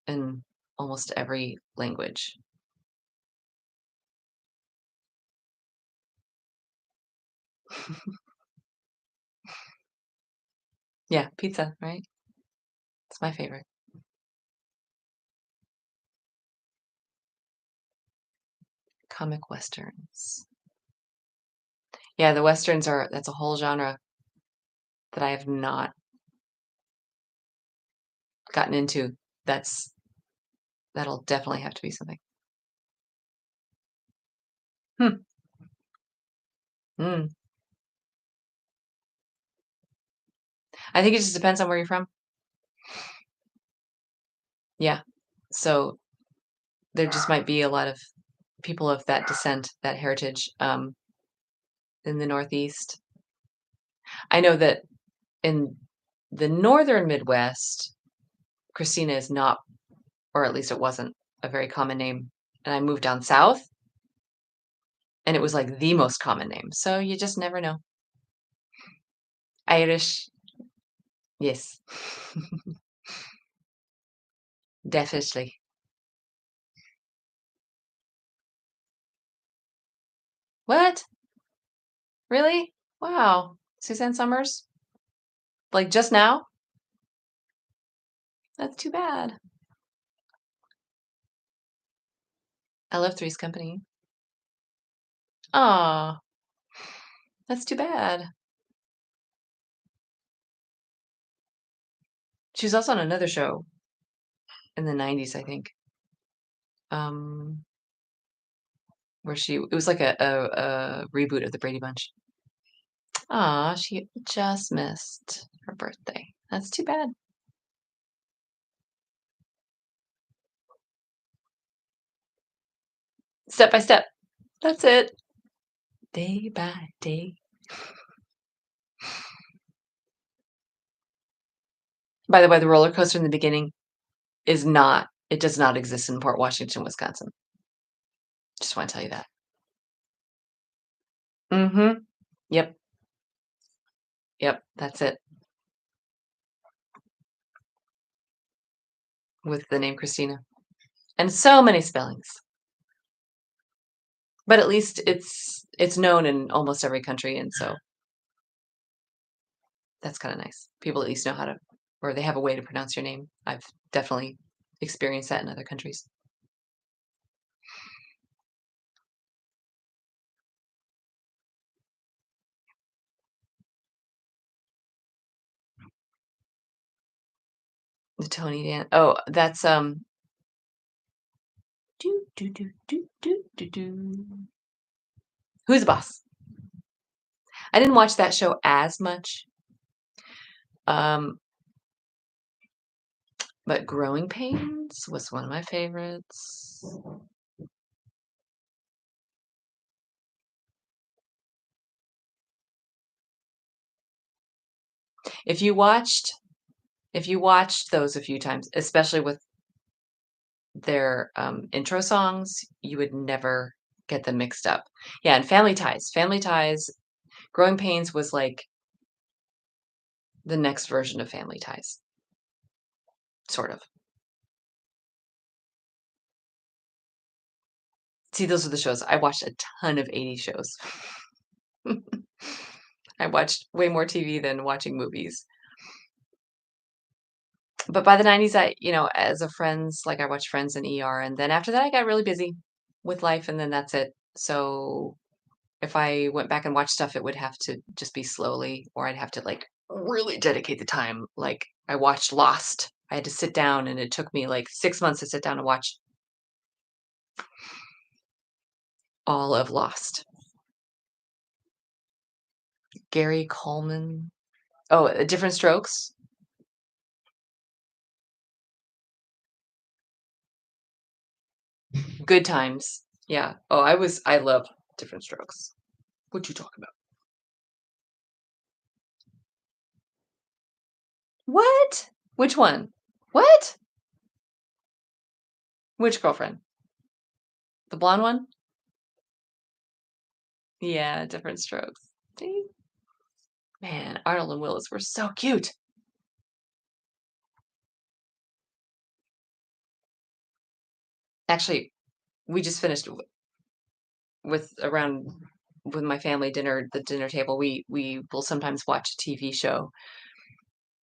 in almost every language. Yeah, pizza, right? It's my favorite. Comic westerns. Yeah, the westerns that's a whole genre that I have not gotten into. That'll definitely have to be something. Hmm. Mm. I think it just depends on where you're from. Yeah. So there just might be a lot of people of that descent, that heritage, in the Northeast. I know that in the northern Midwest, Christina is not, or at least it wasn't, a very common name. And I moved down south, and it was like the most common name. So you just never know. Irish, yes, definitely. What? Really? Wow. Suzanne Summers? Like just now? That's too bad. I love Three's Company. Aw, that's too bad. She was also on another show in the 90s, I think. Um, where it was like a reboot of the Brady Bunch. Aw, she just missed her birthday. That's too bad. Step by step. That's it. Day by day. By the way, the roller coaster in the beginning it does not exist in Port Washington, Wisconsin. Just want to tell you that. Mm-hmm. Yep. Yep. That's it. With the name Christina. And so many spellings. But at least it's known in almost every country, and so that's kind of nice. People at least know how to or they have a way to pronounce your name. I've definitely experienced that in other countries. The Tony Dan oh, that's, do, do, do, do, do, do, do. Who's the Boss? I didn't watch that show as much, um, but Growing Pains was one of my favorites. If you watched if you watched those a few times, especially with their, intro songs, you would never get them mixed up. Yeah, and Family Ties, Growing Pains was like the next version of Family Ties, sort of. See, those are the shows. I watched a ton of 80s shows. I watched way more TV than watching movies. But by the 90s, as a Friends, like I watched Friends and ER, and then after that I got really busy with life and then that's it. So if I went back and watched stuff, it would have to just be slowly, or I'd have to like really dedicate the time. Like I watched Lost. I had to sit down and it took me like 6 months to sit down and watch all of Lost. Gary Coleman. Oh, Different Strokes. Good Times. Yeah. Oh, I love Different Strokes. What you talking about? What? Which one? What? Which girlfriend? The blonde one? Yeah, Different Strokes. See? Man, Arnold and Willis were so cute. Actually, we just finished with around with my family dinner, the dinner table. We will sometimes watch a TV show,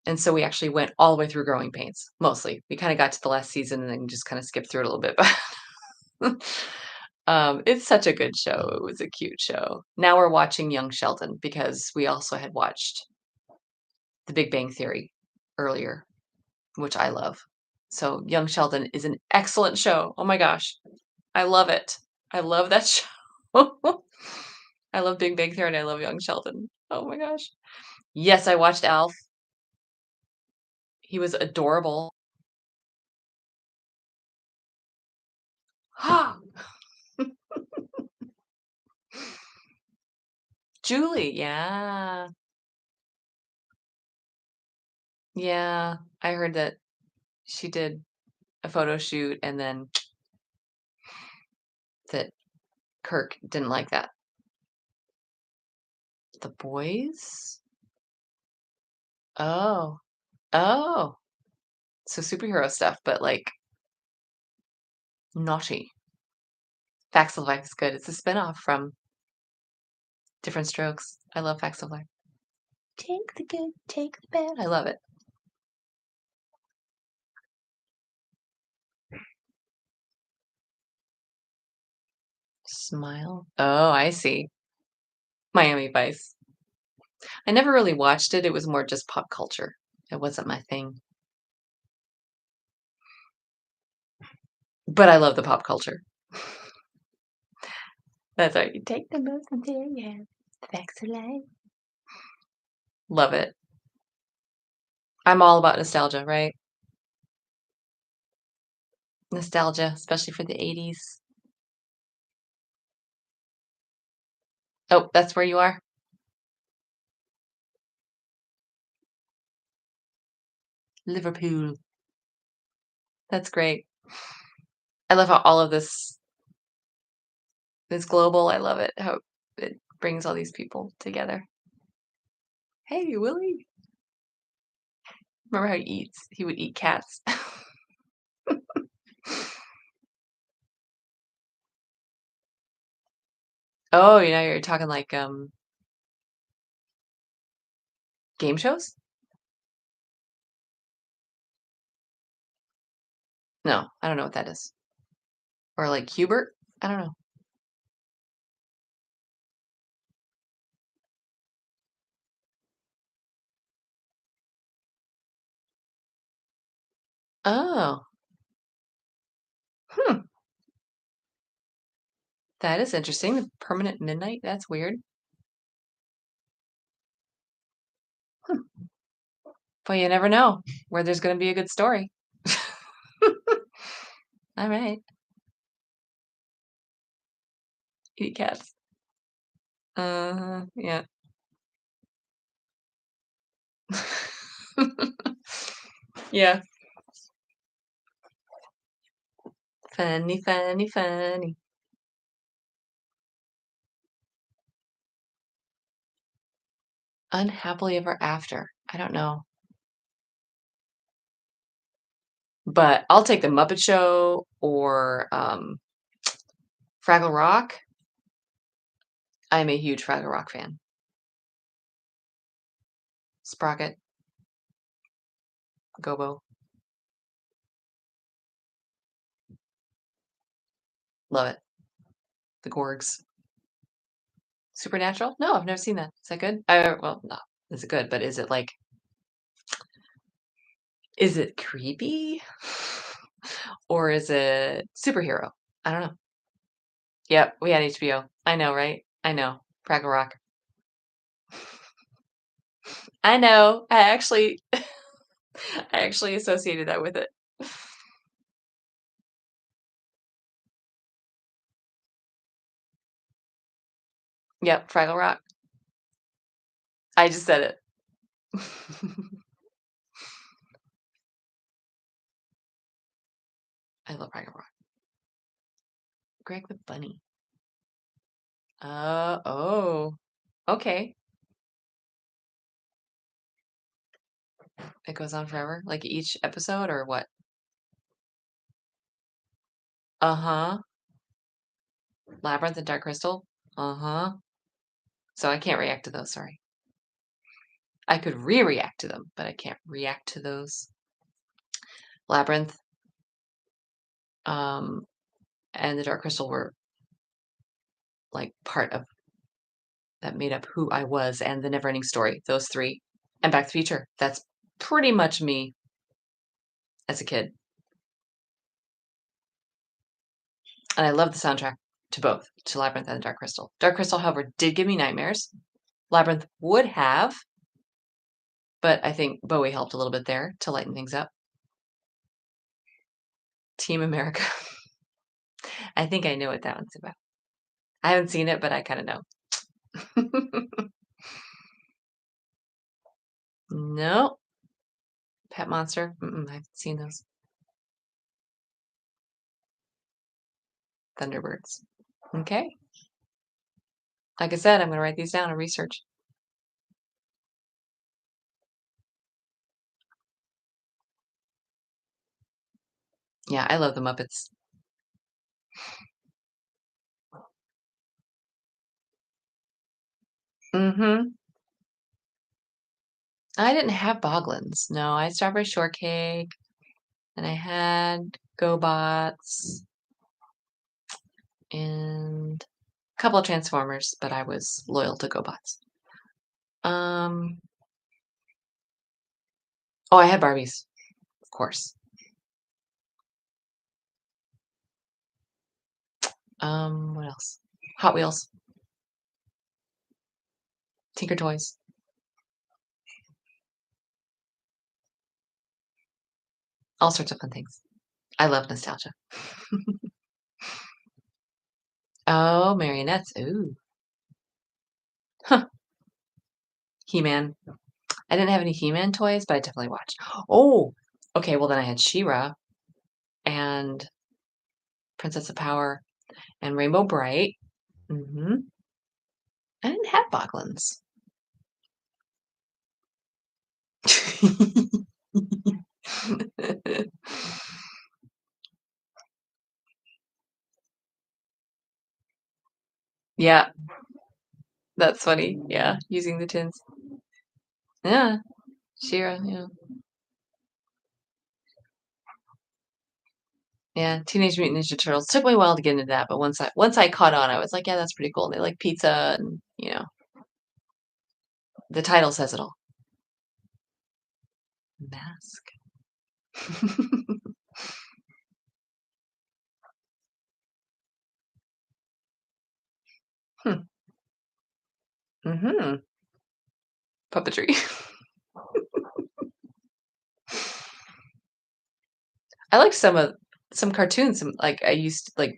and so we actually went all the way through Growing Pains. Mostly, we kind of got to the last season and then just kind of skipped through it a little bit. But it's such a good show. It was a cute show. Now we're watching Young Sheldon because we also had watched The Big Bang Theory earlier, which I love. So Young Sheldon is an excellent show. Oh my gosh. I love it. I love that show. I love Big Bang Theory and I love Young Sheldon. Oh my gosh. Yes, I watched Alf. He was adorable. Julie, yeah. Yeah. I heard that she did a photo shoot and then that Kirk didn't like that. The boys? Oh. Oh. So superhero stuff, but like naughty. Facts of Life is good. It's a spinoff from Different Strokes. I love Facts of Life. Take the good, take the bad. I love it. Smile. Oh, I see. Miami Vice. I never really watched it. It was more just pop culture. It wasn't my thing. But I love the pop culture. That's right. You take the most until you have the facts of life. Love it. I'm all about nostalgia, right? Nostalgia, especially for the 80s. Oh, that's where you are? Liverpool. That's great. I love how all of this is global. I love it, how it brings all these people together. Hey, Willie. Remember how he eats? He would eat cats. Oh, you're talking like game shows? No, I don't know what that is. Or like Hubert? I don't know. Oh. Hmm. That is interesting. The permanent midnight? That's weird. Hmm. Well, you never know where there's going to be a good story. All right. Eat cats. Yeah. Yeah. Funny, funny, funny. Unhappily ever after. I don't know. But I'll take the Muppet Show or Fraggle Rock. I'm a huge Fraggle Rock fan. Sprocket, Gobo, love it. The Gorgs. Supernatural? No, I've never seen that. Is that good? Well, no. Is it good? But is it like, is it creepy? Or is it superhero? I don't know. Yep, we had HBO. I know, right? I know. Fraggle Rock. I know. I actually associated that with it. Yep, Fraggle Rock. I just said it. I love Fraggle Rock. Greg the Bunny. Oh. Okay. It goes on forever? Like each episode or what? Uh-huh. Labyrinth and Dark Crystal? Uh-huh. So I can't react to those, sorry. I could re-react to them, but I can't react to those. Labyrinth, um, and the Dark Crystal were like part of that made up who I was and the Neverending Story. Those three. And Back to the Future. That's pretty much me as a kid. And I love the soundtrack to both, to Labyrinth and Dark Crystal. Dark Crystal, however, did give me nightmares. Labyrinth would have, but I think Bowie helped a little bit there to lighten things up. Team America. I think I know what that one's about. I haven't seen it, but I kind of know. No. Pet Monster. I haven't seen those. Thunderbirds. Okay. Like I said, I'm going to write these down and research. Yeah, I love the Muppets. Mm-hmm. I didn't have Boglins. No, I had Strawberry Shortcake, and I had GoBots, and a couple of Transformers, but I was loyal to GoBots. Um, oh, I had Barbies, of course. What else? Hot Wheels, Tinker Toys, all sorts of fun things. I love nostalgia. Oh, marionettes. Ooh. Huh. He-Man. I didn't have any He-Man toys, but I definitely watched. Oh, okay. Well, then I had She-Ra and Princess of Power and Rainbow Bright. I didn't have Boglins. Yeah, that's funny. Yeah, using the tins. Yeah, She-Ra. Yeah. Yeah, Teenage Mutant Ninja Turtles. Took me a while to get into that, but once I caught on, I was like, "Yeah, that's pretty cool." And they like pizza and, the title says it all. Mask. Hmm. Mhm. Puppetry. I like some cartoons, like, I used to like,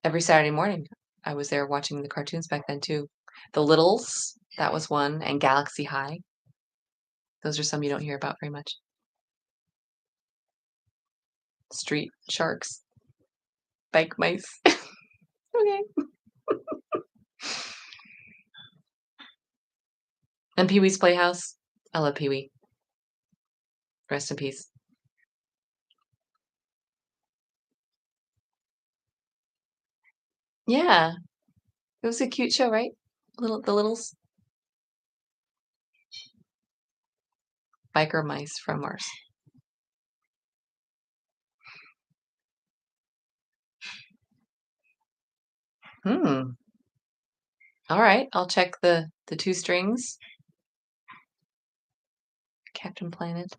every Saturday morning, I was there watching the cartoons back then too. The Littles, that was one, and Galaxy High. Those are some you don't hear about very much. Street Sharks, Bike Mice. Okay. And Pee-wee's Playhouse. I love Pee-wee. Rest in peace. Yeah, it was a cute show, right? The Littles. Biker mice from Mars. Hmm. All right, I'll check the two strings. Captain Planet.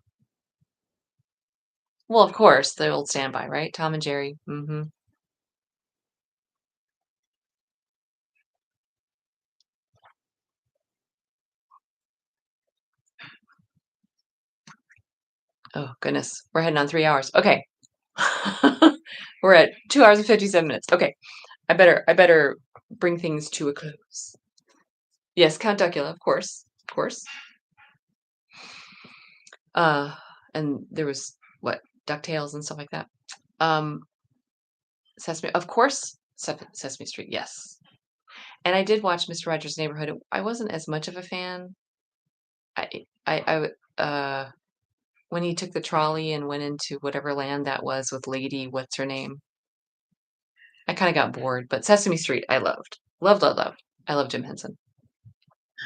Well, of course, the old standby, right? Tom and Jerry. Mm-hmm. Oh goodness, we're heading on 3 hours. Okay. We're at 2 hours and 57 minutes. Okay. I better bring things to a close. Yes, Count Duckula, of course. Of course. Uh and there was what, DuckTales and stuff like that. Um Sesame, of course, Sesame Street, yes. And I did watch Mr. Rogers' Neighborhood. I wasn't as much of a fan. I when he took the trolley and went into whatever land that was with Lady, what's her name? I kind of got bored, but Sesame Street, I loved. Loved, loved, loved. I love Jim Henson.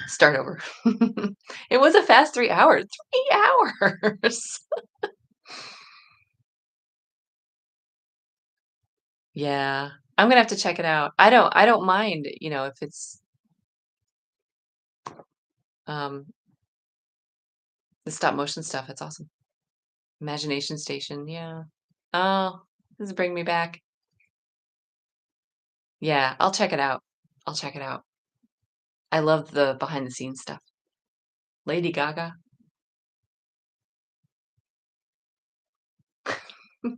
Start over. It was a fast 3 hours. 3 hours. Yeah. I'm gonna have to check it out. I don't mind, if it's um the stop motion stuff. It's awesome. Imagination Station, yeah. Oh, this is bringing me back. Yeah, I'll check it out. I'll check it out. I love the behind the scenes stuff. Lady Gaga. I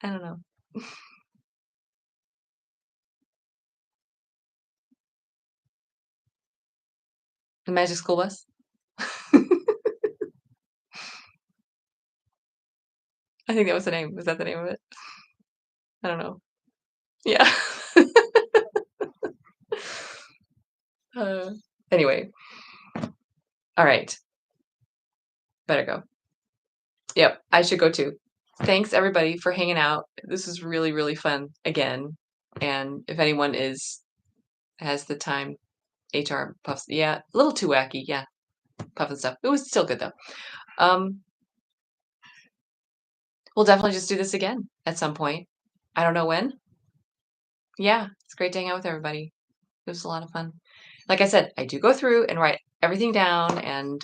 don't know. The Magic School Bus. I think that was the name. Was that the name of it? I don't know. Yeah. Uh, anyway, all right. Better go. Yep, I should go too. Thanks everybody for hanging out. This is really, really fun again. And if anyone has the time, HR puffs, yeah, a little too wacky, yeah, puff and stuff. It was still good though. Um, we'll definitely just do this again at some point. I don't know when. Yeah, it's great to hang out with everybody. It was a lot of fun. Like I said, I do go through and write everything down and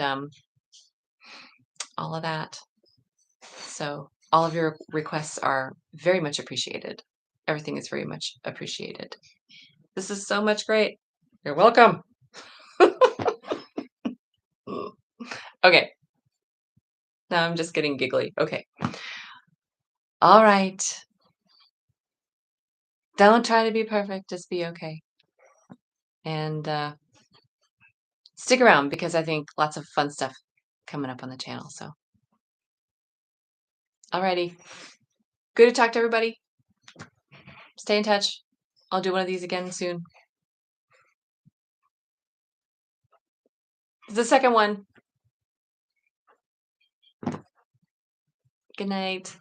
all of that. So all of your requests are very much appreciated. Everything is very much appreciated. This is so much great. You're welcome. Okay. Now I'm just getting giggly. Okay. All right. Don't try to be perfect. Just be okay. And stick around because I think lots of fun stuff coming up on the channel. So, alrighty. Good to talk to everybody. Stay in touch. I'll do one of these again soon. The second one. Good night.